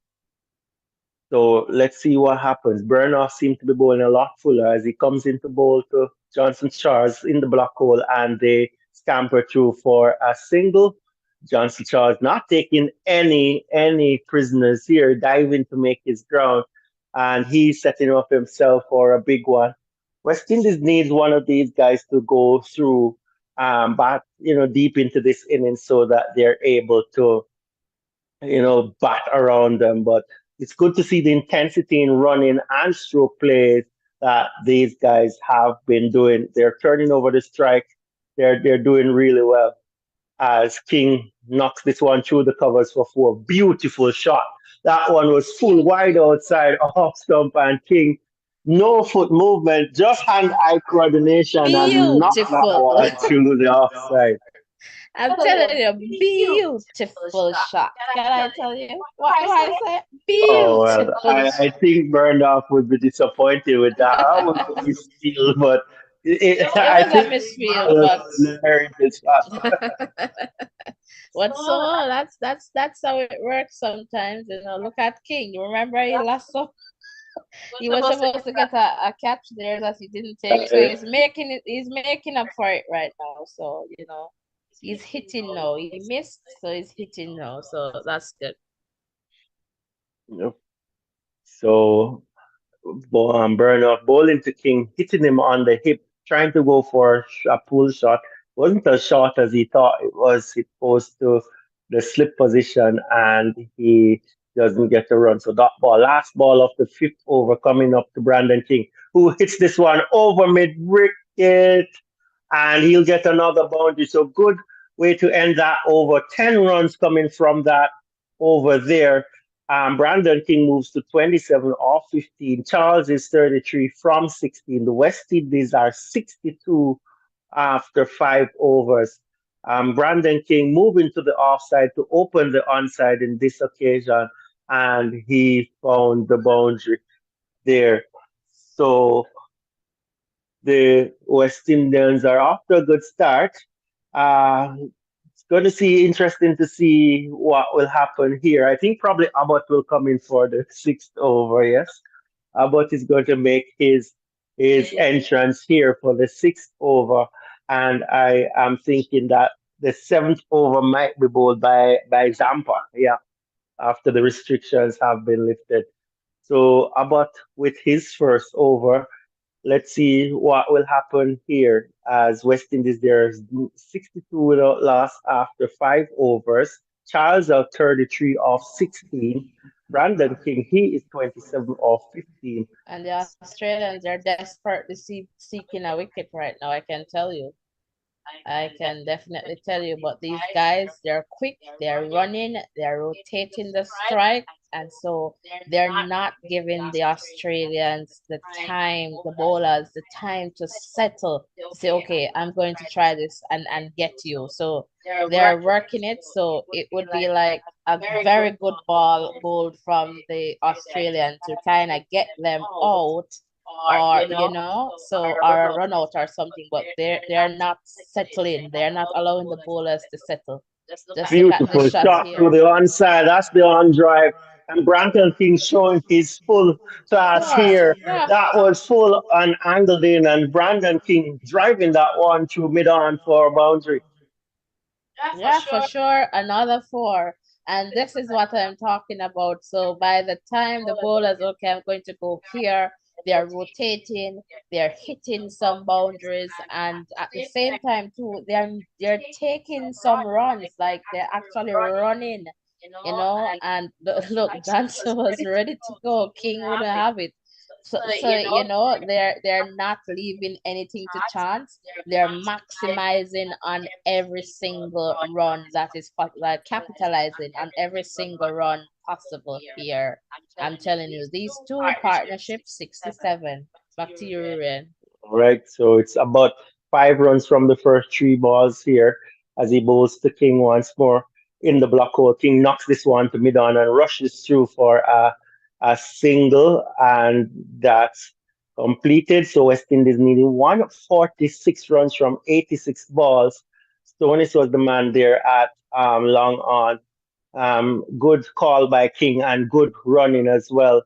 So let's see what happens. Burnoff seemed to be bowling a lot fuller as he comes into bowl to Johnson Charles in the block hole, and they scamper through for a single. Johnson Charles not taking any prisoners here, diving to make his ground, and he's setting up himself for a big one. West Indies needs one of these guys to go through, but deep into this inning so that they're able to bat around them. But it's good to see the intensity in running and stroke plays that these guys have been doing. They're turning over the strike. They're doing really well. As King knocks this one through the covers for four. Beautiful shot. That one was full wide outside off stump, and King, no foot movement, just hand-eye coordination, and knocked that Beautiful. one through the offside. I'm telling you, beautiful shot. Can I tell you? What do I say? Oh well, Beautiful I shot. think Burndoff would be disappointed with that. I was a misfeel, but It I was a think misfield, it but was a very good shot. what so that's how it works sometimes. Look at King. You remember he lost so he was supposed to get a catch there that he didn't take. So he's making up for it right now. So, he's hitting now. He missed, so he's hitting now. So that's good. Yep. So Burnoff bowling to King, hitting him on the hip, trying to go for a pull shot. Wasn't as short as he thought it was. It goes to the slip position, and he doesn't get a run. So that ball, last ball of the fifth over, coming up to Brandon King, who hits this one over mid wicket, and he'll get another boundary. So good way to end that over. 10 runs coming from that over there. Brandon King moves to 27 off 15. Charles is 33 from 16. The West Indies are 62 after 5 overs. Brandon King moving to the offside to open the onside in this occasion, and he found the boundary there. So the West Indians are off to a good start. Uh, it's going to see interesting to see what will happen here. I think probably Abbott will come in for the sixth over. Yes, Abbott is going to make his entrance here for the sixth over, and I am thinking that the seventh over might be bowled by Zampa. Yeah, after the restrictions have been lifted. So Abbott with his first over. Let's see what will happen here as West Indies there's 62 without loss after 5 overs. Charles out 33 off 16. Brandon King, he is 27 off 15. And the Australians are desperately seeking a wicket right now, I can tell you. I can definitely tell you, but these guys, they're quick, they're running, they're rotating the strike, and so they're not giving the Australians the time, the bowlers, the time to settle, to say, okay, I'm going to try this and get you. So they're working it. So it would be like a very good ball bowled from the Australian to kind of get them out or so or a run out or something, but they're not settling. They're not allowing the bowlers to settle. Just look at this Beautiful shot shot to here. the onside. That's the on drive. And Brandon King showing his full class Class, here. yeah. That was full and angled in, and Brandon King driving that one through mid on for a boundary. Yeah, for sure. Another four. And this is what I'm talking about. So by the time the bowlers, okay, I'm going to go here, they're rotating, they're hitting some boundaries, and at the same time too, they're taking some runs, like they're actually running, and look, Johnson was ready to go. King wouldn't have it. So they're not leaving anything to chance. They're maximizing on every single run that is like capitalizing on every single run possible here. I'm telling you, these two partnerships, 67. Back to you, Ruben. Right. So it's about 5 runs from the first 3 balls here as he bowls to King once more in the block hole. King knocks this one to mid on and rushes through for a single, and that's completed. So West Indies needing 146 runs from 86 balls. Stonis was the man there at long on. Good call by King and good running as well.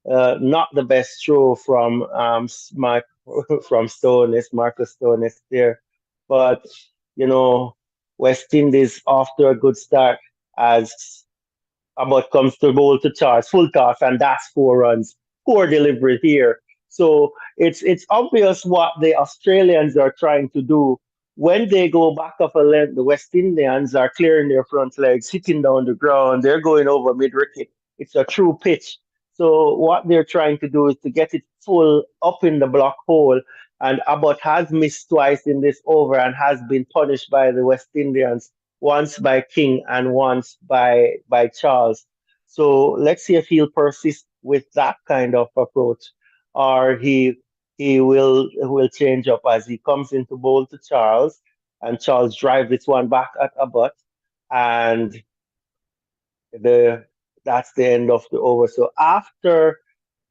Not the best throw from from Stonis, Marcus Stonis there, but you know West Indies off to a good start as Abbott comes to bowl to Charles, full toss, and that's 4 runs. Poor delivery here. So it's obvious what the Australians are trying to do. When they go back of a length, the West Indians are clearing their front legs, hitting down the ground. They're going over mid wicket. It's a true pitch. So what they're trying to do is to get it full up in the block hole. And Abbott has missed twice in this over and has been punished by the West Indians, once by King and once by Charles. So let's see if he'll persist with that kind of approach, or he will change up as he comes into bowl to Charles, and Charles drives this one back at Abbott, and the that's the end of the over. So after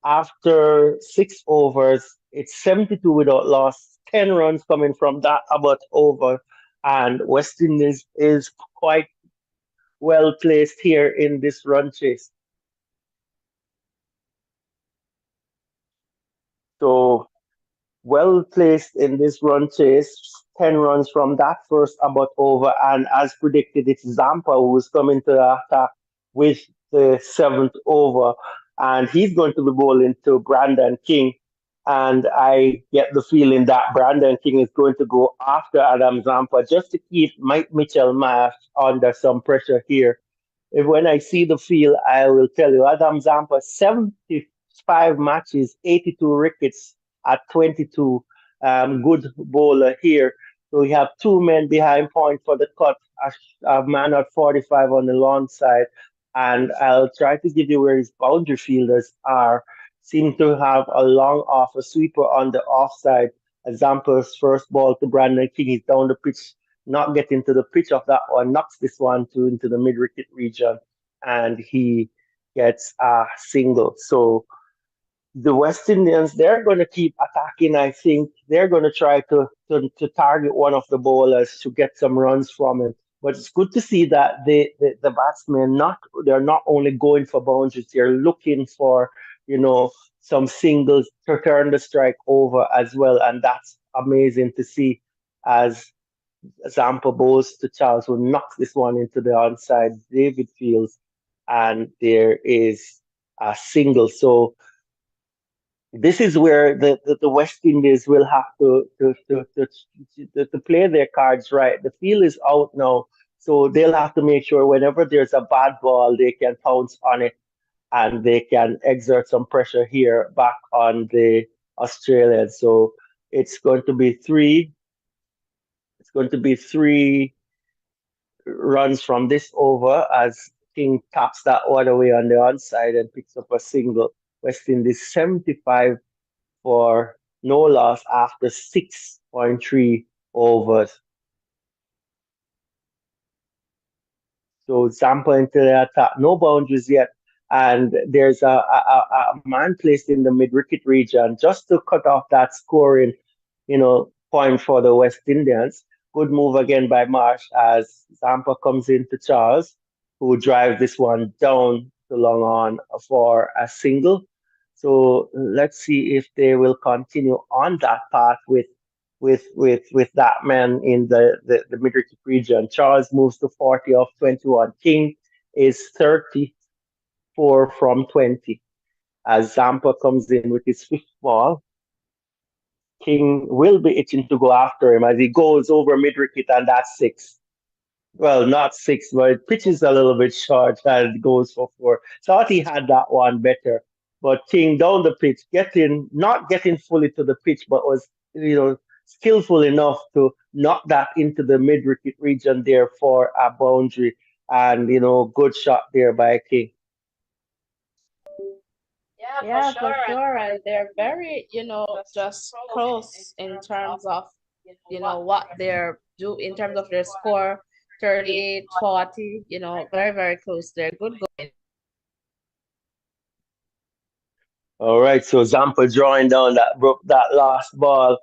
6 overs, it's 72 without loss, 10 runs coming from that Abbott over, and West Indies is quite well placed here in this run chase. So well placed in this run chase, 10 runs from that first Abbott over, and as predicted, it's Zampa who's coming to the attack with the seventh over, and he's going to be bowling to Brandon King. And I get the feeling that Brandon King is going to go after Adam Zampa just to keep Mike Mitchell Math under some pressure here if when I see the field, I will tell you. Adam Zampa, 75 matches, 82 wickets at 22. Good bowler here. So we have two men behind point for the cut, a man at 45 on the long side. And I'll try to give you where his boundary fielders are. Seem to have a long off, a sweeper on the offside. Zampa's first ball to Brandon King. He's down the pitch, not getting to the pitch of that one, knocks this one to into the mid wicket region, and he gets a single. So the West Indians, they're going to keep attacking. I think they're going to try to target one of the bowlers to get some runs from him. But it's good to see that the batsmen they're not only going for boundaries, they're looking for some singles to turn the strike over as well, and that's amazing to see as Zampa bowls to Charles, who knocks this one into the onside. David Fields, and there is a single. So this is where the West Indies will have to play their cards right. The field is out now, so they'll have to make sure whenever there's a bad ball, they can pounce on it and they can exert some pressure here back on the Australians. So it's going to be three. It's going to be three runs from this over as King taps that one away on the onside and picks up a single. West Indies 75 for no loss after 6.3 overs. So Zampa into the attack, no boundaries yet. And there's a man placed in the mid wicket region just to cut off that scoring, point for the West Indians. Good move again by Marsh as Zampa comes into Charles, who drives this one down to long on for a single. So let's see if they will continue on that path with that man in the mid wicket region. Charles moves to 40 off 21. King is 34 from 20 as Zampa comes in with his fifth ball. King will be itching to go after him as he goes over mid wicket, and that's six. Well, not six, but it pitches a little bit short and goes for four. Thought he had that one better, but King down the pitch, not getting fully to the pitch, but was skillful enough to knock that into the mid wicket region there for a boundary, and good shot there by King. Yeah, for sure. And they're very, just close in terms of, what they're do in terms of their score, 38, 40, very, very close. They're good going. All right, so Zampa drawing down that last ball,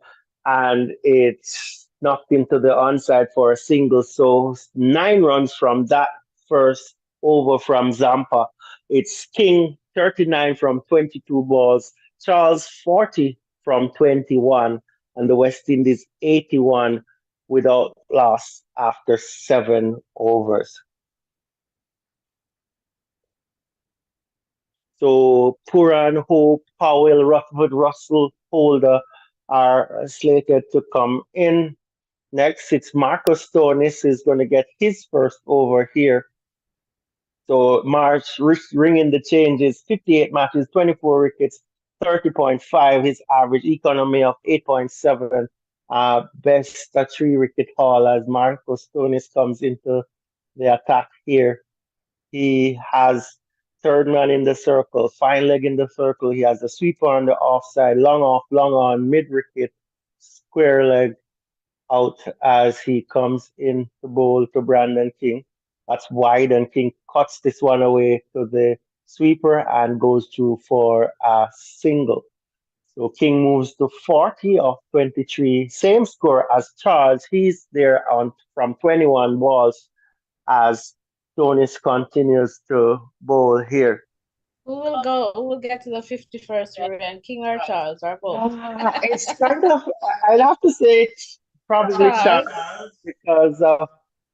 and it's knocked into the onside for a single. So 9 runs from that first over from Zampa. It's King 39 from 22 balls, Charles 40 from 21, and the West Indies 81 without loss after 7 overs. So Puran, Hope, Powell, Rutherford, Russell, Holder are slated to come in. Next, it's Marcus Stonis is going to get his first over here. So March ringing the changes, 58 matches, 24 wickets, 30.5, his average economy of 8.7. Best a 3 wicket haul as Marcus Stonis comes into the attack here. He has third man in the circle, fine leg in the circle. He has a sweeper on the offside, long off, long on, mid wicket, square leg out as he comes in the bowl to Brandon King. That's wide, and King cuts this one away to the sweeper and goes through for a single. So King moves to 40 of 23, same score as Charles. He's there on from 21 balls as Tonis continues to bowl here. Who will get to the 51st round, King or Charles or both? It's kind of, I'd have to say it's probably Charles. Charles because of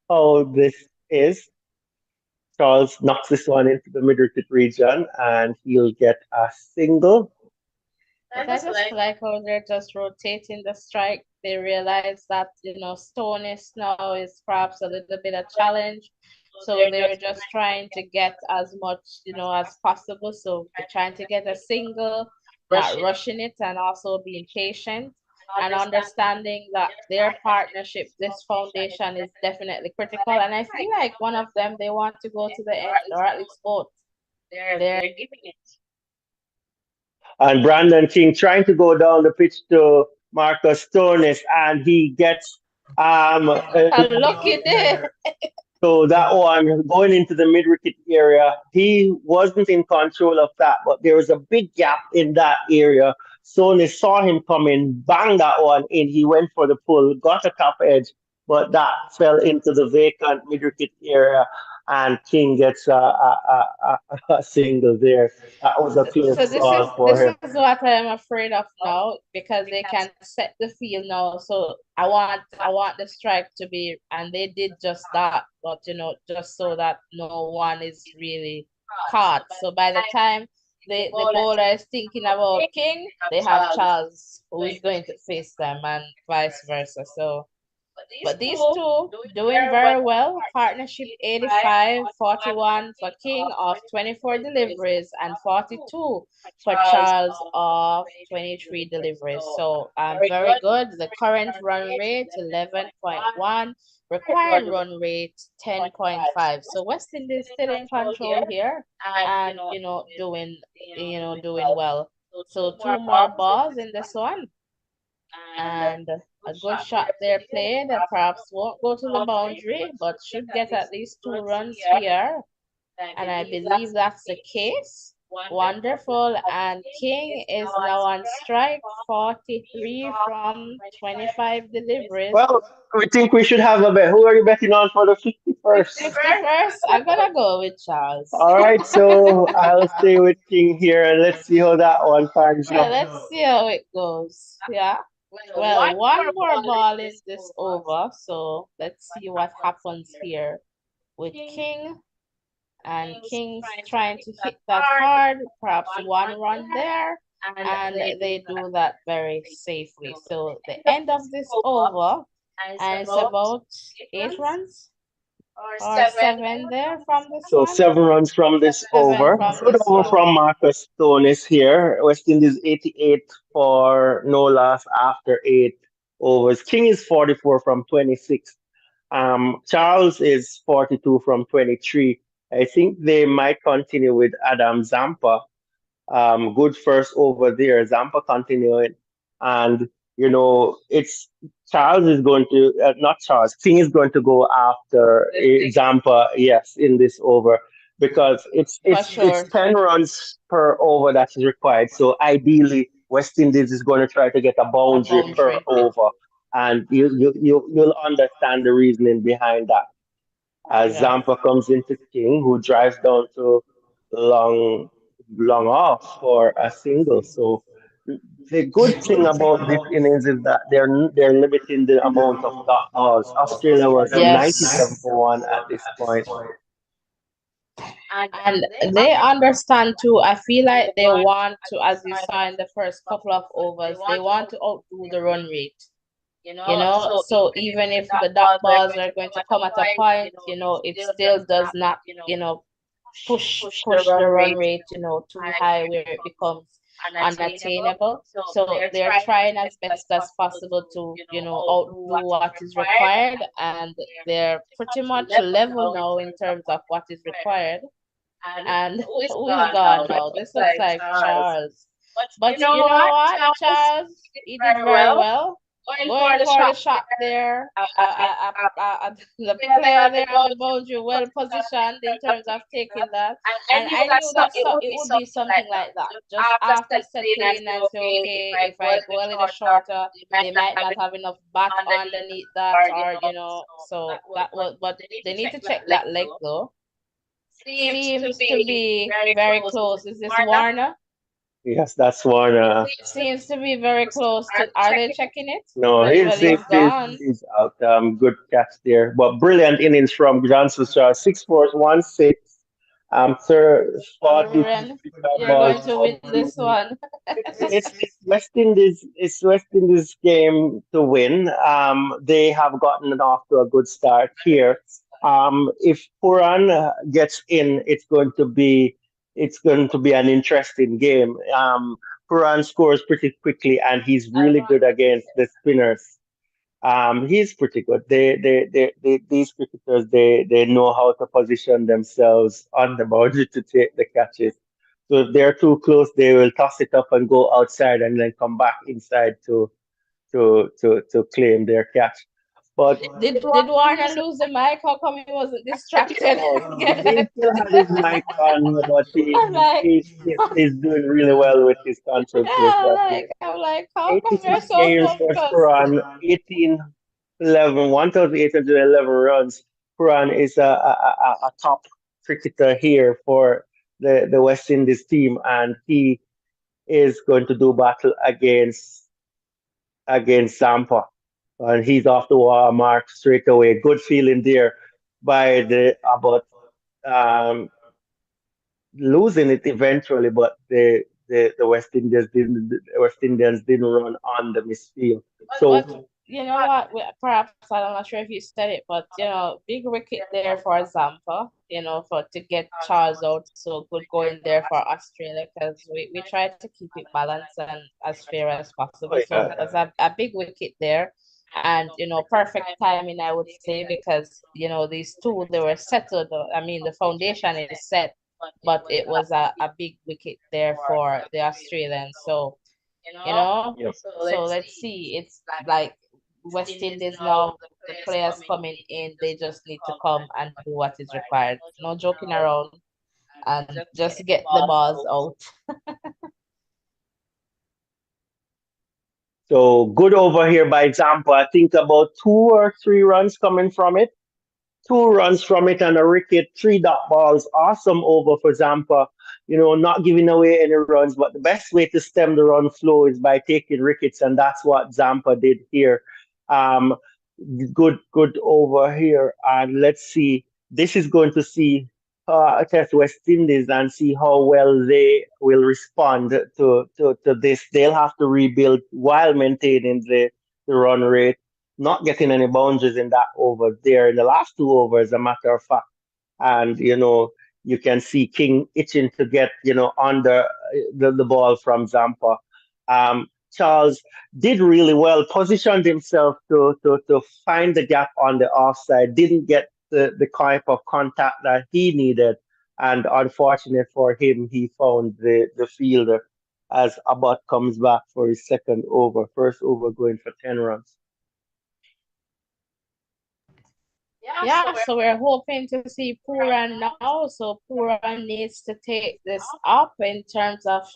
how this is. Charles knocks this one into the mid wicket region and he'll get a single. But I just like how they're just rotating the strike. They realize that, Stone is now is perhaps a little bit a challenge. So they're just trying to get as much, as possible. So they're trying to get a single, not rushing it, and also being patient and understanding that their partnership, this foundation is definitely critical. And I feel like one of them, they want to go to the end, or at least both. They're And Brandon King trying to go down the pitch to Marcus Stonis, and he gets knocked lucky there. so that one going into the mid wicket area, he wasn't in control of that, but there was a big gap in that area. Sony saw him coming, banged that one in. He went for the pull, got a top edge, but that fell into the vacant mid wicket area, and King gets a single there. That was a clear So this is stall for this him. is what I am afraid of now because they can set the field now. So I want the strike to be, and they did just that, but just so that no one is really caught. So by the time the bowler is thinking about King, they have Charles who is going to face them, and vice versa. So but these two doing very well. Partnership 85, 41 for King of 24 deliveries and 42 for Charles of 23 deliveries. So very good. The current run rate 11.1, required run rate 10.5. So West Indies still in control here and doing well. So two more balls in this one and a good shot there played that perhaps won't go to the boundary, but should get at least 2 runs here. And I believe that's the case. Wonderful. And King is now on strike, 43 from 25 deliveries. Well, we think we should have a bet. Who are you betting on for the 51st? 51st, I'm gonna go with Charles. All right, so I'll stay with King here and let's see how that one pans Yeah, out. let's see how it goes. Yeah. Well, one more ball in this over, so let's see what happens here with King. And King's trying to hit that hard, perhaps 1 run there, and they do that very safely. So the end of this over, and it's about 8 runs or seven there from this So one. 7 runs from this Seven over. from Good this over one. from Marcus Stonis here. West Indies 88 for no loss after 8 overs. King is 44 from 26. Charles is 42 from 23. I think they might continue with Adam Zampa. Good first over there. Zampa continuing, and it's Charles is going to not Charles. King is going to go after Zampa. Yes, in this over because it's For it's it's sure. 10 runs per over that is required. So ideally, West Indies is going to try to get a A boundary per boundary. over, and you'll understand the reasoning behind that as Yeah. Zampa comes into King, who drives down to long, long off for a single. So the good thing about this innings is that they're limiting the amount of dot balls. Australia was 97 Yes. for one at this point. And they understand too. I feel like they want to, as you saw in the first couple of overs, they want to outdo the run rate. So even if the dot balls are going to come at a point, it still does not, you know, push the run rate, too high where it becomes unattainable. So they're trying as best as possible to, outdo what is required, and they're pretty much level now in terms of what is required. And who is gone now? This looks like Charles. But you know what, Charles? He did very well. Going for the shot there. The player there on the boundary, well positioned in terms of taking that. And I knew that it would be something like that. Just after settling and say, okay, if I go a little shorter, they might not have enough bat underneath that, or so that was. But they need to check that leg though. Seems to be very close. Is this Warner? Yes, that's one. Seems to be very close to. Are they checking it? No, Well, he's he's he's, he's, gone. he's out. Good catch there, but brilliant innings from Johnson. 6 fours, 1 6. Sir, spot this Ren, you're ball. going to win this one. It's West Indies. It's West Indies game to win. They have gotten off to a good start here. If Puran gets in, it's going to be an interesting game. Puran scores pretty quickly, and he's really good against the spinners. He's pretty good. These cricketers, they know how to position themselves on the boundary to take the catches. So if they're too close, they will toss it up and go outside, and then come back inside to claim their catch. But Did Warner lose the mic? How come he wasn't distracted? no, he still had his mic on, but I'm like, he's doing really well with his concentration here. I'm like, how come you're 86 so games for focused? Quran, 1,811 runs. Quran is a top cricketer here for the West Indies team, and he is going to do battle against Zampa. And he's off the wall mark straight away. Good feeling there by the about um, losing it eventually, but the West Indians didn't run on the misfield. So But you know what? Perhaps I'm not sure if you said it, but big wicket there for example, for to get Charles out. So good going there for Australia because we try to keep it balanced and as fair as possible. oh, So it was a big wicket there. And perfect timing, I would say, because these two they were settled. I mean, the foundation is set, but it was a big wicket there for the Australians. So yeah. so let's see. It's like West Indies now, the players coming in, they just need to come and do what is required. No joking around and just get the balls out. So good over here by example. I think about 2 or 3 runs coming from it. 2 runs from it and a wicket, 3 dot balls. Awesome over for Zampa. Not giving away any runs, but the best way to stem the run flow is by taking wickets, and that's what Zampa did here. Um, good over here, and let's see. This is going to see test West Indies and see how well they will respond to this. They'll have to rebuild while maintaining the run rate, not getting any boundaries in that over there. In the last 2 overs, a matter of fact, and you can see King itching to get under the ball from Zampa. Charles did really well, positioned himself to find the gap on the offside, didn't get the type of contact that he needed, and unfortunate for him, he found the fielder as Abbott comes back for his second over, first over going for 10 runs. Yeah, so we're hoping to see Puran now. So Puran needs to take this up in terms of,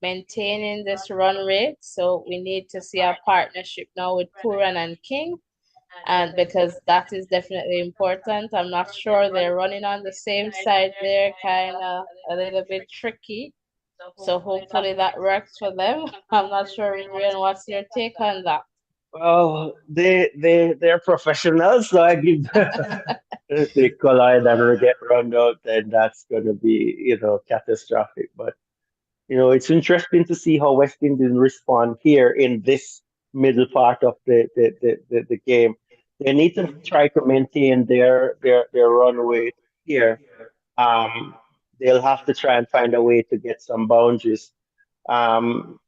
maintaining this run rate. So we need to see a partnership now with Puran and King. And because that is definitely important. I'm not sure they're running on the same side there, kind of a little bit tricky. So hopefully that works for them. I'm not sure, Rian, what's your take on that? Well, they're professionals, so I give if they collide and get run out, then that's gonna be, catastrophic. But it's interesting to see how West Indies respond here in this middle part of the game. They need to try to maintain their run rate here. Um, they'll have to try and find a way to get some boundaries. Um,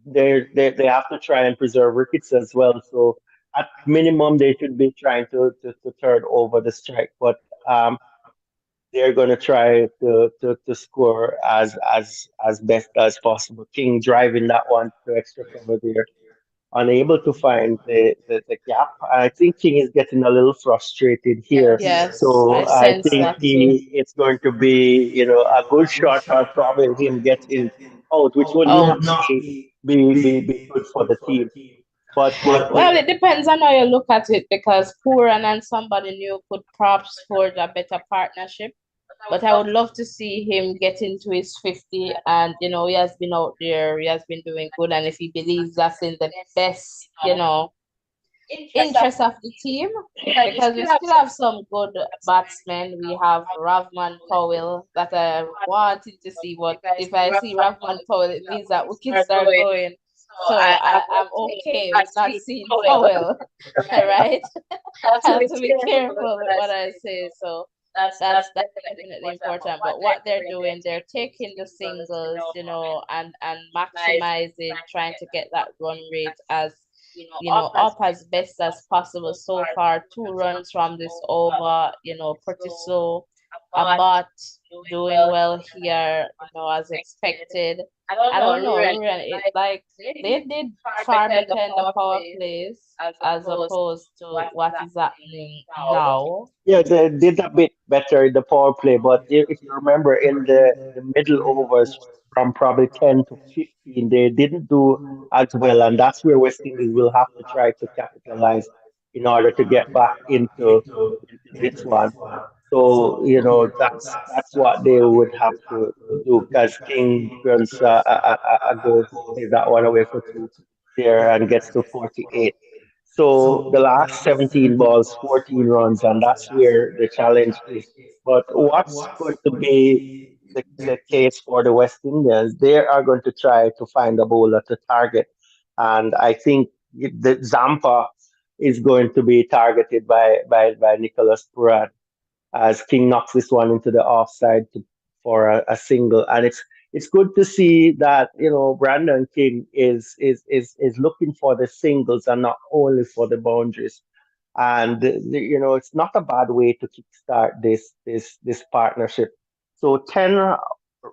they have to try and preserve wickets as well. So at minimum, they should be trying to turn over the strike. But they're going to try to score as best as possible. King driving that one to extra cover there, unable to find the gap. I think King is getting a little frustrated here. Yes, I So I sense think that too. it's going to be, a good shot or probably him getting out, which would not Out. be good for the team. But Well, it depends on how you look at it because Puran and somebody new could perhaps forge a better partnership. But I would love to see him get into his 50 and he has been out there, he has been doing good. And if he believes that's in the best, interest of the team, because we still have some good batsmen. We have Ravman Powell that I wanted to see, but if I see Ravman Powell, it means that we can start going. So I'm okay with not seeing foul. All right. I have to be careful with what I say. So that's definitely important. But what they're doing, they're taking the singles, and maximizing, trying to get that run rate as up as best as possible. So far, 2 runs from this over, pretty slow. Abbott doing well here, as expected. I don't know, Ruren, it like they did far better in the power plays as opposed to what is happening now. Yeah, they did a bit better in the power play, but if you remember in the middle overs from probably 10 to 15, they didn't do as well, and that's where West Indies will have to try to capitalize in order to get back into this one. So, that's what they would have to do because King runs a go, save that one away for two there and gets to 48. So the last 17 balls, 14 runs, and that's where the challenge is. But what's going to be the case for the West Indians? They are going to try to find a bowler to target. And I think the Zampa is going to be targeted by Nicholas Puran as King knocks this one into the offside for a single. And it's good to see that Brandon King is looking for the singles and not only for the boundaries. And it's not a bad way to kickstart this partnership. So 10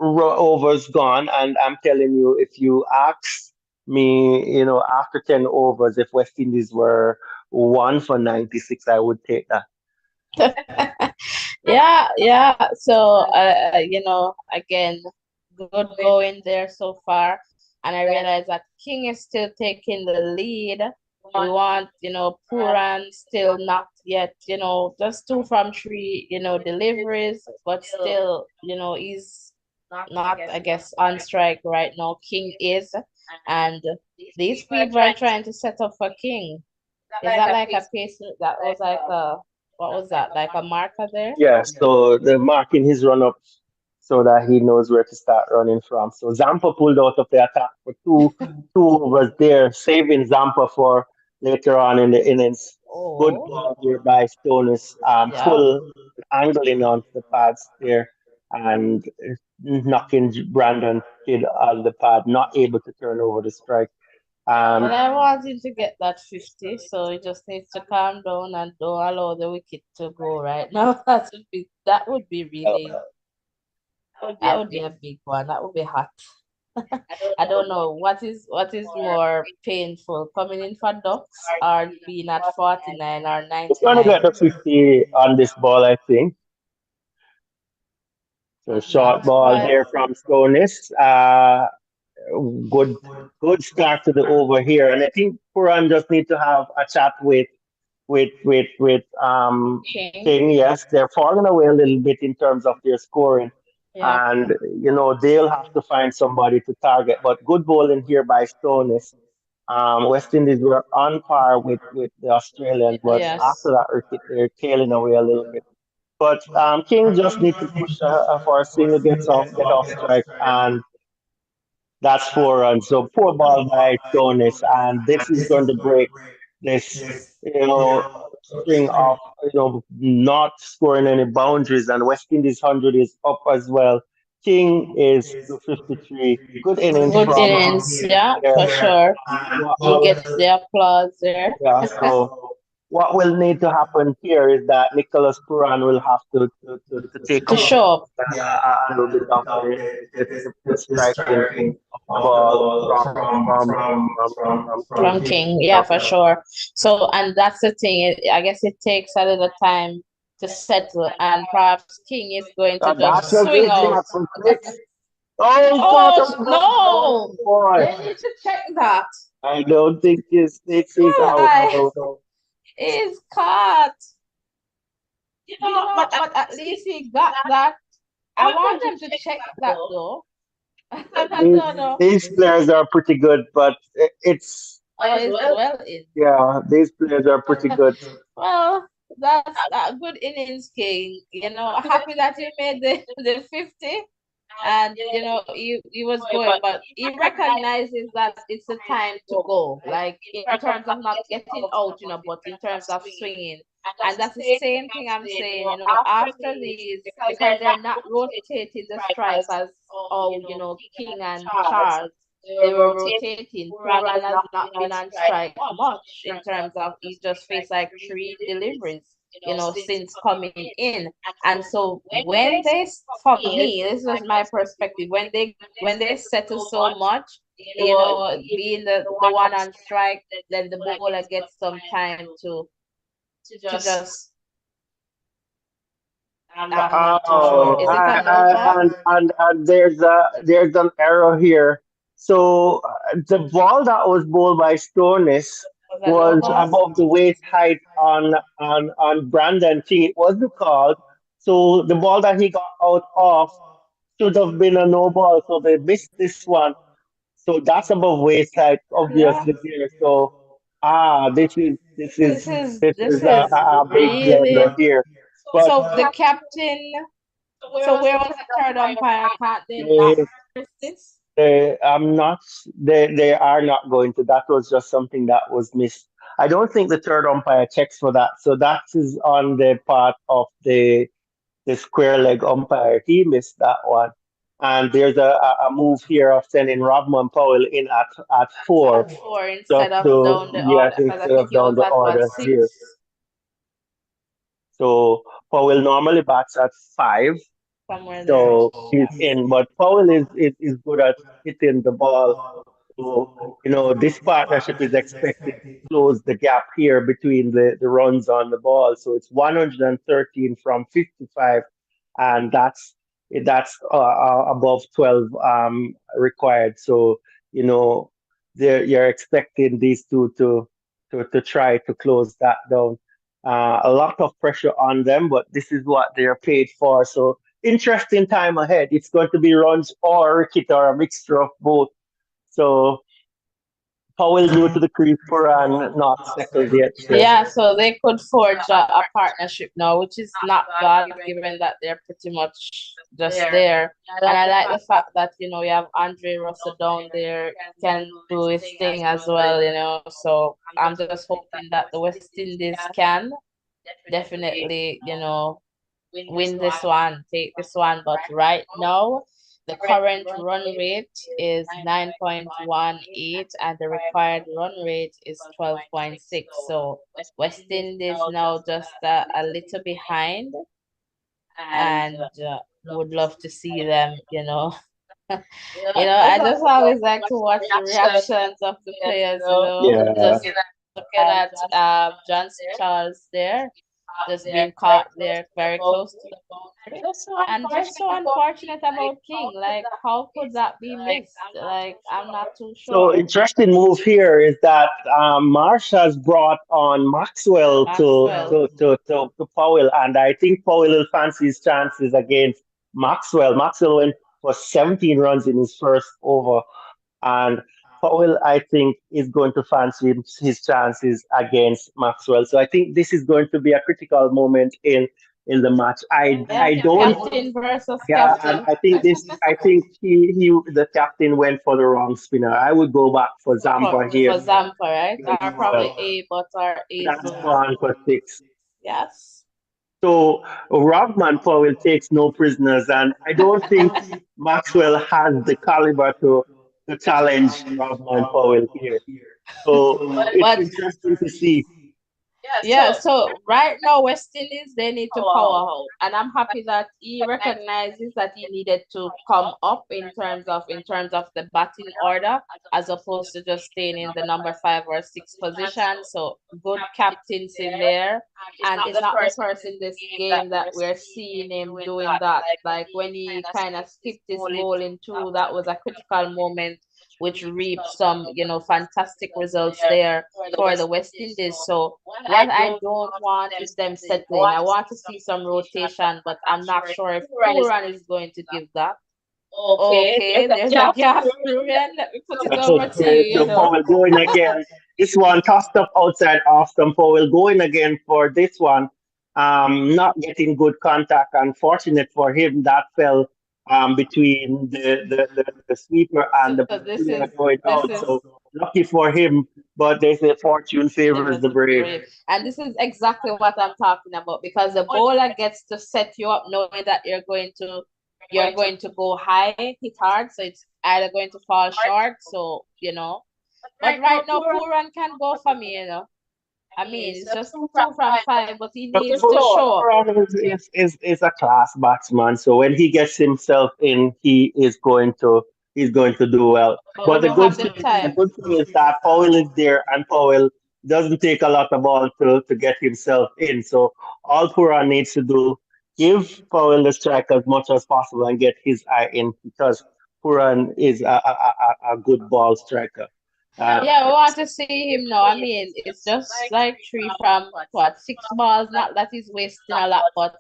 overs gone, and I'm telling you, if you ask me, after 10 overs, if West Indies were 1 for 96, I would take that. Yeah, yeah. So, again, good going there so far. And I realize that King is still taking the lead. We want, Puran still not yet, just 2 from 3, deliveries, but still, he's not, I guess, on strike right now. King is. And these people are trying to set up for King. Is that like a pace that was like what was that? Like a marker there? Yeah, so they're marking his run up so that he knows where to start running from. So Zampa pulled out of the attack for two overs there, saving Zampa for later on in the innings. Good Oh, ball here by Stonis, yeah. full angling onto the pads there and knocking Brandon Kidd on the pad, not able to turn over the strike. Well, Um, I want him to get that 50, so he just needs to calm down and don't allow the wicket to go right now. That would be really, that would be a big one. That would be hot. I don't know what is more painful, coming in for ducks or being at 49 or he's going to 99. get the 50 on this ball, I think. So short That's ball why. there from Stonis. Good good start to the over here. And I think Puran just need to have a chat with King. King. Yes, they're falling away a little bit in terms of their scoring. Yeah. And they'll have to find somebody to target. But good bowling here by Stonis. West Indies were on par with the Australians, but after Yes. that wicket, they're tailing away a little bit. But King just need to push for a single, get off strike, and that's 4 runs. So poor ball by Jonas, and this is going to break this, string of not scoring any boundaries. And West Indies 100 is up as well. King is to 53. Good innings Good from innings, yeah, there. for sure. What He will gets the applause there. Yeah, so what will need to happen here is that Nicholas Puran will have to take To up show up a little bit of the striking of the ball from from King. King, yeah, for sure. So, and that's the thing. I guess it takes a little time to settle, and perhaps King is going to That's just a swing good out. shot for six. Oh, he caught Oh a ground ball, no! boy. They need to check that. I don't think his six is out. Why? So He's caught. But at least he got that. I want them to check that though. I these, don't know. these players are pretty good, but it's Oh, it's well in. yeah, these players are pretty good. Well, that's that good innings, King. Happy that you made the 50. and he was going, but he recognizes that it's the time to go, like in terms of not getting out, but in terms of swinging. And that's the same thing I'm saying, after these, because they're not rotating the strikers, oh, King and Charles, they were rotating. Puran has not been on strike much, in terms of he just faced like three deliveries, since coming in. And so when they, for me, this was my perspective, when they settle so much, being the one on strike, then the bowler gets some time to just, I'm not too sure. Oh, Is it a no ball? and there's an error here. So the ball that was bowled by Stonis Was a no was ball? above the waist height on Brandon King. It wasn't called. So the ball that he got out of should have been a no ball. So they missed this one. So that's above waist height, Yeah. obviously there. So this is this This is is this this is is a big really, blunder here. But so the captain. So where was the third umpire? Can't they not they, reverse this? I'm not. They are not going to. That was just something that was missed. I don't think the third umpire checks for that. So that is on the part of the square leg umpire. He missed that one. And there's a move here of sending Rodman Powell in at four, At four just instead of to, down the yes, order, because I instead think of he down was the at what, order here. six, So Powell normally bats at five. somewhere there. So he's in, but Powell is good at hitting the ball. So, this partnership is expected to close the gap here between the runs on the ball. So it's 113 from 55, and that's above 12 required. So, you know, you're expecting these two to try to close that down. A lot of pressure on them, but this is what they're paid for. So interesting time ahead. It's going to be runs or wicket or a mixture of both. So Powell new to the crease for and not settled yet. So Yeah, so they could forge a partnership now, which is not bad given that they're pretty much just there. And I like the fact that, you have Andre Russell down there, can do his thing as well. So I'm just hoping that the West Indies can definitely, win this one, take this one. But right now, the current run rate is 9.18 and the required run rate is 12.6. So West Indies now just a little behind, and would love to see them, I just always like to watch the reactions of the players, yeah. just looking at Johnson Charles there, just being caught there very close to the boundary. And just so unfortunate about King. Like, how could that be missed? Like, I'm not too So sure. interesting move here is that Marsh has brought on Maxwell Maxwell. to Powell, and I think Powell will fancy his chances against Maxwell. Maxwell went for 17 runs in his first over. And Powell, I think, is going to fancy his chances against Maxwell. So I think this is going to be a critical moment in the match. Yeah, I don't, captain versus yeah, and captain. I think the captain went for the wrong spinner. I would go back for Zampa here For Zampa, right? Or as probably well. A, but or That's Jesus. gone for six. Yes. So Rodman Powell takes no prisoners, and I don't think Maxwell has the caliber to challenge Rodman Powell here. So it's But interesting to see. yeah, so right now, West Indies, they need to power out. And I'm happy that he recognizes that he needed to come up in terms of the batting order, as opposed to just staying in the number five or six position. So good captaincy there. And it's not the first in this game that we're seeing him doing that. Like when he kind of skipped his bowling too, that was a critical moment, which reaped some, fantastic results there for the West Indies. So what I don't want is them settling. I want to see some rotation, but I'm not sure if Puran is going to give that. Okay, there's a gap, Ruben. Let me put it over to Okay, you, so Powell going again. This one tossed up outside Austin Powell going again for this one. Not getting good contact. Unfortunate for him, that fell between the sweeper and So the this is player going this is out. So lucky for him, but they say fortune favors favors the the brave. brave. And this is exactly what I'm talking about because the bowler gets to set you up knowing that you're going to go high, hit hard, so it's either going to fall short. So, but right now Puran can go for me. I mean, it's just 2 from 5, but he But needs to show up. Puran is a class batsman, so when he gets himself in, he's going to do well. But we But don't have the the time. good thing is that Powell is there, and Powell doesn't take a lot of ball to get himself in. So all Puran needs to do, give Powell the strike as much as possible and get his eye in because Puran is a good ball striker. Uh, Yeah, we want to see him now. I mean, it's just like 3 from 6 balls. Not that he's wasting a lot, but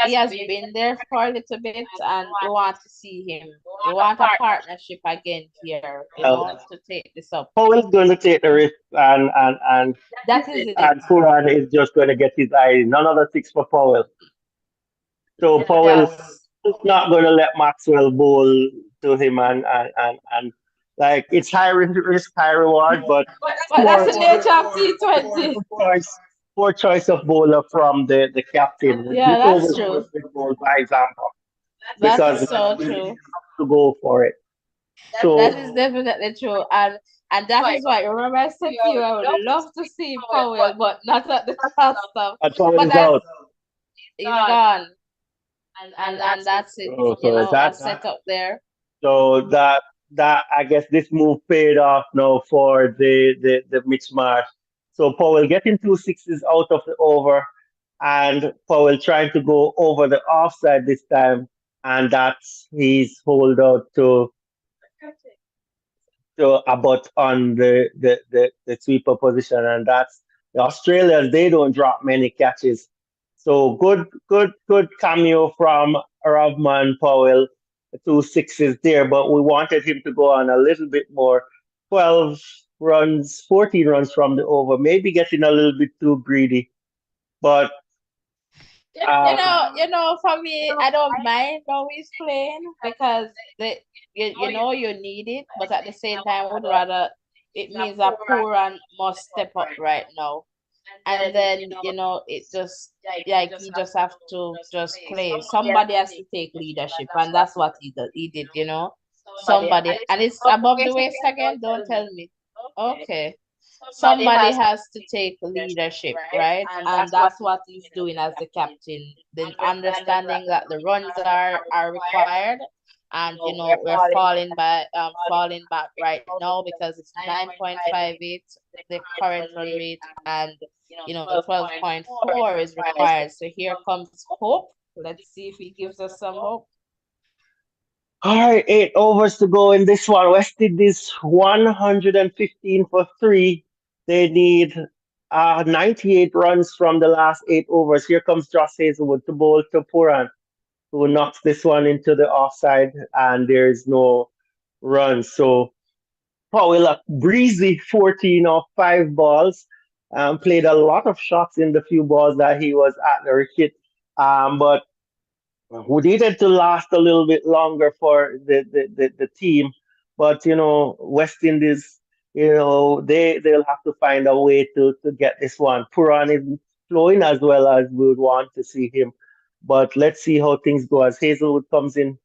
he has been there for a little bit, and we want to see him. We want a partnership again here, uh, to take this up. Powell's going to take the risk That is it. and Puran is just going to get his eye. None of the six for Powell. So Powell Yes. is not going to let Maxwell bowl to him and like it's high risk, high reward, but But that's poor the nature of T20. choice, poor choice of bowler from the captain. Yeah, This over that's should true. have been bowled by example That is because so he true. has to go for it. That So is definitely true. And that is why, remember I said to you, I would love to see Powell, but not at the cost of. and Powell But is out. he's gone. And that's it, So a that's setup there. So that I guess this move paid off now for the mismatch. So Powell getting two sixes out of the over, and Powell trying to go over the offside this time, and that's he's hold out to Abbott on the sweeper position, and that's the Australians. They don't drop many catches, so good cameo from Rovman Powell, two sixes there. But we wanted him to go on a little bit more, 12 runs, 14 runs from the over, maybe getting a little bit too greedy, but. For me, I don't mind how he's playing because you need it, but at the same time, I would rather it means that Puran must step up right now. And then, it just like he just have to just play. Somebody has to take leadership, and that's what he did. Somebody, and it's above the waist again. Don't tell me. Okay. Somebody has to take leadership, right? And that's what he's doing as the captain. Then understanding that the runs are required, and we're falling back right now because it's 9.58 the current run rate, and 12.4 is required. So here comes hope. Let's see if he gives us some hope. All right, 8 overs to go in this one. West Indies 115 for three. They need 98 runs from the last 8 overs. Here comes Josh Hazelwood to bowl to Puran, who knocks this one into the offside, and there's no run. So Powell, a breezy 14 off 5 balls. Played a lot of shots in the few balls that he was at the wicket. But who needed to last a little bit longer for the team. But West Indies, they'll have to find a way to get this one. Puran is flowing as well as we would want to see him. But let's see how things go as Hazelwood comes in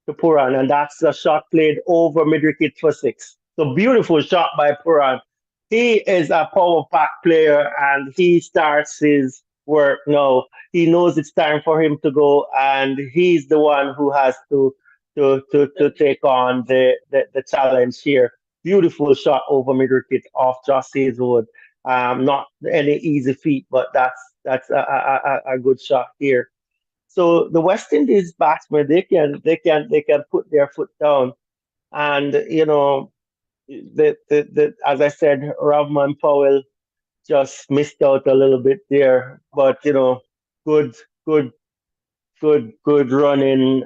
to Puran, and that's a shot played over mid wicket for six. So beautiful shot by Puran. He is a power pack player, and he starts his work now. He knows it's time for him to go, and he's the one who has to take on the challenge here. Beautiful shot over mid wicket off Josh Hazelwood. Not any easy feat, but that's a good shot here. So the West Indies batsmen, they can put their foot down, and as I said, Ravman Powell just missed out a little bit there, but good good good running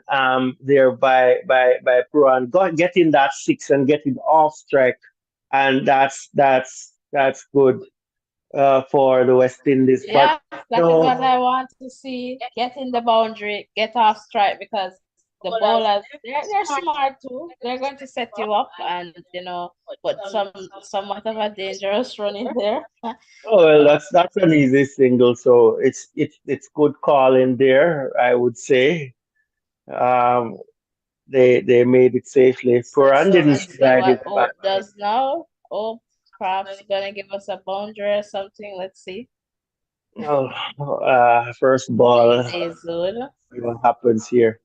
there by Puran, getting that six and getting off strike, and that's good for the West Indies, but Yeah, that is what I want to see. Get in the boundary, get off strike because the bowlers, they're smart too. They're going to set you up and put somewhat of a dangerous run in there. Oh well, that's an easy single, so it's good call in there, I would say. Um, they made it safely. Puran So didn't let's see slide his what bat. Hope does now. Hope perhaps gonna give us a boundary or something. Let's see. Oh, first ball, Easy, Zul. see what happens here.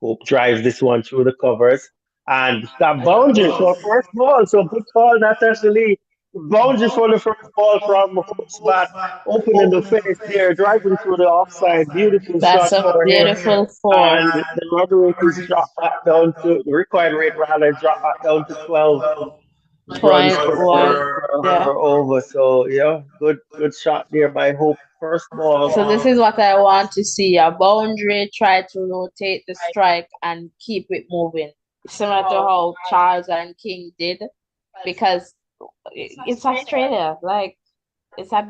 Hope drives this one through the covers. And that And it boundary for goes. first ball. So good call, Natasha Lee. Boundary for the first ball from Hope's bat. Opening the face there, driving through the offside. Beautiful That's shot a for him. beautiful four. And the run rate is dropped back down to, the required rate rather, dropped back down to 12 runs Point per, one. Yeah. per over. So, yeah, good shot there by Hope. First ball. So this is what I want to see. A boundary, try to rotate the strike and keep it moving. Similar to how Charles and King did, because it's Australia. Like it's a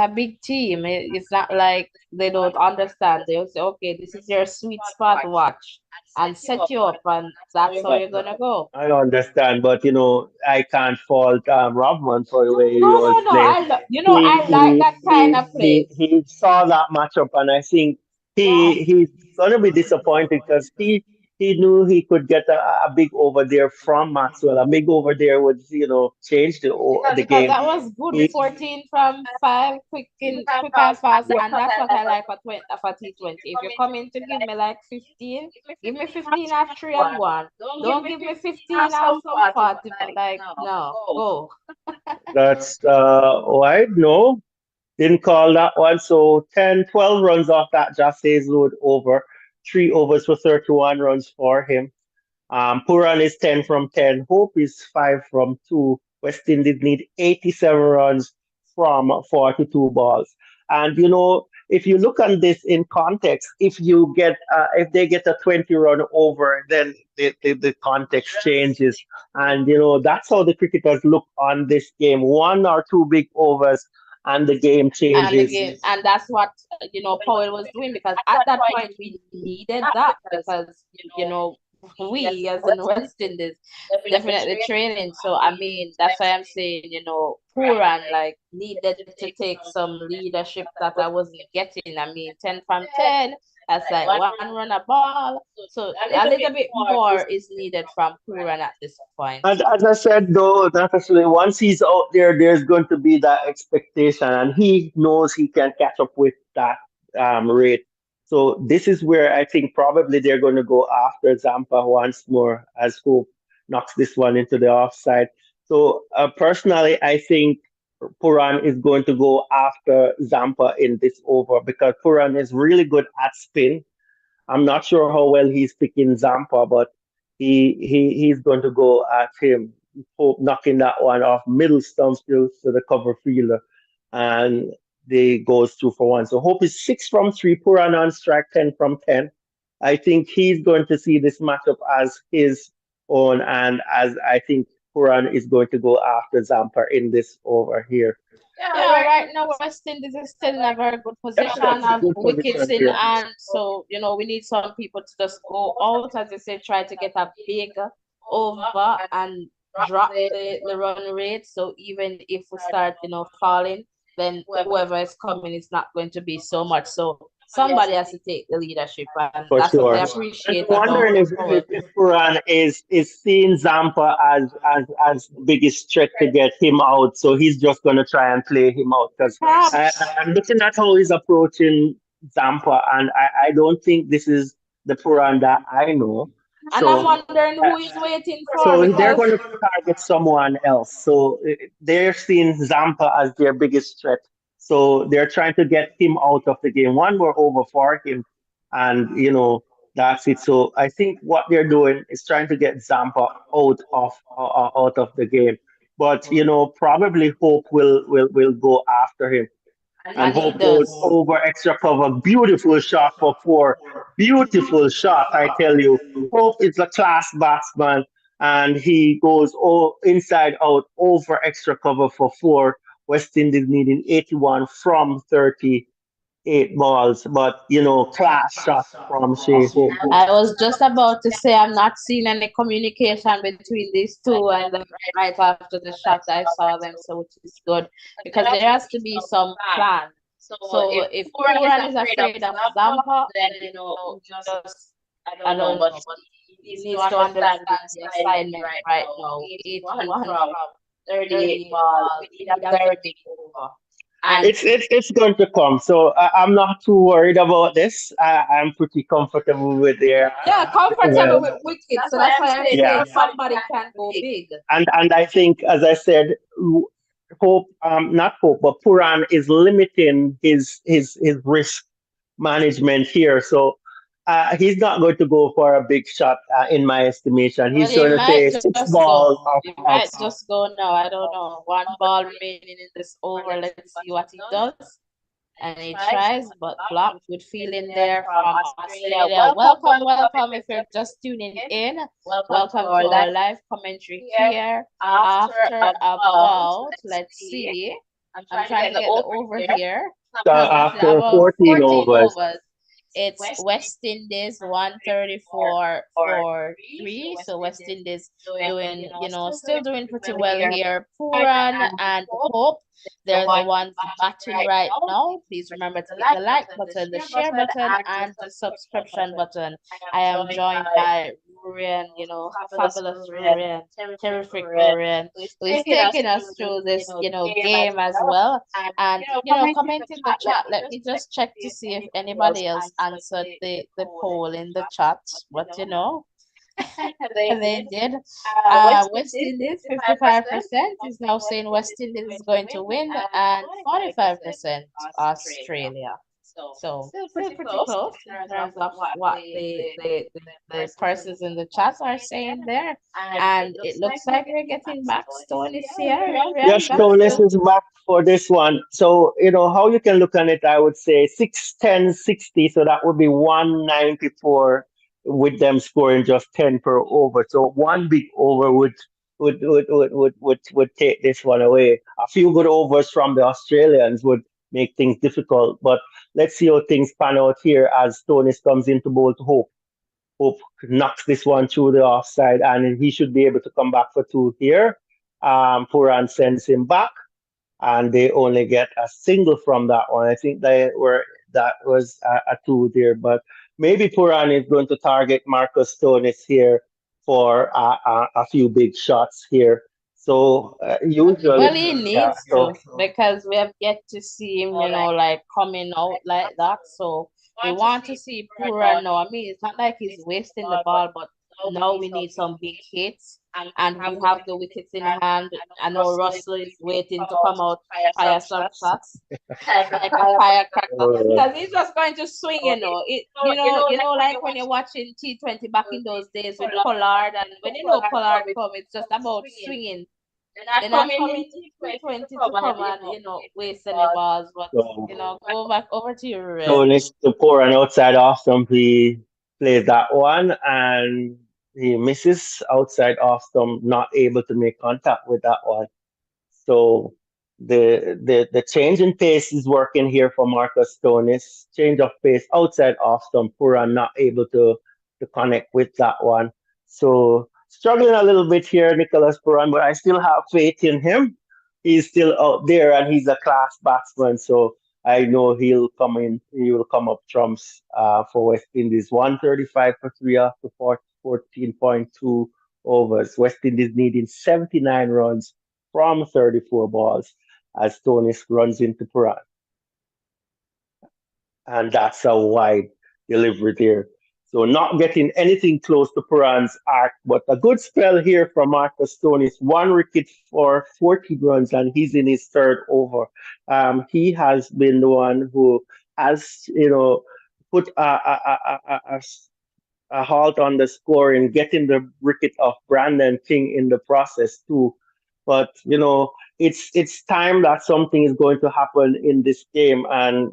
big team. It's not like they don't understand. They'll say, okay, this is your sweet spot, watch, and set you up, and that's how you're gonna go. I understand, but I can't fault Rodman for the way he No, was no, no. playing. I like that kind of play. He saw that matchup, and I think Yes, he's gonna be disappointed because he knew he could get a big over there from Maxwell. A big over there would change the because game. that was good. He, 14 from 5, quick and fast, and that's what I like for T20. If you're coming to give me like 15, give me 15 at 3 and 1. Don't give me 15 at some 40. Like, no, go. that's why no. Didn't call that one. So 10, 12 runs off that Josh Hazlewood over. 3 overs for 31 runs for him. Puran is 10 from 10. Hope is 5 from 2. West Indies need 87 runs from 42 balls. And if you look on this in context, if they get a 20 run over, then the context changes. And that's how the cricketers look on this game. One or two big overs and the game And changes. again, and that's what Powell was doing, because at that point we needed that, because we as in West Indies definitely trailing. So I mean that's why I'm saying Puran like needed to take some leadership that I wasn't getting. I mean 10 from 10, that's like one run a ball. So a little bit more is needed from Puran at this point. And as I said, though, not necessarily once he's out there, there's going to be that expectation, and he knows he can catch up with that rate. So this is where I think probably they're going to go after Zampa once more as Hope knocks this one into the offside. So personally, I think Puran is going to go after Zampa in this over because Puran is really good at spin. I'm not sure how well he's picking Zampa, but he's going to go at him, Hope knocking that one off middle stump to the cover fielder, and they goes 2 for 1. So Hope is 6 from 3, Puran on strike 10 from 10. I think he's going to see this matchup as his own, and as I think Puran is going to go after Zampa in this over here. Yeah, right now West Indies is still in a very good Yep, position, that's a have good wickets position in here. hand. So, we need some people to just go out, as you say, try to get a big over and drop the run rate. So even if we start, falling, then whoever is coming is not going to be so much. So somebody has to take the leadership, and For that's what I sure. And appreciate I'm about wondering Powell. if Quran is seeing Zampa as the biggest threat to get him out. So he's just going to try and play him out. Because Perhaps. I'm looking at how he's approaching Zampa, and I don't think this is the Quran that I know. And I'm So wondering uh, who he's waiting for, so they're because going to target someone else. So they're seeing Zampa as their biggest threat. So they're trying to get him out of the game. One more over for him, and that's it. So I think what they're doing is trying to get Zampa out of the game. But probably Hope will go after him and and he Hope goes does. over extra cover. Beautiful shot for 4. Beautiful shot, I tell you. Hope is a class batsman, and he goes inside out over extra cover for 4. West Indies needing 81 from 30. eight balls, but class shot from Shea Hope. I was just about to say I'm not seeing any communication between these two, and then right after the shot I saw them, so which is good because there has to be some plan. So if Puran is afraid of Zampa, then we just I don't know, but he needs to understand the assignment right now. 81 from 38 ball, we need a very big over. And It's going to come. So I'm not too worried about this. I'm pretty comfortable with their yeah, comfortable well, with wickets. So that's why I'm yeah. saying somebody can go big. And I think, as I said, Hope, not Hope, but Puran is limiting his risk management here. So he's not going to go for a big shot, in my estimation. Well, He's he going to might say six just go. balls He of might just go now. I don't know. One ball remaining in this over. Let's see what he does. And he tries, but blocked. Good feeling there from Australia. Welcome, welcome. If you're just tuning in, welcome to our live commentary here. After about, let's see, I'm trying to get the over here. after About 14 14 overs. overs. It's West Indies 134 for 3. So West Indies doing, still doing pretty well here. Puran and Hope, they're the ones batting right now. Please remember to hit the like button, the share button, and the subscription button. I am joined by Rurian, fabulous Rurian, terrific Rurian, who is taking us through this, game as well. And comment in the chat. Let me just check to see if anybody else answered the poll in the chat. But they did. West Indies 55% is now saying West Indies is going to win, and 45% Australia. So still pretty close in terms of what the persons in the chat are saying there. And it looks like we're getting back Stone is here. Yes, Ryan, back so this to is back for this one. So, how you can look on it, I would say 6-10-60. So that would be 194 with them scoring just 10 per over. So one big over would take this one away. A few good overs from the Australians would make things difficult. But let's see how things pan out here as Stonis comes into bowl to Hope. Hope knocks this one through the offside, and he should be able to come back for two here. Puran sends him back, and they only get a single from that one. I think that was a two there, but maybe Puran is going to target Marcus Stonis here for a few big shots here. So well, usually, he yeah. needs So to because we have yet to see him, like coming out like that. So we want to see Pura now. I mean, it's not like he's wasting the ball, but now we need some big hits, and we have the wickets in hand. I know Russell is waiting to come out, fire some shots like a firecracker, uh, because he's just going to swing. Like when you're watching T20 back in those days with Pollard, and when Pollard come, it's just about swinging. They're not coming to T20 to come and, waste any balls. But, so go back over to you, So Ruben. next to pour an outside off stump, he plays that one and he misses outside off stump, not able to make contact with that one. So the change in pace is working here for Marcus Stonis. Change of pace outside off stump, Pura not able to connect with that one. So struggling a little bit here, Nicholas Puran, but I still have faith in him. He's still out there and he's a class batsman. So I know he'll come in. He will come up trumps for West Indies. 135 for three after 14.2 overs. West Indies needing 79 runs from 34 balls as Tony runs into Puran. And that's a wide delivery there. So not getting anything close to Puran's arc, but a good spell here from Marcus Stonis. One wicket for 40 runs, and he's in his third over. He has been the one who has, put a halt on the scoring, getting the wicket of Brandon King in the process too. But it's time that something is going to happen in this game, and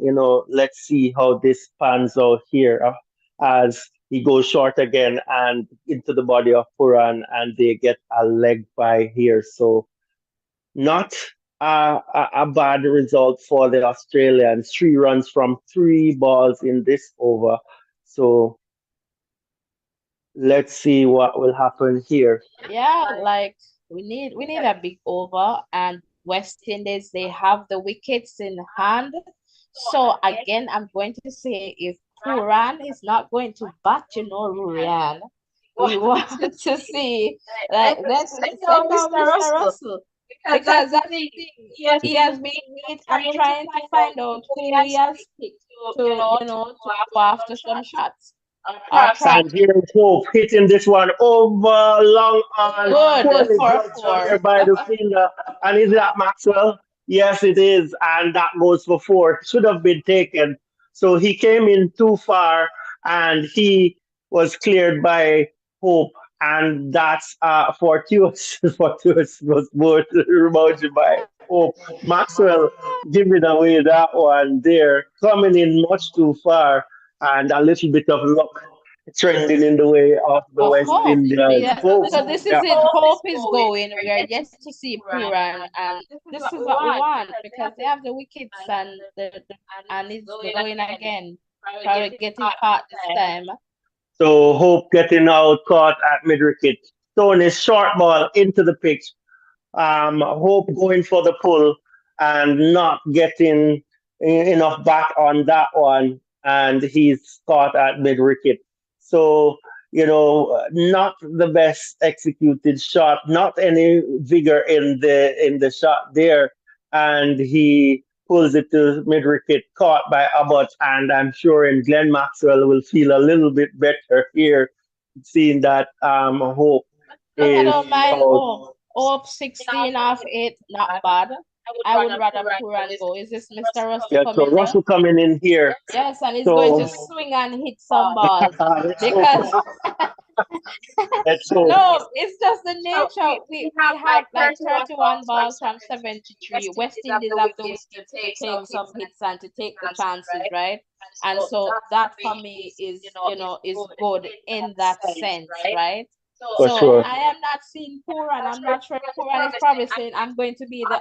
let's see how this pans out here as he goes short again and into the body of Puran, and they get a leg by here. So not a bad result for the Australians. 3 runs from 3 balls in this over. So let's see what will happen here. Yeah, like we need a big over, and West Indies, they have the wickets in hand. So again, I'm going to say if Puran is not going to bat, Rurian, we want to see, like, let's send out Mr. Russell, because that's the thing. He has been hit. I'm trying to find out who he has picked to go after some shots or And traps. here's Hope hitting this one over long on, Good poorly for judged four. there by the fielder. And is that Maxwell? Yes, it is. And that goes for 4. Should have been taken. So he came in too far and he was cleared by Hope. And that's fortuitous. Fortuitous was more rebounded by Hope. Maxwell giving away that one there, coming in much too far, and a little bit of luck trending in the way of the Of West hope. Indians. Yeah. Hope, So this yeah. is it. Hope is going. We are yet to see Puran, and this is what we want because they have the wickets, and and it's going again. Probably getting caught this time. So Hope getting out caught at mid wicket. Throwing his short ball into the pitch. Hope going for the pull and not getting enough back on that one, and he's caught at mid wicket. So not the best executed shot, not any vigor in the shot there, and he pulls it to mid wicket, caught by Abbott, and I'm sure in Glenn Maxwell will feel a little bit better here, seeing that Hope But I is don't mind out. Hope. Hope 16 off 8, not bad. I would rather Puran go. Is this Mr. Russell Yeah, so coming there? Russell coming in here. Yes, and he's going So to swing and hit some balls let's hope. because Let's hope. no, it's just the nature. We have like 31 balls from 73. West Indies have the wickets to take some hits and to take the chances, right? And so that for me is, is good in that sense, right? For So sure. I am not seeing Puran. I'm not sure. Puran is probably saying I'm going to be the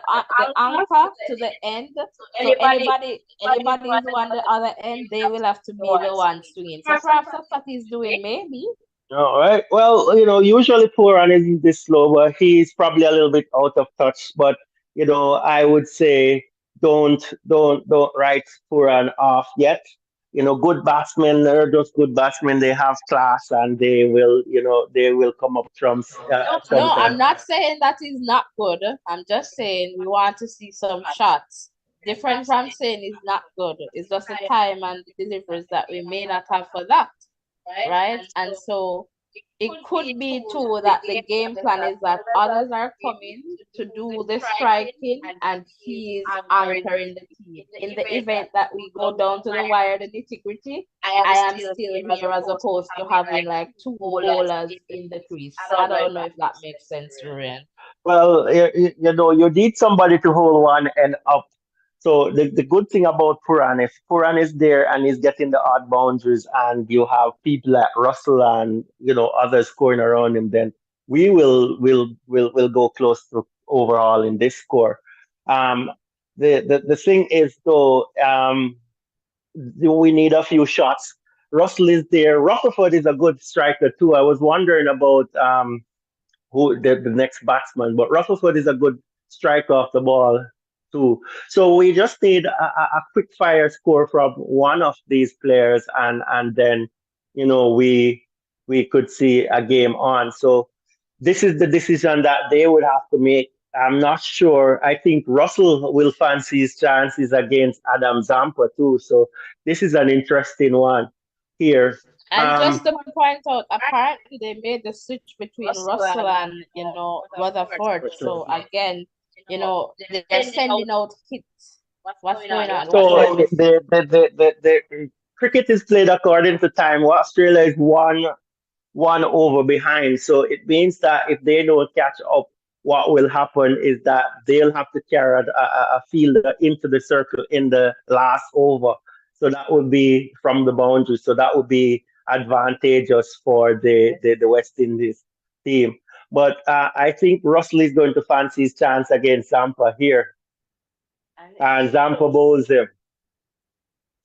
anchor to the end. So anybody who on the other end, they will have to be the one swinging. So perhaps that's what he's doing, maybe. All right. Well, usually Puran isn't this slow, but he's probably a little bit out of touch. But I would say don't write Puran off yet. Good batsmen are just good batsmen. They have class, and they will come up trumps No, sometime. I'm not saying that is not good. I'm just saying we want to see some shots. Different from saying it's not good. It's just the time and the deliveries that we may not have for that, right? And so it could be too that the game plan is that others are coming to do the striking and he is anchoring the team. In the event that we go down to the wire, the nitty-gritty, I am still here as opposed to having like two bowlers in the crease. I don't know if that makes sense, Ryan. Well, you need somebody to hold one end up. So the good thing about Puran, if Puran is there and he's getting the odd boundaries, and you have people like Russell and others scoring around him, then we will go close to overall in this score. Um, the thing is though, we need a few shots. Russell is there. Rutherford is a good striker too. I was wondering about who the next batsman. But Rutherford is a good striker off the ball too. So we just need a quick fire score from one of these players, and then we could see a game on. So this is the decision that they would have to make. I'm not sure. I think Russell will fancy his chances against Adam Zampa too. So this is an interesting one here. And just to point out, apparently they made the switch between Russell and, Rutherford. For sure. So again, they're sending out hits. What's going on? What do I So miss? the cricket is played according to time. Well, Australia is one over behind. So it means that if they don't catch up, what will happen is that they'll have to carry a fielder into the circle in the last over. So that would be from the boundary. So that would be advantageous for the West Indies team. But I think Russell is going to fancy his chance against Zampa here. and Zampa bowls him.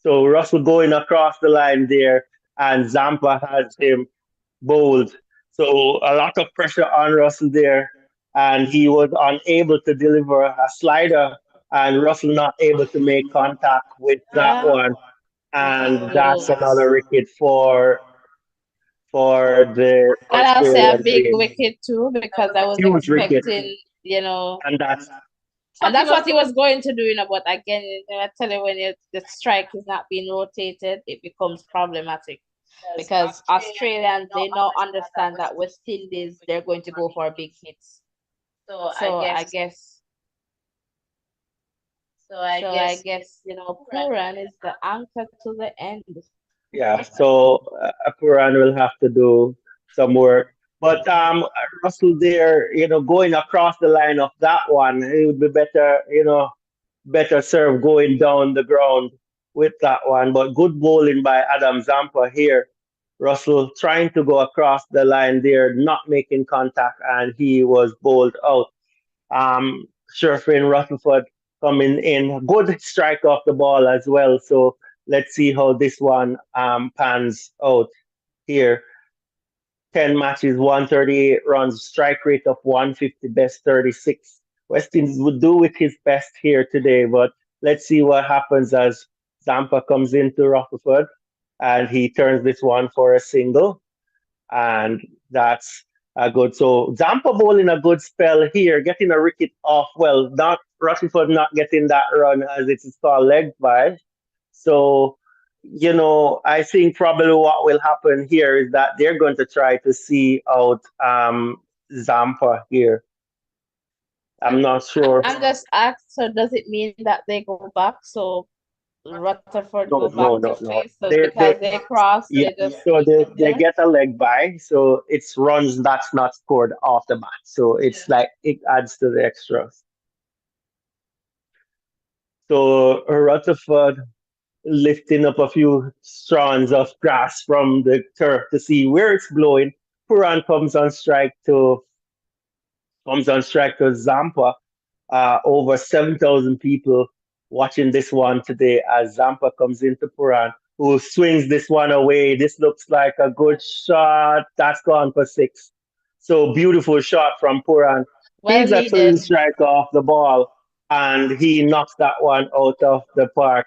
So Russell going across the line there, and Zampa has him bowled. So a lot of pressure on Russell there, and he was unable to deliver a slider, and Russell not able to make contact with that Yeah, one, and that's so another wicket for the and I'll say a Australian big team. wicket too because I was Huge wicket, expecting, you know, and that's and that's what he was going to do, But again, I tell you, when the strike is not being rotated, it becomes problematic because Australians they now understand that West Indies they're going to go for big hits. So I guess Puran is the anchor to the end. yeah. So Puran will have to do some work. But Russell there, going across the line of that one, it would be better, better serve going down the ground with that one. But good bowling by Adam Zampa here. Russell trying to go across the line there, not making contact, and he was bowled out. Sherfin Rutherford coming in, good strike off the ball as well. So let's see how this one pans out here. 10 matches, 138 runs, strike rate of 150, best 36. West Indies would do with his best here today, but let's see what happens as Zampa comes into Rutherford and he turns this one for a single, and that's good. So Zampa bowling a good spell here, getting a wicket off. Well, not Rutherford not getting that run as it is called leg by. So, I think probably what will happen here is that they're going to try to see out Zampa here. I'm not sure. I'm just asked, so does it mean that they go back? So Rutherford No, go no, back to no, no. face, so because they cross, Yeah, they just so leave it they there. get a leg by, so it's runs that's not scored off the bat. So it's like it adds to the extras. So Rutherford lifting up a few strands of grass from the turf to see where it's blowing. Puran comes on strike to Zampa. Over 7,000 people watching this one today as Zampa comes into Puran, who swings this one away. This looks like a good shot. That's gone for six. So beautiful shot from Puran. Well He's a clean needed. striker off the ball, and he knocks that one out of the park.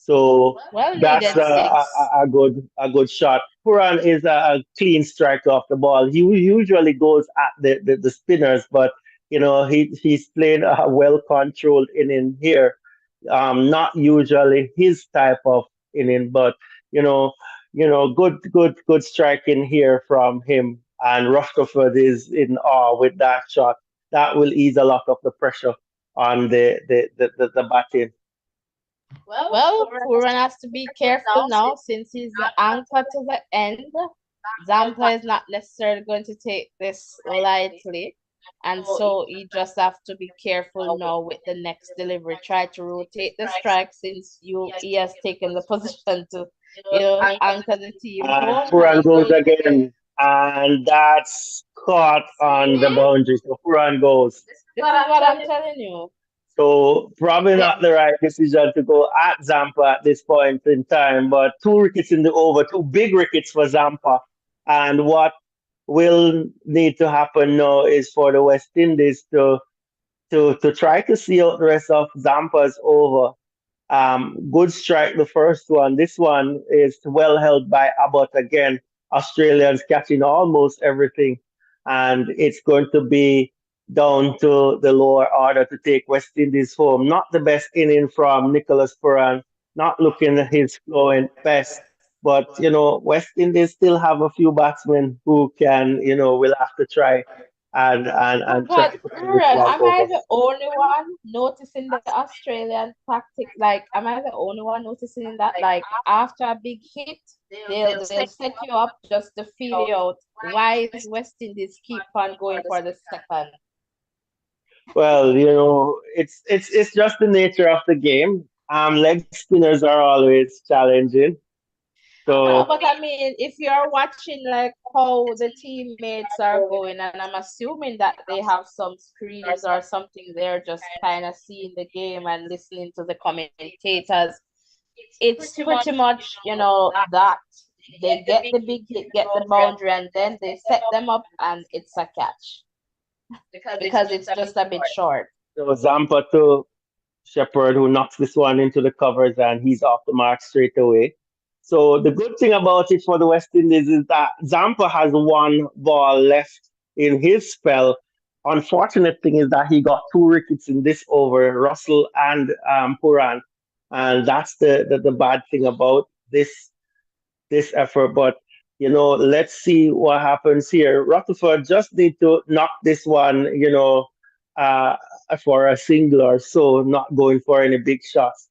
So Well that's needed six. a good shot. Puran is a clean striker off the ball. He usually goes at the spinners, but he's playing a well controlled inning here. Not usually his type of inning, but you know, good striking here from him. And Rutherford is in awe with that shot. That will ease a lot of the pressure on the batting. Well, Puran has to be careful now since he's the anchor to the end. Zampa is not necessarily going to take this lightly. And so he just have to be careful now with the next delivery. Try to rotate the strike since he has taken the position to, anchor the team And home. Puran And goes so again, and that's caught on the see, boundary. So Puran goes. this is what I'm telling you. So probably They, not the right decision to go at Zampa at this point in time, but two wickets in the over, two big wickets for Zampa. And what will need to happen now is for the West Indies to try to see out the rest of Zampa's over. Good strike, the first one. This one is well held by Abbott again. Australians catching almost everything. And it's going to be down to the lower order to take West Indies home. Not the best inning from Nicholas Puran, not looking at his flowing best. But, West Indies still have a few batsmen who can, will have to try and try but to put this Puran, one am I over. the only one noticing the Australian tactic? Like, am I the only one noticing that? Like, after a big hit, they'll set you up just to feel you out. Why is West Indies keep on going for the second? Well, it's just the nature of the game. Leg spinners are always challenging, No, So but I mean, if you're watching like how the teammates are going, and I'm assuming that they have some screens or something there just kind of seeing the game and listening to the commentators, it's pretty much, that they get the big hit, get the boundary, and then they set them up and it's a catch because it's just a bit short. so Zampa to Shepard who knocks this one into the covers and he's off the mark straight away. So the good thing about it for the West Indies is that Zampa has one ball left in his spell. Unfortunate thing is that he got two wickets in this over, Russell and Puran, and that's the bad thing about this effort. But let's see what happens here. Rutherford just need to knock this one, uh, for a single or so, not going for any big shots.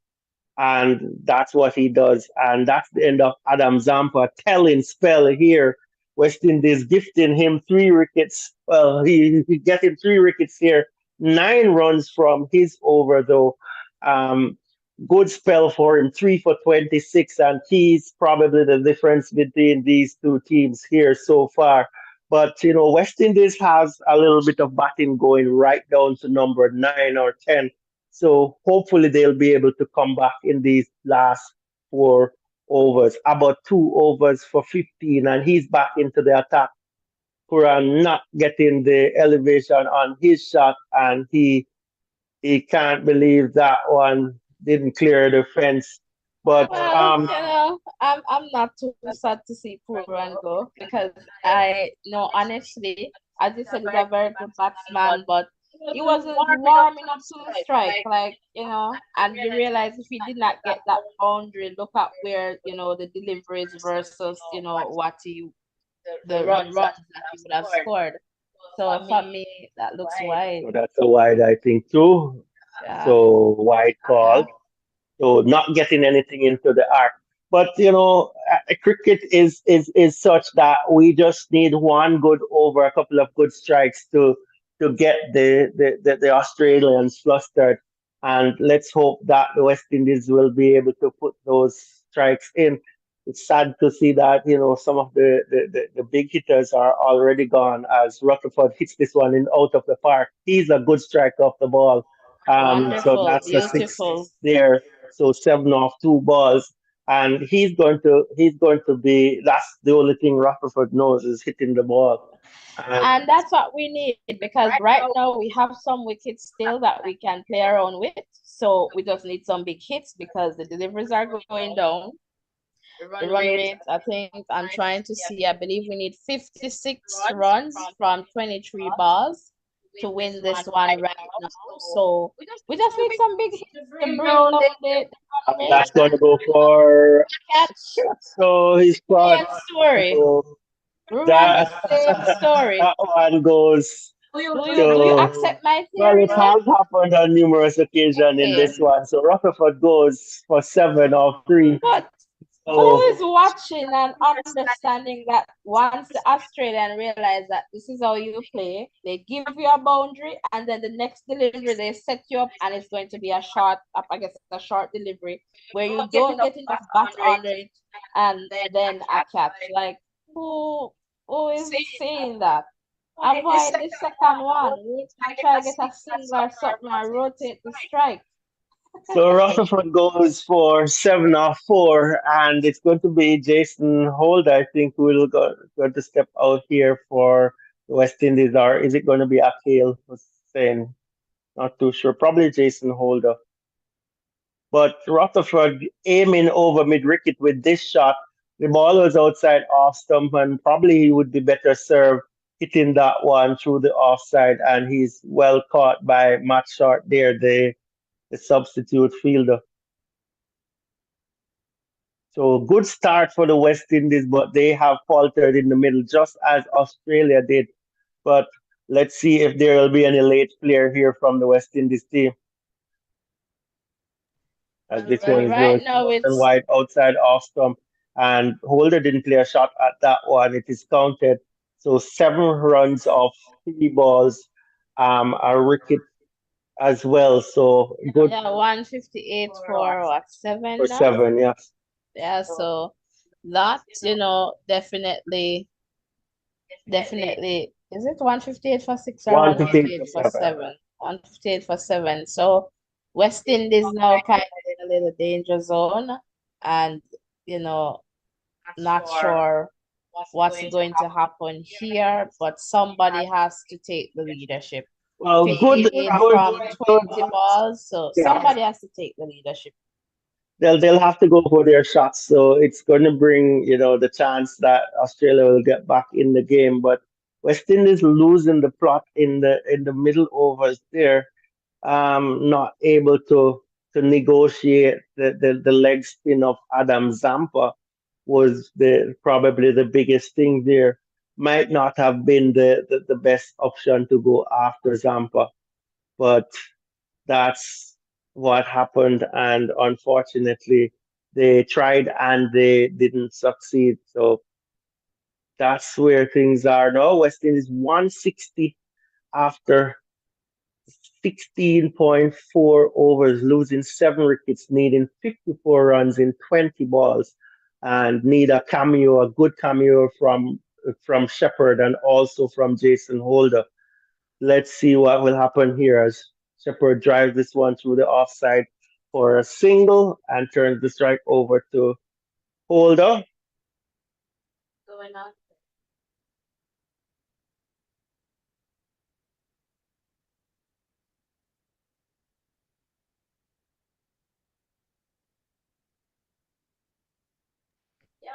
And that's what he does. And that's the end of Adam Zampa. Telling spell here. West Indies gifting him three wickets. Well, he getting three wickets here. 9 runs from his over, though. Um, Good spell for him. 3 for 26, and he's probably the difference between these two teams here so far. But West Indies has a little bit of batting going right down to number 9 or 10. So hopefully they'll be able to come back in these last 4 overs. About 2 overs for 15, and he's back into the attack. Quran not getting the elevation on his shot, and he can't believe that one didn't clear the fence. But Well, I'm not too sad to see Puran go because I know honestly, as you said, he's a very good batsman, but he wasn't warm enough to strike, like, and you realize if he did not get that boundary, look at where, the deliveries versus, what he the runs that he would have scored. So for me, that looks wide. that's a wide, I think, too. Yeah. So wide call. Yeah. So not getting anything into the arc. But cricket is such that we just need one good over, a couple of good strikes to get the Australians flustered. And let's hope that the West Indies will be able to put those strikes in. It's sad to see that some of the big hitters are already gone as Rutherford hits this one in out of the park. He's a good striker of the ball. So Wonderful, that's a six beautiful. there. So 7 off 2 balls, and he's going to be. That's the only thing Rutherford knows is hitting the ball. And And that's what we need because right now we have some wickets still that we can play around with. So we just need some big hits because the deliveries are going down. The run rate, I think I'm trying to see, I believe we need 56 runs from 23 balls to win this one right now. So we just need some big hits to bring down the run rate. that's going to go for Catch. so he's caught. Same story. So Ruran, that same story. that one goes Do you to. accept my Well, theory it now? has happened on numerous occasions in Okay. this one. So Rutherford goes for 7 off 3. But who So is watching and understanding that once the Australian realize that this is how you play, they give you a boundary, and then the next delivery they set you up, and it's going to be a short, I guess, a short delivery where you don't get enough bat under it, and then a catch. Like who is saying that? Avoid the second one. Wait and try to get a single or something or rotate the strike. So Rutherford goes for 7 off 4, and it's going to be Jason Holder, I think, who will going to step out here for the West Indies, or is it going to be Akil Hussain? Not too sure. Probably Jason Holder. But Rutherford aiming over mid wicket with this shot. The ball was outside off stump, and probably he would be better served hitting that one through the offside, and he's well caught by Matt Short there, the substitute fielder. So good start for the West Indies, but they have faltered in the middle, just as Australia did. But let's see if there will be any late player here from the West Indies team, as this one Well, is right going now short and it's wide outside off stump. And Holder didn't play a shot at that one. It is counted. So 7 runs of 3 balls, a wicket as well. So good yeah, 158 for what, for seven now? 7, yes. Yeah, so That, definitely, is it 158 for six or 158 158 for for 7. seven? 158 for seven. So West Indies now kind of in a little danger zone, and you know, not sure what's going to happen here, but somebody has to take the leadership. Well, good, 58 good, from good. 20 balls, so Yeah, somebody has to take the leadership. they'll have to go for their shots. So it's going to bring, the chance that Australia will get back in the game. But West Indies losing the plot in the middle overs there, not able to negotiate the leg spin of Adam Zampa was the probably the biggest thing there. Might not have been the best option to go after Zampa, but that's what happened. And unfortunately, they tried and they didn't succeed. So that's where things are now. West Indies 160 after 16.4 overs, losing 7 wickets, needing 54 runs in 20 balls, and need a cameo, a good cameo from Shepard and also from Jason Holder. Let's see what will happen here as Shepard drives this one through the offside for a single and turns the strike over to Holder.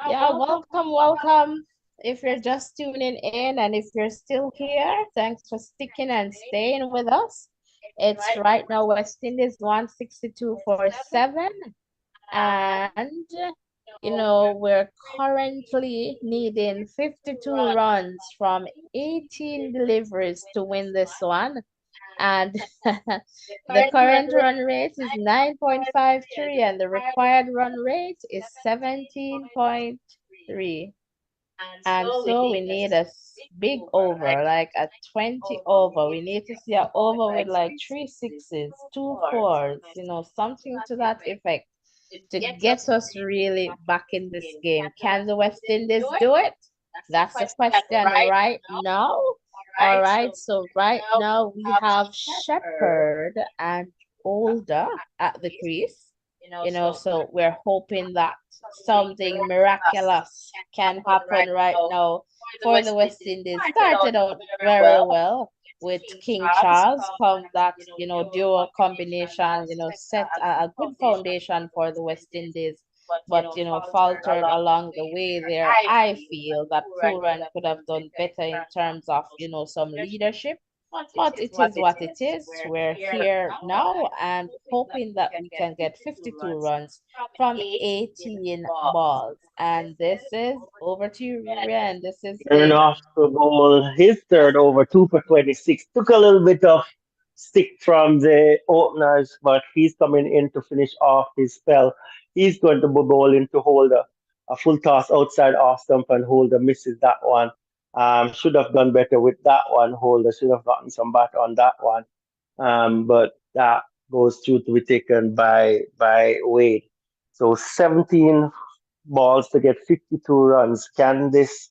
Yeah, welcome, welcome. If you're just tuning in and if you're still here, thanks for sticking and staying with us. It's right now West Indies 162 for 7. And, we're currently needing 52 runs from 18 deliveries to win this one. And the current run rate is 9.53 and the required run rate is 17.3. And so we need a big over, like a 20 over. We need to see a over with like three sixes, two fours, something to that effect to get us really back in this game. Can the West Indies do it? That's the question right now. All right, so right now we have Shepherd and Older at the crease. So we're hoping that something miraculous can happen right now for the West Indies. Started out very well with King Charles, come that duo combination, set a good foundation for the West Indies, but faltered along the way there. I feel that Pooran could have done better in terms of some leadership, but it is what it is. We're here now and hoping that we can get 52 runs from 18 balls. And this is over to you, Rian. This is Turn it. off the ball. His third over, 2 for 26. Took a little bit of stick from the openers, but he's coming in to finish off his spell. He's going to bowl into Holder. A full toss outside off stump, and Holder misses that one. Should have done better with that one. Holder should have gotten some bat on that one. But that goes through to be taken by Wade. So 17 balls to get 52 runs. Can this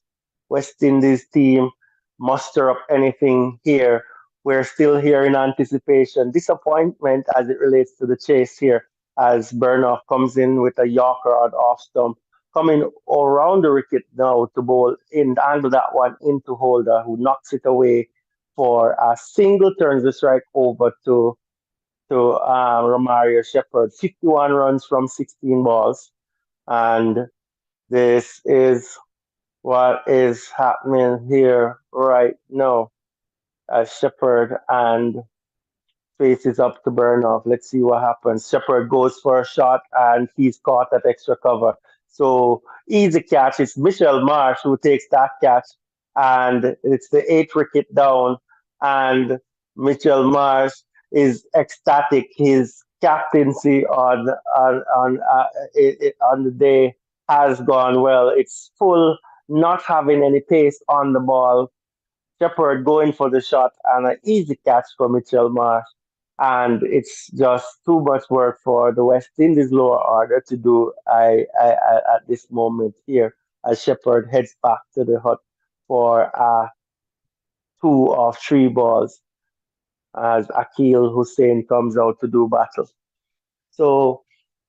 West Indies team muster up anything here? We're still here in anticipation. Disappointment as it relates to the chase here, as Burnoff comes in with a Yorker on off stump, coming around the wicket now to bowl in, angle that one into Holder, who knocks it away for a single, turns the strike over to Romario Shepherd. 51 runs from 16 balls. And this is what is happening here right now. Shepard and faces up to Burnoff. Let's see what happens. Shepard goes for a shot and he's caught at extra cover. So easy catch. It's Michelle Marsh who takes that catch, and it's the eighth wicket down. And Mitchell Marsh is ecstatic. His captaincy on the day has gone well. It's full, not having any pace on the ball. Shepard going for the shot and an easy catch for Mitchell Marsh. and it's just too much work for the West Indies lower order to do. At this moment here, as Shepherd heads back to the hut for two of three balls, as Akil Hussein comes out to do battle. So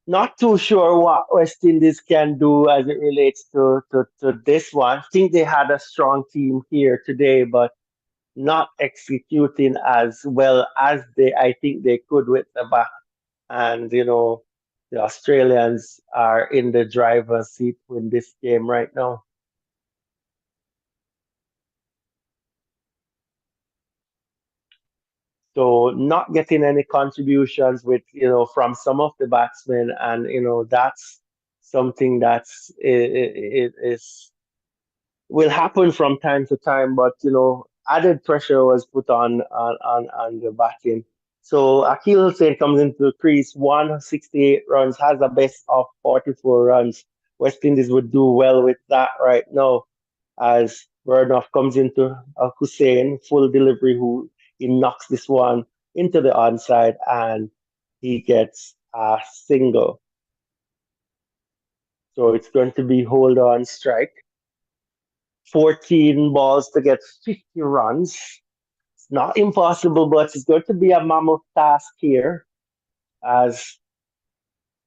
not too sure what West Indies can do as it relates to this one. Think they had a strong team here today, but not executing as well as I think they could with the back. And the Australians are in the driver's seat in this game right now. So not getting any contributions with from some of the batsmen, and that's something that's it is will happen from time to time, but added pressure was put on the batting. So Akil Hussain comes into the crease, 168 runs, has a best of 44 runs. West Indies would do well with that right now, as Burnoff comes into Hussain, full delivery, who he knocks this one into the onside, and he gets a single. So it's going to be hold on strike. 14 balls to get 50 runs. It's not impossible, but it's going to be a mammoth task here, as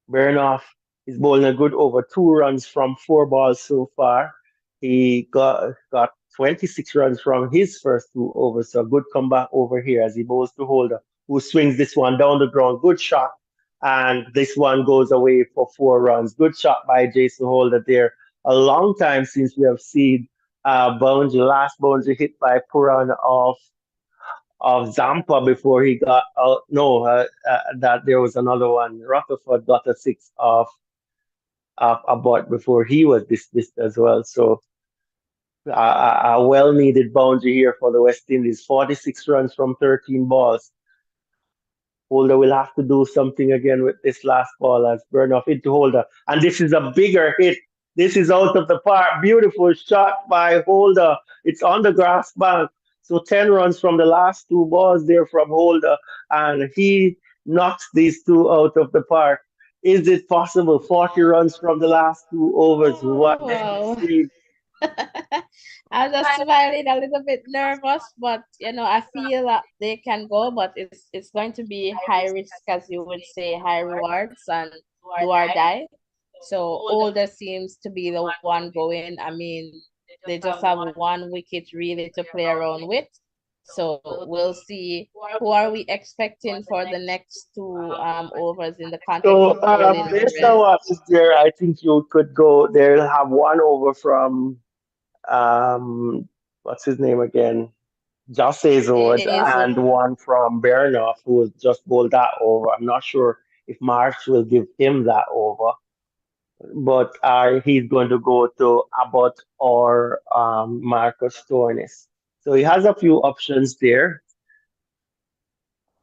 Bernoff is bowling a good over 2 runs from 4 balls so far. He got 26 runs from his first 2 overs, so a good comeback over here as he bowls to Holder, who swings this one down the ground. Good shot, and this one goes away for 4 runs. Good shot by Jason Holder there. A long time since we have seen boundary, last boundary hit by Puran of Zampa before he got out. No, that there was another one. Rutherford got a six of Abbott before he was dismissed as well. So a well needed boundary here for the West Indies. 46 runs from 13 balls. Holder will have to do something again with this last ball as Burnoff into Holder. And this is a bigger hit. This is out of the park. Beautiful shot by Holder. It's on the grass bank. So 10 runs from the last 2 balls there from Holder. And he knocks these two out of the park. Is it possible? 40 runs from the last 2 overs. What Oh, a wow. scene. I'm just smiling a little bit nervous, but I feel that they can go, but it's going to be high risk, as you would say, high rewards and do or die. So Older seems to be the one going. I mean, they just have one wicket really to play around with. So we'll see who are we expecting for the next two overs in the context So, of bowling the based on rest. what is there, I think you could go. They'll have one over from what's his name again? Josh Hazelwood, Hazel. and one from Bernoff, who was just bowled that over. I'm not sure if March will give him that over, but he's going to go to Abbott or Marcus Stoinis. So he has a few options there.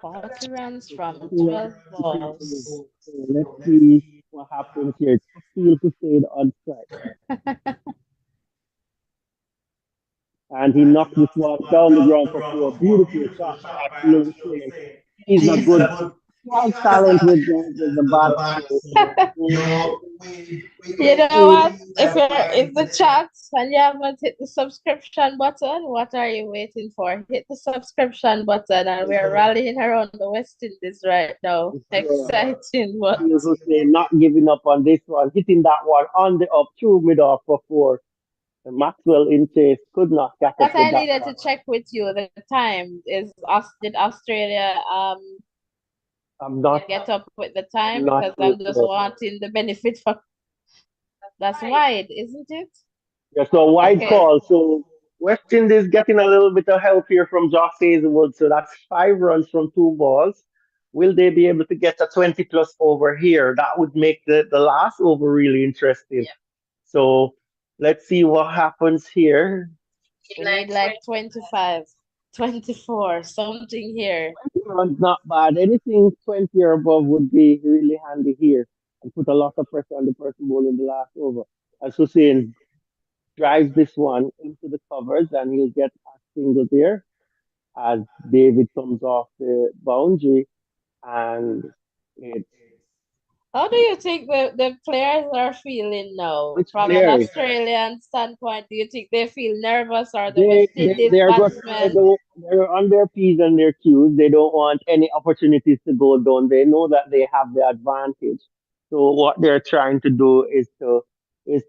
40 runs from 40 runs 12 from 12 balls. overs. So let's see what happens here. Steele to stay on strike. And he knocked this one down the ground for 4. Beautiful shot by Akil Hussain. He's a good, he has talent with the bat. So, You know we, what? If you're in the chat and you haven't hit the subscription button, what are you waiting for? Hit the subscription button, and we're rallying around the West Indies right now. Exciting, but Akil Hussain not giving up on this one, hitting that one on the up through mid off for 4. And Maxwell in chase could not catch up what with I that needed one. to check with you the time is us did Australia I'm not, get up with the time, not because too I'm just sure. wanting the benefit for that's wide, isn't it? Yeah, so wide Okay. call. So West Indies getting a little bit of help here from Josh Hazelwood. So that's 5 runs from 2 balls. Will they be able to get a 20 plus over here? That would make the last over really interesting. So let's see what happens here. We need like 25, 24, something here. 20 runs, not bad. Anything 20 or above would be really handy here and put a lot of pressure on the person bowling the last over. As Hussein drives this one into the covers, and he'll get a single there as David comes off the boundary. and it's How do you think the players are feeling now? which From an players Australian standpoint, do you think they feel nervous or the they West they Indies they are just batsmen? they're on their p's and their q's. They don't want any opportunities to go down. They know that they have the advantage. So what they're trying to do is to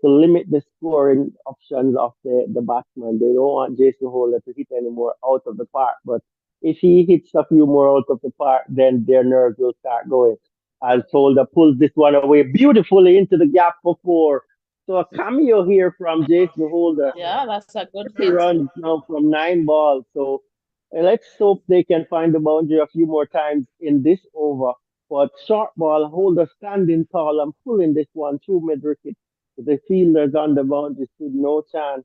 limit the scoring options of the batsman. They don't want Jason Holder to hit any more out of the park. But if he hits a few more out of the park, then their nerves will start going. As Holder pulls this one away beautifully into the gap for four. So a cameo here from Jason Holder. Yeah, that's a good 30 hit. runs now from 9 balls. So let's hope they can find the boundary a few more times in this over. But short ball, Holder standing tall and pulling this one through mid wicket. The fielders on the boundary stood no chance.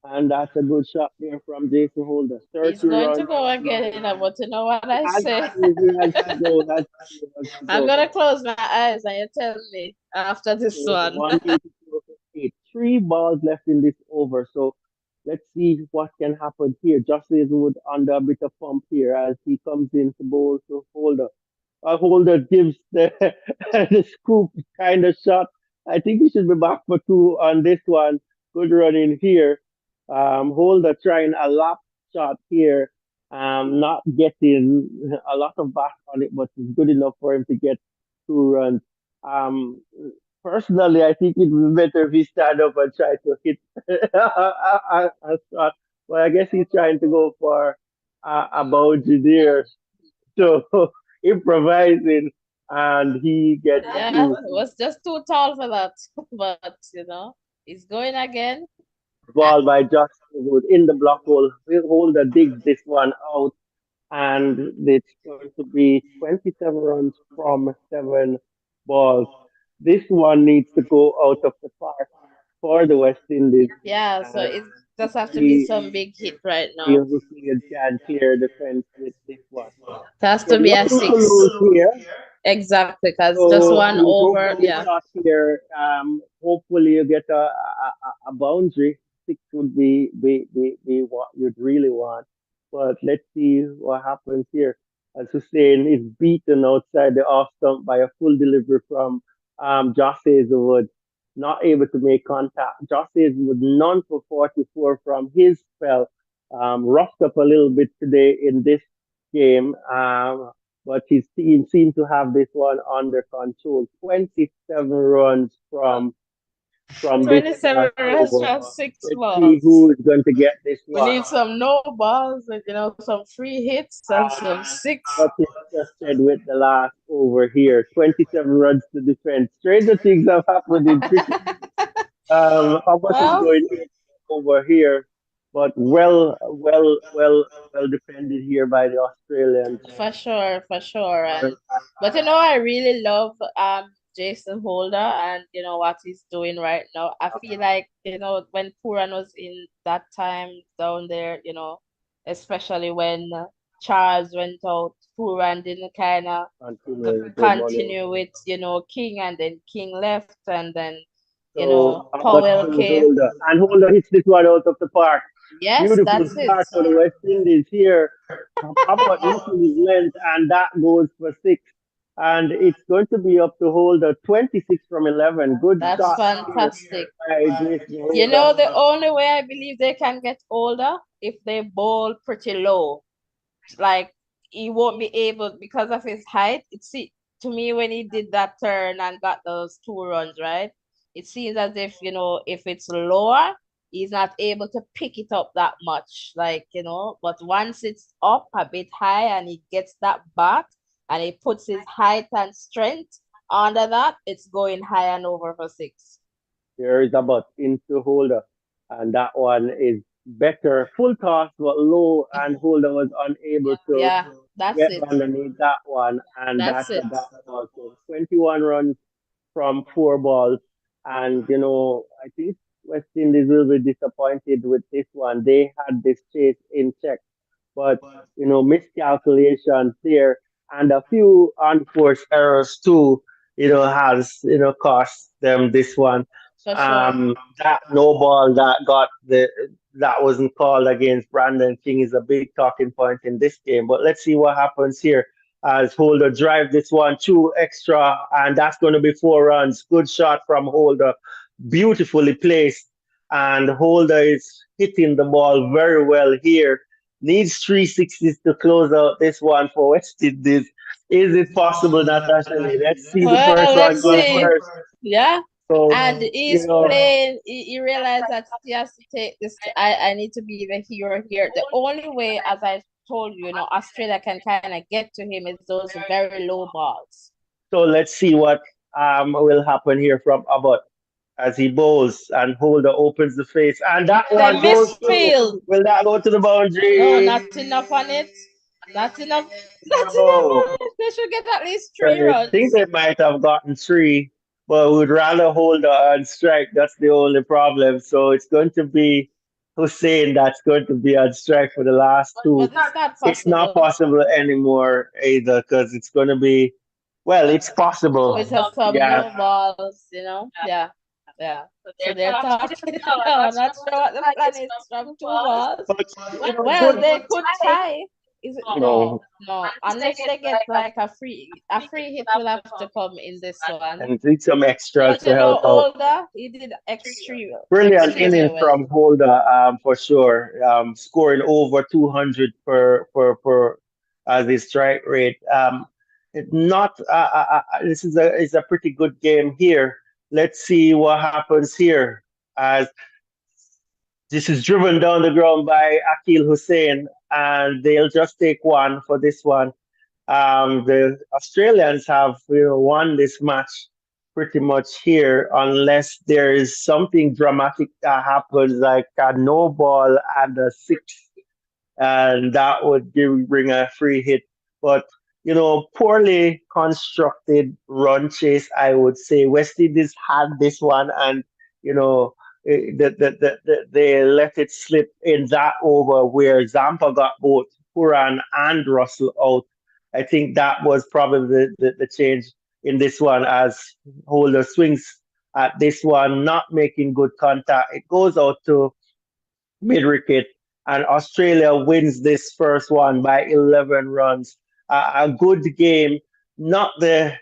And that's a good shot there from Jason Holder. He's 30 going to runs. go again, but you know what I Has say? to, he has to go, has to go, has to I'm go. gonna close my eyes and you tell me after this So one. 184 for 8. 3 balls left in this over. So let's see what can happen here. Justice Wood under a bit of pump here as he comes in to bowl to Holder. Holder gives the the scoop kind of shot. I think he should be back for two on this one. Good run in here. Holder trying a lap shot here. Not getting a lot of back on it, but it's good enough for him to get 2 runs. Um, Personally, I think it would be better if he stand up and try to hit a shot. Well, I guess he's trying to go for a boundary there. So improvising, and he gets the Yeah, two. it was just too tall for that. But he's going again. Ball by Justin Wood in the block hole. Holder digs this one out, and it's going to be 27 runs from 7 balls. This one needs to go out of the park for the West Indies. Yeah, so And it does have to be see, some big hit right see now. who can clear the fence with this one. It has So to be a nothing to six. lose here. Exactly, because just So one you go over. for the Yeah, shot here. Hopefully you get a boundary. Six would be what you'd really want. But let's see what happens here. As Hussein is beaten outside the off stump by a full delivery from Josh Hazelwood, not able to make contact. Josh Hazelwood none for 44 from his spell. Roughed up a little bit today in this game. But his team seemed to have this one under control. 27 runs from this 27 last runs over. from six Let's see balls. who is going to get this We one. need some no balls, and some free hits and some And six. what is tested with the last over here. 27 runs to defend. Stranger things have happened in cricket. How much is Well, going in over here? But well defended here by the Australians. for sure. And but I really love Jason Holder and what he's doing right now. I feel like, when Puran was in that time down there, especially when Charles went out, Puran didn't kind of Continuing the money. continue with, King, and then King left, and then, So how much Powell to came. Holder? And Holder hits this one out of the park. Yes, Beautiful that's it. start for the West Indies here. Papa missing his length, and that goes for six. And it's going to be up to Holder 26 from 11. Good That's shot here fantastic. by Jason Holder. The only way I believe they can get older if they bowl pretty low. Like, he won't be able because of his height. To me, when he did that turn and got those 2 runs, right? It seems as if, if it's lower, he's not able to pick it up that much. Like, but once it's up a bit high and he gets that back and he puts his height and strength under that, it's going high and over for six. There is a butt into Holder, and that one is better. Full toss, but low, and Holder was unable to Yeah, that's get it. underneath that one, and That's that's a it. dot ball. So 21 runs from 4 balls. And, I think West Indies will be disappointed with this one. They had this chase in check, but, miscalculations there and a few unforced errors too, has, cost them this one. For sure. That no ball that wasn't called against Brandon King is a big talking point in this game. But let's see what happens here. as Holder drive this one two extra, and that's going to be 4 runs. Good shot from Holder, beautifully placed, and Holder is hitting the ball very well here. Needs 360s to close out this one for West Indies. Is it possible, Natasha Lee? Let's see the first Well, one let's go see. first. Yeah. So, And you he's know, playing, he realized that he has to take this. I need to be the hero here. The only way, as I told you, Australia can kind of get to him is those very low balls. so let's see what will happen here from Abbott as he bowls and Holder opens the face. And that The one goes through. misfield. Will that go to the No, boundary? not enough on it. Not enough. Not enough No. on it. They should get at least three I think runs. they might have gotten three, but would rather hold on strike. That's the only problem. So it's going to be Hussein that's going to be on strike for the last two. But it's not It's not possible possible anymore either because it's going to be, well, it's possible. with some Yeah. no balls, Yeah, yeah. So they're talking. No, I'm not sure what the plan is from two balls. But, Well, good. they could tie. Is it no, No, no? Unless they get like a free hit will have to come in this one. and need some extras But to help out. Older, he did Brilliant extremely innings well. from Holder, for sure. Scoring over 200 per as his strike rate. Not this is a pretty good game here. Let's see what happens here as this is driven down the ground by Akil Hussein, and they'll just take one for this one. The Australians have won this match pretty much here, unless there is something dramatic that happens, like a no ball and a six, and that would bring a free hit. But poorly constructed run chase, I would say. West Indies had this one, and they let it slip in that over where Zampa got both Puran and Russell out. I think that was probably the change in this one as Holder swings at this one, not making good contact. It goes out to mid wicket, and Australia wins this first one by 11 runs. A good game, not a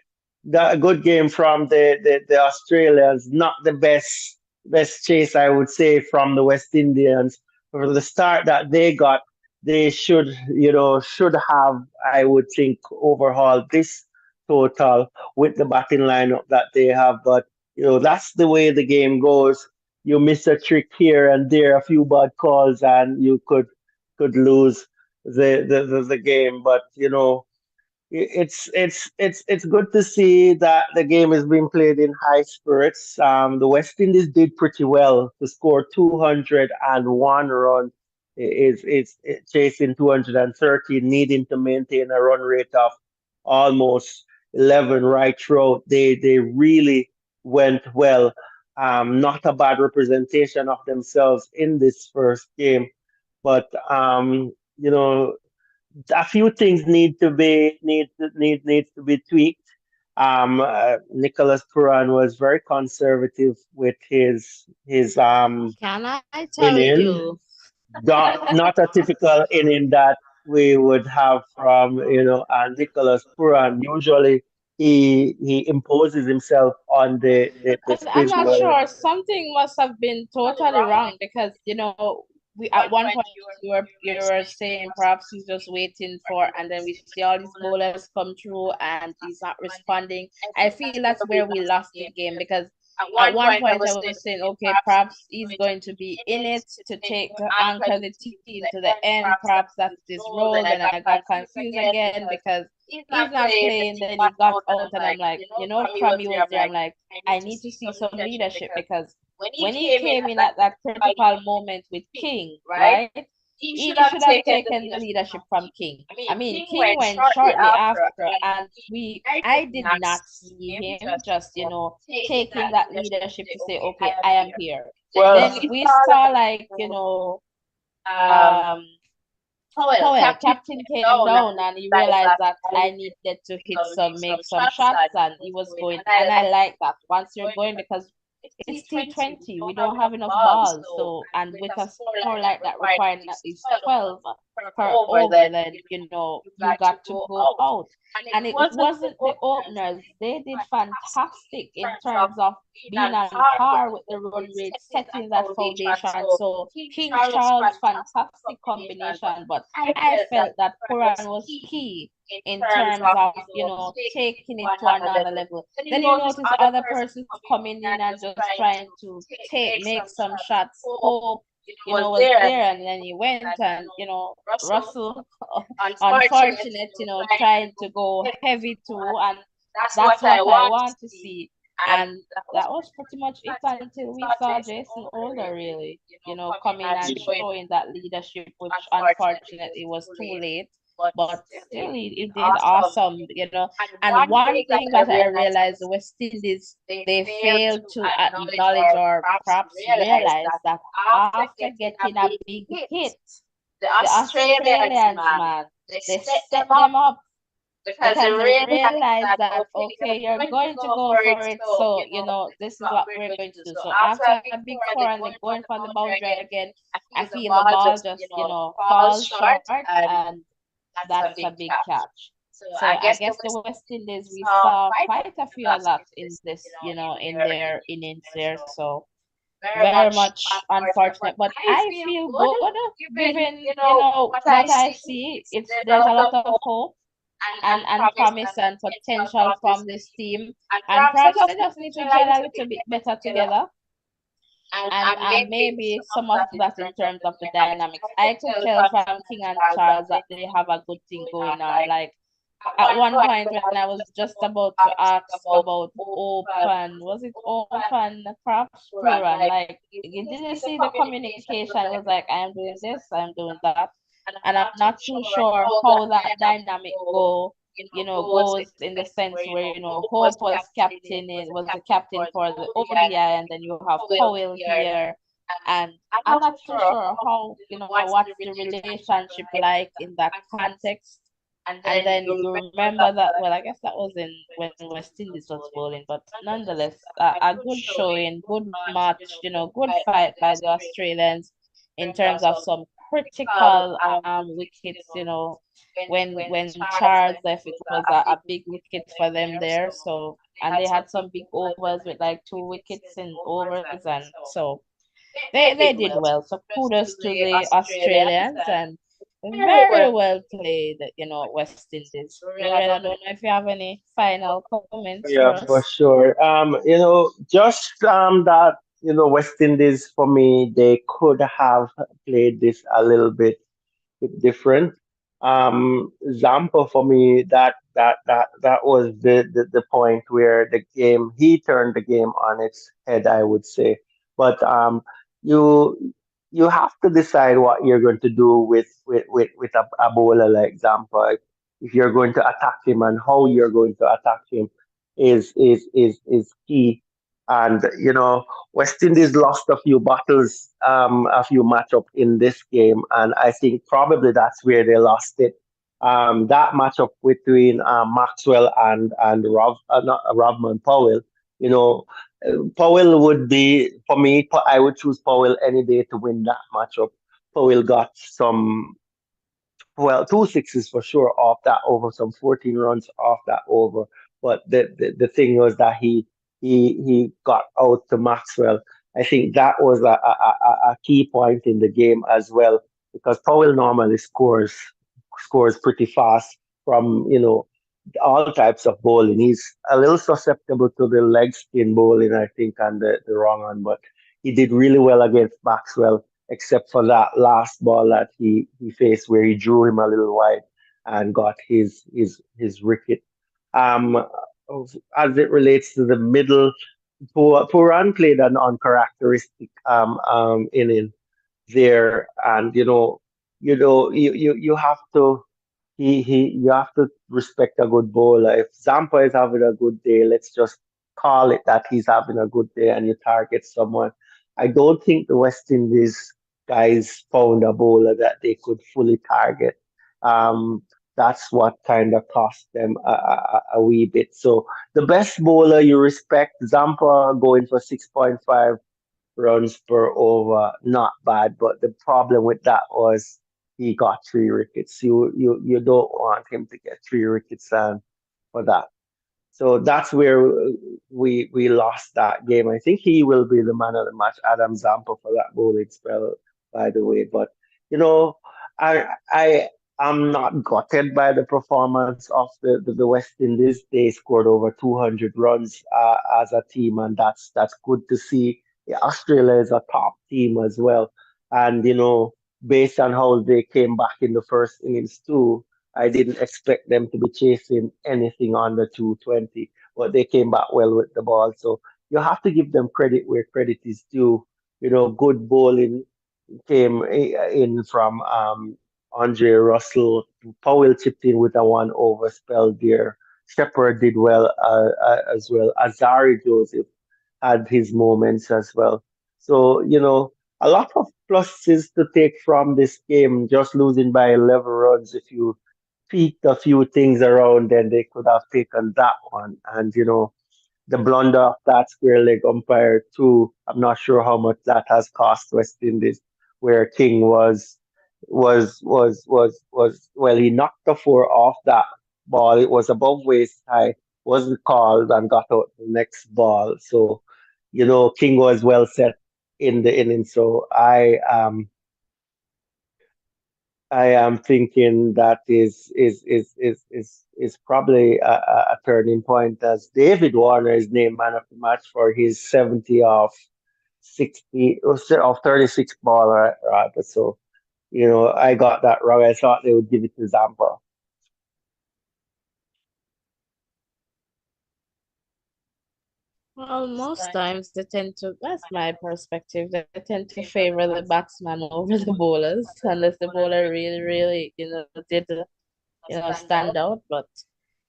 good game from the Australians, not the best chase I would say from the West Indians. For the start that they got, they should have, I would think, overhauled this total with the batting lineup that they have. But that's the way the game goes. You miss a trick here and there, a few bad calls, and you could lose the game. But it's good to see that the game is being played in high spirits. The West Indies did pretty well to score 201 runs. It's chasing 230, needing to maintain a run rate of almost 11 right throughout. They really went well. Not a bad representation of themselves in this first game, but a few things needs to be tweaked. Nicholas Puran was very conservative with his Can I tell inning. you? Not a typical inning that we would have from Nicholas Puran. Usually he imposes himself on the I'm spin not bowler. sure. Something must have been totally wrong because we at one point you were saying perhaps he's just waiting for, and then we see all these bowlers come through and he's not responding. I feel that's where we lost the game because at one point I was saying, okay, perhaps he's going to be in it to anchor the team to the end. Perhaps that's his role. Then I got confused again because he's not playing. Then he got out, and I'm like, from he was there. I'm like, I need to see some leadership because when he came in at that critical moment with King, right? He should have taken the leadership from King. I mean, King went shortly after, and I did not see him just, taking that leadership to say, okay, I am here. Then Well, we saw like, um, Powell, captain came down and he realized that I needed to make some shots, and he was going, and I like that once you're going because it's T20. We don't have enough balls. So, and with a score like that requiring at least 12 per over, then, you got to go out. And it wasn't the openers. They did fantastic in terms of being on par with the run rate, setting that foundation. So, King Charles, fantastic combination. But I felt that Puran was key in terms of, taking it to another level. Then you notice other persons coming in and just trying to make some shots. Hope, was there, and then he went, and Russell, unfortunate, trying to go heavy too, and that's what I want to see. And that was pretty much it until we saw Jason Older really, coming and showing that leadership, which unfortunately was too late. But still, he did awesome, And one thing that I realized, the West Indies, they failed to acknowledge or perhaps realize that after getting a big hit, the Australians, man, they set them up because they realize that, okay, you're going to go for it, so this is what we're going to do. So after a big score and they're going for the boundary again, I feel the ball just falls short, and that's a big catch. So I guess the West Indies, we saw quite a few of that in this, in their innings there. So very much unfortunate, but I feel good given, what I see. There's a lot of hope and promise and potential from this team. And perhaps they just need to gel a little bit better together. And maybe some of that in terms of the dynamics. I could tell from King and Charles that they have a good thing going on. Like at one point when I was just about to ask about open, was it open perhaps plural? Like you didn't see the communication. It was like, I'm doing this, I'm doing that. And I'm not too sure how that dynamic goes in the sense where, Hope was the captain for the ODI, and then you have Powell here. And I'm not too sure how, what's the relationship like in that context. And then you remember that, well, I guess that was in when West Indies was bowling, but nonetheless, a good showing, good match, good fight by the Australians in terms of some critical wickets, when Charles left, it was a big wicket for them there. So, and they had some big overs with like 2 wickets in overs, and so they did well. So kudos to the Australians, and very well played, West Indies. Loretta, I don't know if you have any final comments for Yeah, for us. sure. Just that, West Indies for me, they could have played this a little bit different. Zampa for me, that was the point where the game he turned the game on its head, I would say. But you you have to decide what you're going to do with a bowler like Zampa. If you're going to attack him and how you're going to attack him is key. And West Indies lost a few battles, a few matchup in this game, and I think probably that's where they lost it. That matchup between Maxwell and not Rovman Powell, you know, Powell would be for me. I would choose Powell any day to win that matchup. Powell got some well, two sixes for sure off that over, some 14 runs off that over. But the thing was that he got out to Maxwell. I think that was a key point in the game as well because Powell normally scores pretty fast from all types of bowling. He's a little susceptible to the leg spin bowling, I think, and the wrong one, but he did really well against Maxwell except for that last ball that he faced where he drew him a little wide and got his wicket. Um, as it relates to the middle, Puran played an uncharacteristic inning there, and you have to you have to respect a good bowler. If Zampa is having a good day, let's just call it that he's having a good day, and you target someone. I don't think the West Indies guys found a bowler that they could fully target. Um, that's what kind of cost them a wee bit. So the best bowler you respect, Zampa going for 6.5 runs per over, not bad. But the problem with that was he got 3 wickets. You don't want him to get 3 wickets for that. So that's where we lost that game. I think he will be the man of the match, Adam Zampa, for that bowling spell, by the way. But you know, I am not gutted by the performance of the West Indies. They scored over 200 runs as a team, and that's good to see. Yeah, Australia is a top team as well, and based on how they came back in the first innings too. I didn't expect them to be chasing anything under 220, but they came back well with the ball. So you have to give them credit where credit is due. Good bowling came in from Andre Russell. Powell chipped in with a one over spell there. Shepard did well as well. Azari Joseph had his moments as well. So, a lot of pluses to take from this game, just losing by 11 runs. If you tweaked a few things around, then they could have taken that one. And, the blunder of that square leg umpire too. I'm not sure how much that has cost West Indies, where King was well, he knocked the four off that ball. It was above waist high, wasn't called and got out the next ball. So, King was well set in the inning. So I am thinking that is probably a turning point as David Warner is named man of the match for his 70 of 60 of 36 ball, rather. So, I got that wrong. I thought they would give it to Zampa. Well, most times they tend to, that's my perspective, they tend to favor the batsman over the bowlers, unless the bowler really, really, did, stand out. But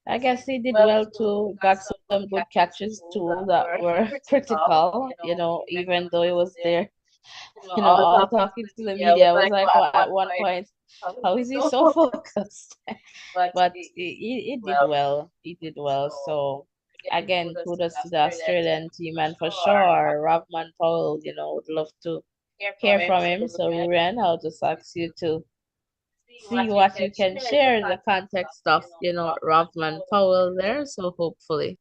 I guess he did well too, got some good catches too that were critical, even though he was there, all talking to the media. I was like, well, at one point, how is he so focused? But he did well. He did well. So again, kudos to the Australian team, and for sure, Ravman Powell, would love to hear from him. So Ruren, I'll just ask you to see what you can share in the context of, Ravman Powell there. So hopefully.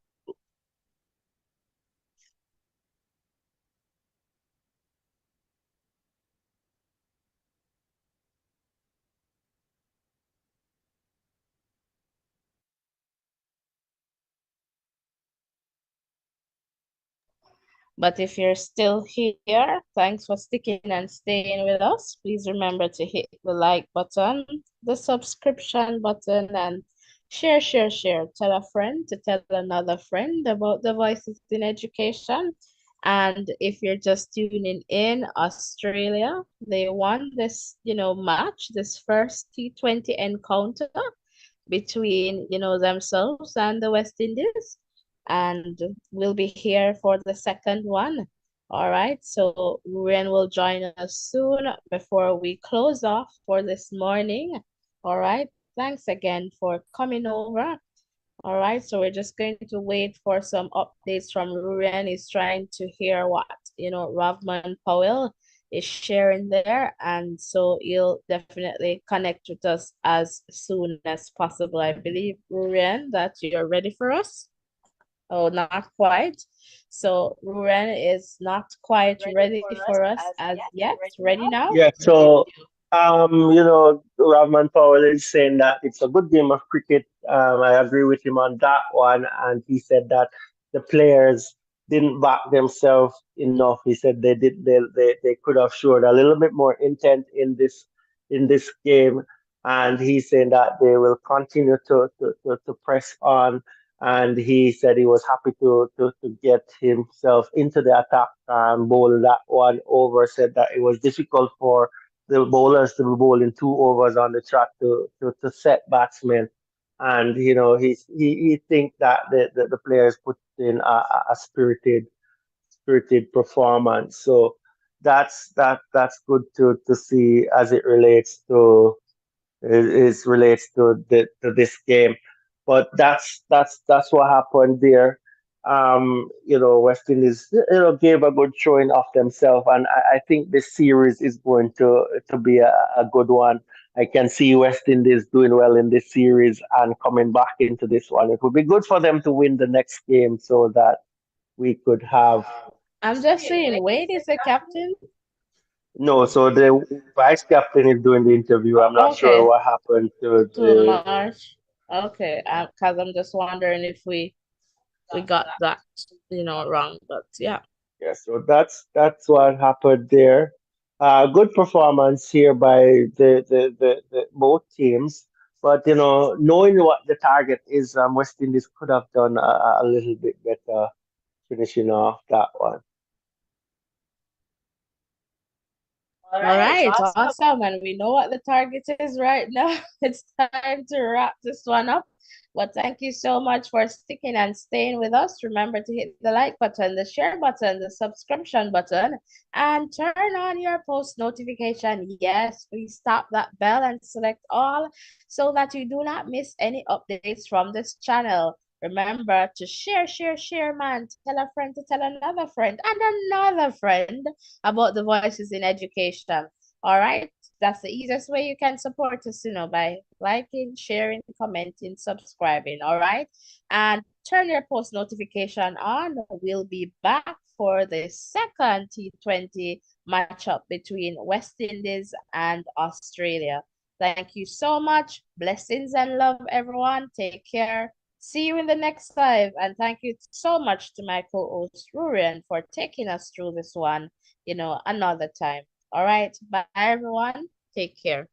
But if you're still here, thanks for sticking and staying with us. Please remember to hit the like button, the subscription button, and share, share, share. Tell a friend to tell another friend about the Voices in Education. And if you're just tuning in, Australia, they won this, match, this first T20 encounter between, themselves and the West Indies. And we'll be here for the second one. All right. So Ruren will join us soon before we close off for this morning. All right. Thanks again for coming over. All right, so we're just going to wait for some updates from Ruren. He's trying to hear what, Ravman Powell is sharing there. And so he'll definitely connect with us as soon as possible. I believe, Ruren, that you're ready for us. Oh, not quite. So Ruren is not quite ready for us as yet. Ready now? Yeah, so Rahman Powell is saying that it's a good game of cricket. I agree with him on that one, and he said that the players didn't back themselves enough. He said they could have showed a little bit more intent in this game, and he's saying that they will continue to press on. And he said he was happy to get himself into the attack and bowl that one over. Said that it was difficult for the bowlers to be bowling 2 overs on the track to set batsmen. And he think that the players put in a spirited performance. So that's good to see as it relates to is relates to this game. But that's what happened there. West Indies, gave a good showing of themselves, and I think this series is going to be a good one. I can see West Indies doing well in this series and coming back into this one. It would be good for them to win the next game so that we could have. I'm just saying, Wade is the captain. No, so the vice captain is doing the interview. I'm not sure Okay, what happened to to the. March. Okay, because I'm just wondering if we got that, wrong. But yeah. Yeah, so that's what happened there. Good performance here by the both teams, but knowing what the target is, West Indies could have done a little bit better finishing off that one. All right, awesome. And we know what the target is right now. It's time to wrap this one up. But thank you so much for sticking and staying with us. Remember to hit the like button, the share button, the subscription button, and turn on your post notification. Yes, please tap that bell and select all so that you do not miss any updates from this channel. Remember to share, man. Tell a friend to tell another friend and another friend about the voices in education. All right. That's the easiest way you can support us, by liking, sharing, commenting, subscribing. All right. And turn your post notification on. We'll be back for the second T20 matchup between West Indies and Australia. Thank you so much. Blessings and love, everyone. Take care. See you in the next live. And thank you so much to my co-host Rurian for taking us through this one, another time. All right. Bye, everyone. Take care.